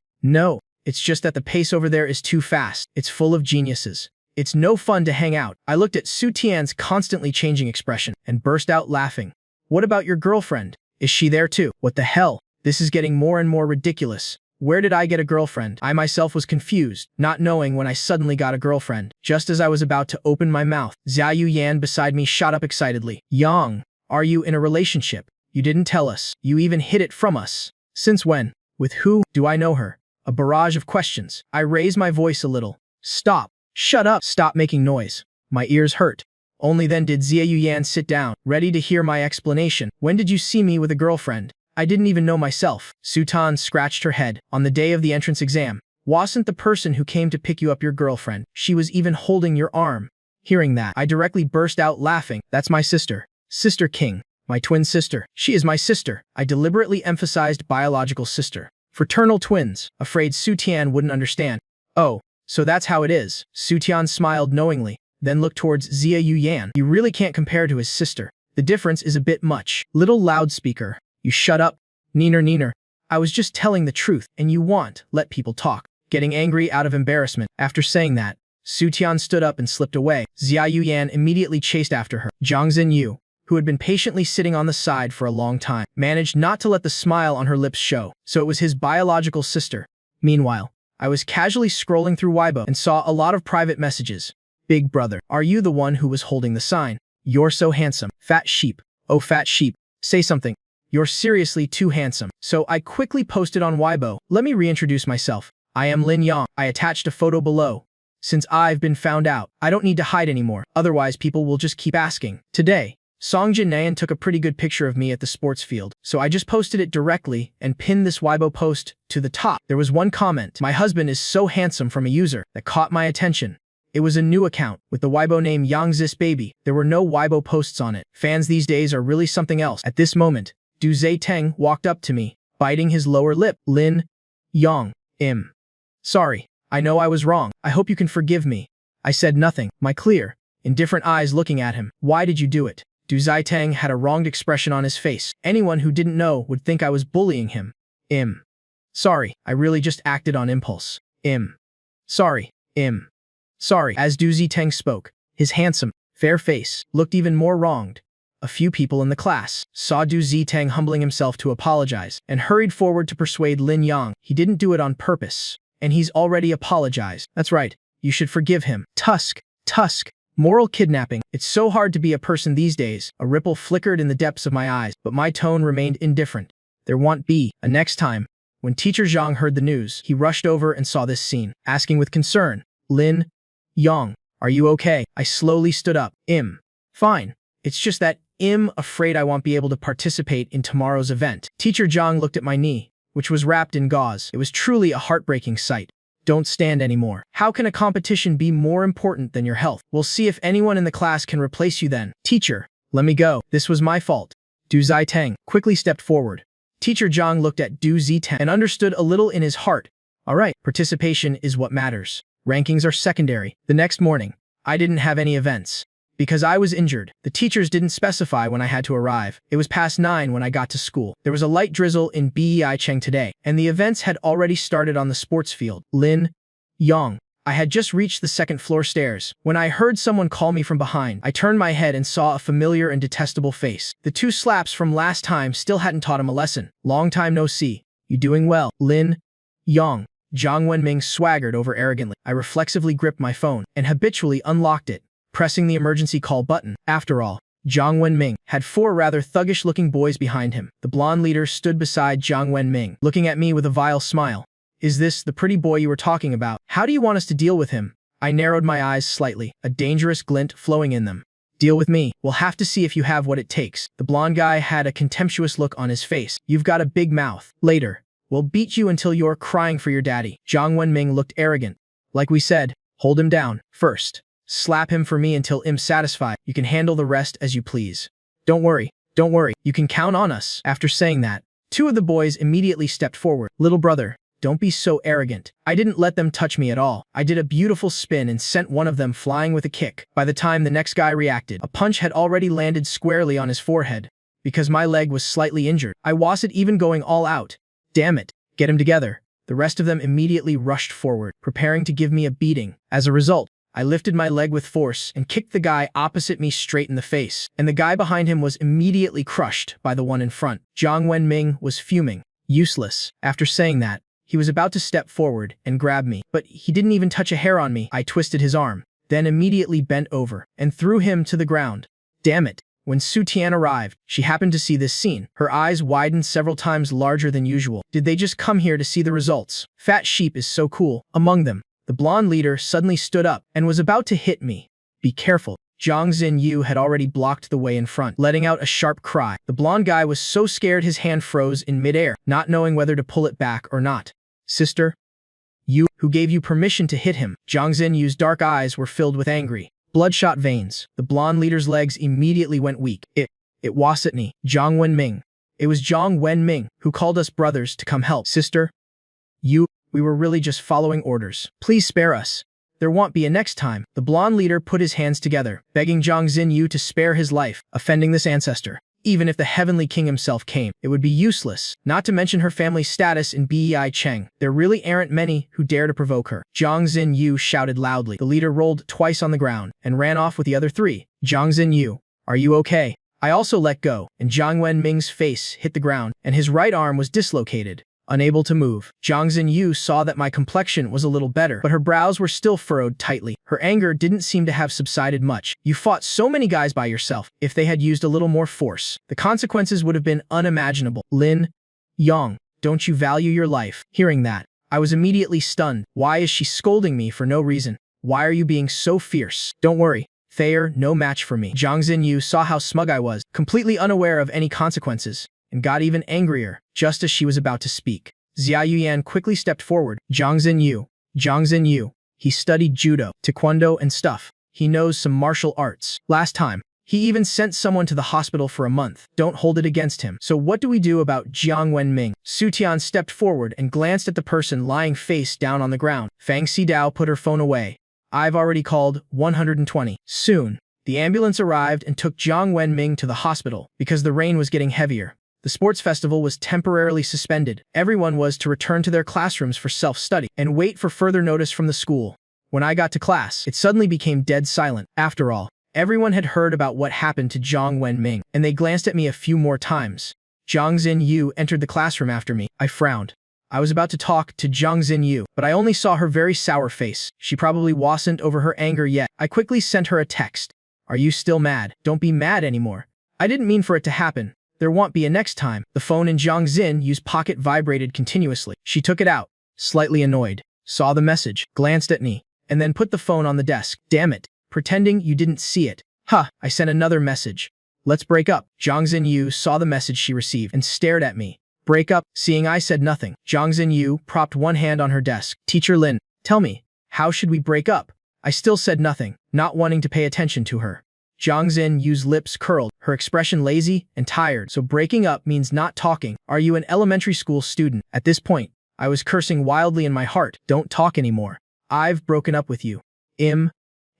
it's just that the pace over there is too fast. It's full of geniuses. It's no fun to hang out. I looked at Su Tian's constantly changing expression and burst out laughing. What about your girlfriend? Is she there too? What the hell? This is getting more and more ridiculous. Where did I get a girlfriend? I myself was confused, not knowing when I suddenly got a girlfriend. Just as I was about to open my mouth, Xia Yuyan beside me shot up excitedly. Yang, are you in a relationship? You didn't tell us. You even hid it from us. Since when? With who? Do I know her? A barrage of questions. I raised my voice a little. Stop. Shut up. Stop making noise. My ears hurt. Only then did Xia Yuyan sit down, ready to hear my explanation. When did you see me with a girlfriend? I didn't even know myself. Su Tan scratched her head. On the day of the entrance exam. Wasn't the person who came to pick you up your girlfriend? She was even holding your arm. Hearing that, I directly burst out laughing. That's my sister. Sister King. My twin sister. She is my sister. I deliberately emphasized biological sister. Fraternal twins. Afraid Su Tian wouldn't understand. Oh, so that's how it is. Su Tian smiled knowingly, then looked towards Xia Yuyan. You really can't compare to his sister. The difference is a bit much. Little loudspeaker. You shut up. Neener. I was just telling the truth, and you let people talk. Getting angry out of embarrassment. After saying that, Su Tian stood up and slipped away. Xia Yuyan immediately chased after her. Zhang Xinyu, who had been patiently sitting on the side for a long time, managed not to let the smile on her lips show, so it was his biological sister. Meanwhile, I was casually scrolling through Weibo and saw a lot of private messages. Big brother, are you the one who was holding the sign? You're so handsome. Fat sheep. Oh, fat sheep. Say something. You're seriously too handsome. So I quickly posted on Weibo. Let me reintroduce myself. I am Lin Yang. I attached a photo below. Since I've been found out, I don't need to hide anymore. Otherwise, people will just keep asking. Today, Song Jin took a pretty good picture of me at the sports field, so I just posted it directly and pinned this Weibo post to the top. There was one comment, "My husband is so handsome," from a user that caught my attention. It was a new account with the Weibo name Yang Zis Baby. There were no Weibo posts on it. Fans these days are really something else. At this moment, Du Ziteng walked up to me, biting his lower lip. Lin Yang. Sorry. I know I was wrong. I hope you can forgive me. I said nothing. My clear, indifferent eyes looking at him. Why did you do it? Du Ziteng had a wronged expression on his face. Anyone who didn't know would think I was bullying him. Sorry. I really just acted on impulse. Sorry. Sorry. As Du Ziteng spoke, his handsome, fair face looked even more wronged. A few people in the class saw Du Ziteng humbling himself to apologize and hurried forward to persuade Lin Yang. He didn't do it on purpose, and he's already apologized. That's right. You should forgive him. Tusk. Moral kidnapping. It's so hard to be a person these days. A ripple flickered in the depths of my eyes, but my tone remained indifferent. There won't be a next time. When Teacher Zhang heard the news, he rushed over and saw this scene, asking with concern, Lin Yang, are you okay? I slowly stood up. Fine. It's just that afraid I won't be able to participate in tomorrow's event. Teacher Zhang looked at my knee, which was wrapped in gauze. It was truly a heartbreaking sight. Don't stand anymore. How can a competition be more important than your health? We'll see if anyone in the class can replace you then. Teacher, let me go. This was my fault. Du Ziteng quickly stepped forward. Teacher Zhang looked at Du Ziteng and understood a little in his heart. All right, participation is what matters. Rankings are secondary. The next morning, I didn't have any events. Because I was injured, the teachers didn't specify when I had to arrive. It was past 9 when I got to school. There was a light drizzle in Bei Cheng today, and the events had already started on the sports field. Lin Yang. I had just reached the second floor stairs when I heard someone call me from behind. I turned my head and saw a familiar and detestable face. The 2 slaps from last time still hadn't taught him a lesson. Long time no see. You doing well, Lin Yang? Zhang Wenming swaggered over arrogantly. I reflexively gripped my phone and habitually unlocked it, pressing the emergency call button. After all, Zhang Wenming had 4 rather thuggish-looking boys behind him. The blonde leader stood beside Zhang Wenming, looking at me with a vile smile. Is this the pretty boy you were talking about? How do you want us to deal with him? I narrowed my eyes slightly, a dangerous glint flowing in them. Deal with me. We'll have to see if you have what it takes. The blonde guy had a contemptuous look on his face. You've got a big mouth. Later, we'll beat you until you're crying for your daddy. Zhang Wenming looked arrogant. Like we said, hold him down. First, slap him for me until I'm satisfied. You can handle the rest as you please. Don't worry. You can count on us. After saying that, 2 of the boys immediately stepped forward. Little brother, don't be so arrogant. I didn't let them touch me at all. I did a beautiful spin and sent one of them flying with a kick. By the time the next guy reacted, a punch had already landed squarely on his forehead. Because my leg was slightly injured, I wasn't even going all out. Damn it. Get him together. The rest of them immediately rushed forward, preparing to give me a beating. As a result, I lifted my leg with force and kicked the guy opposite me straight in the face, and the guy behind him was immediately crushed by the one in front. Zhang Wenming was fuming. Useless. After saying that, he was about to step forward and grab me, but he didn't even touch a hair on me. I twisted his arm, then immediately bent over and threw him to the ground. Damn it. When Su Tian arrived, she happened to see this scene. Her eyes widened several times larger than usual. Did they just come here to see the results? Fat sheep is so cool. Among them, the blonde leader suddenly stood up and was about to hit me. Be careful. Zhang Xinyu had already blocked the way in front, letting out a sharp cry. The blonde guy was so scared his hand froze in midair, not knowing whether to pull it back or not. Sister? You, who gave you permission to hit him? Zhang Xinyu's dark eyes were filled with angry, bloodshot veins. The blonde leader's legs immediately went weak. It wasn't me. Zhang Wenming. It was Zhang Wenming who called us brothers to come help. Sister? We were really just following orders. Please spare us. There won't be a next time. The blonde leader put his hands together, begging Zhang Xinyu to spare his life, offending this ancestor. Even if the Heavenly King himself came, it would be useless, not to mention her family's status in Bei Cheng. There really aren't many who dare to provoke her. Zhang Xinyu shouted loudly. The leader rolled twice on the ground and ran off with the other three. Zhang Xinyu, are you okay? I also let go, and Jiang Wenming's face hit the ground, and his right arm was dislocated. Unable to move, Zhang Xinyu saw that my complexion was a little better, but her brows were still furrowed tightly. Her anger didn't seem to have subsided much. You fought so many guys by yourself. If they had used a little more force, the consequences would have been unimaginable. Lin Yang, don't you value your life? Hearing that, I was immediately stunned. Why is she scolding me for no reason? Why are you being so fierce? Don't worry. Thayer, no match for me. Zhang Xinyu saw how smug I was, completely unaware of any consequences, and got even angrier, just as she was about to speak. Xia Yuyan quickly stepped forward. Zhang Xinyu. He studied judo, taekwondo, and stuff. He knows some martial arts. Last time, he even sent someone to the hospital for a month. Don't hold it against him. So what do we do about Jiang Wenming? Su Tian stepped forward and glanced at the person lying face down on the ground. Fang Xidao put her phone away. I've already called 120. Soon, the ambulance arrived and took Jiang Wenming to the hospital because the rain was getting heavier. The sports festival was temporarily suspended. Everyone was to return to their classrooms for self-study and wait for further notice from the school. When I got to class, it suddenly became dead silent. After all, everyone had heard about what happened to Jiang Wenming, and they glanced at me a few more times. Zhang Xinyu entered the classroom after me. I frowned. I was about to talk to Zhang Xinyu, but I only saw her very sour face. She probably wasn't over her anger yet. I quickly sent her a text. Are you still mad? Don't be mad anymore. I didn't mean for it to happen. There won't be a next time. The phone in Zhang Xinyu's pocket vibrated continuously. She took it out, slightly annoyed, saw the message, glanced at me, and then put the phone on the desk. Damn it. Pretending you didn't see it. I sent another message. Let's break up. Zhang Xinyu saw the message she received and stared at me. Break up? Seeing I said nothing, Zhang Xinyu propped one hand on her desk. Teacher Lin, tell me, how should we break up? I still said nothing, not wanting to pay attention to her. Zhang Xinyu's lips curled, her expression lazy and tired. So breaking up means not talking. Are you an elementary school student? At this point, I was cursing wildly in my heart. Don't talk anymore. I've broken up with you.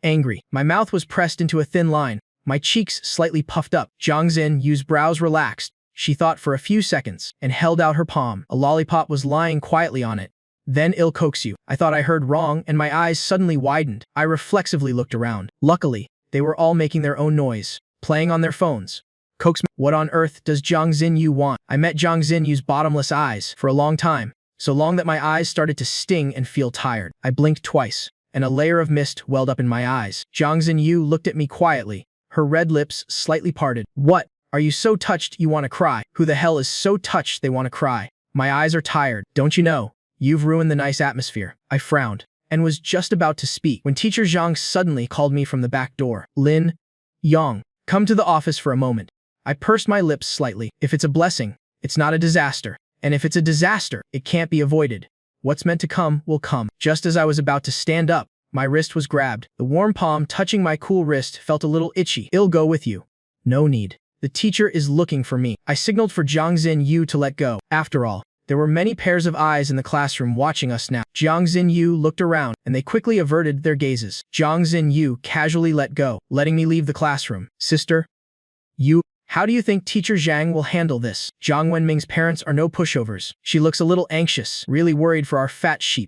Angry. My mouth was pressed into a thin line, my cheeks slightly puffed up. Zhang Xinyu's brows relaxed. She thought for a few seconds and held out her palm. A lollipop was lying quietly on it. Then il coaxu. I thought I heard wrong and my eyes suddenly widened. I reflexively looked around. Luckily, they were all making their own noise, playing on their phones. Coax. What on earth does Zhang Xinyu want? I met Zhang Xinyu's bottomless eyes for a long time, so long that my eyes started to sting and feel tired. I blinked twice, and a layer of mist welled up in my eyes. Zhang Xinyu looked at me quietly, her red lips slightly parted. What? Are you so touched you want to cry? Who the hell is so touched they want to cry? My eyes are tired. Don't you know? You've ruined the nice atmosphere. I frowned and was just about to speak when Teacher Zhang suddenly called me from the back door. Lin Yang, come to the office for a moment. I pursed my lips slightly. If it's a blessing, it's not a disaster. And if it's a disaster, it can't be avoided. What's meant to come will come. Just as I was about to stand up, my wrist was grabbed. The warm palm touching my cool wrist felt a little itchy. I'll go with you. No need. The teacher is looking for me. I signaled for Zhang Xinyu to let go. After all, there were many pairs of eyes in the classroom watching us now. Zhang Xinyu looked around, and they quickly averted their gazes. Zhang Xinyu casually let go, letting me leave the classroom. Sister? How do you think Teacher Zhang will handle this? Jiang Wenming's parents are no pushovers. She looks a little anxious, really worried for our fat sheep.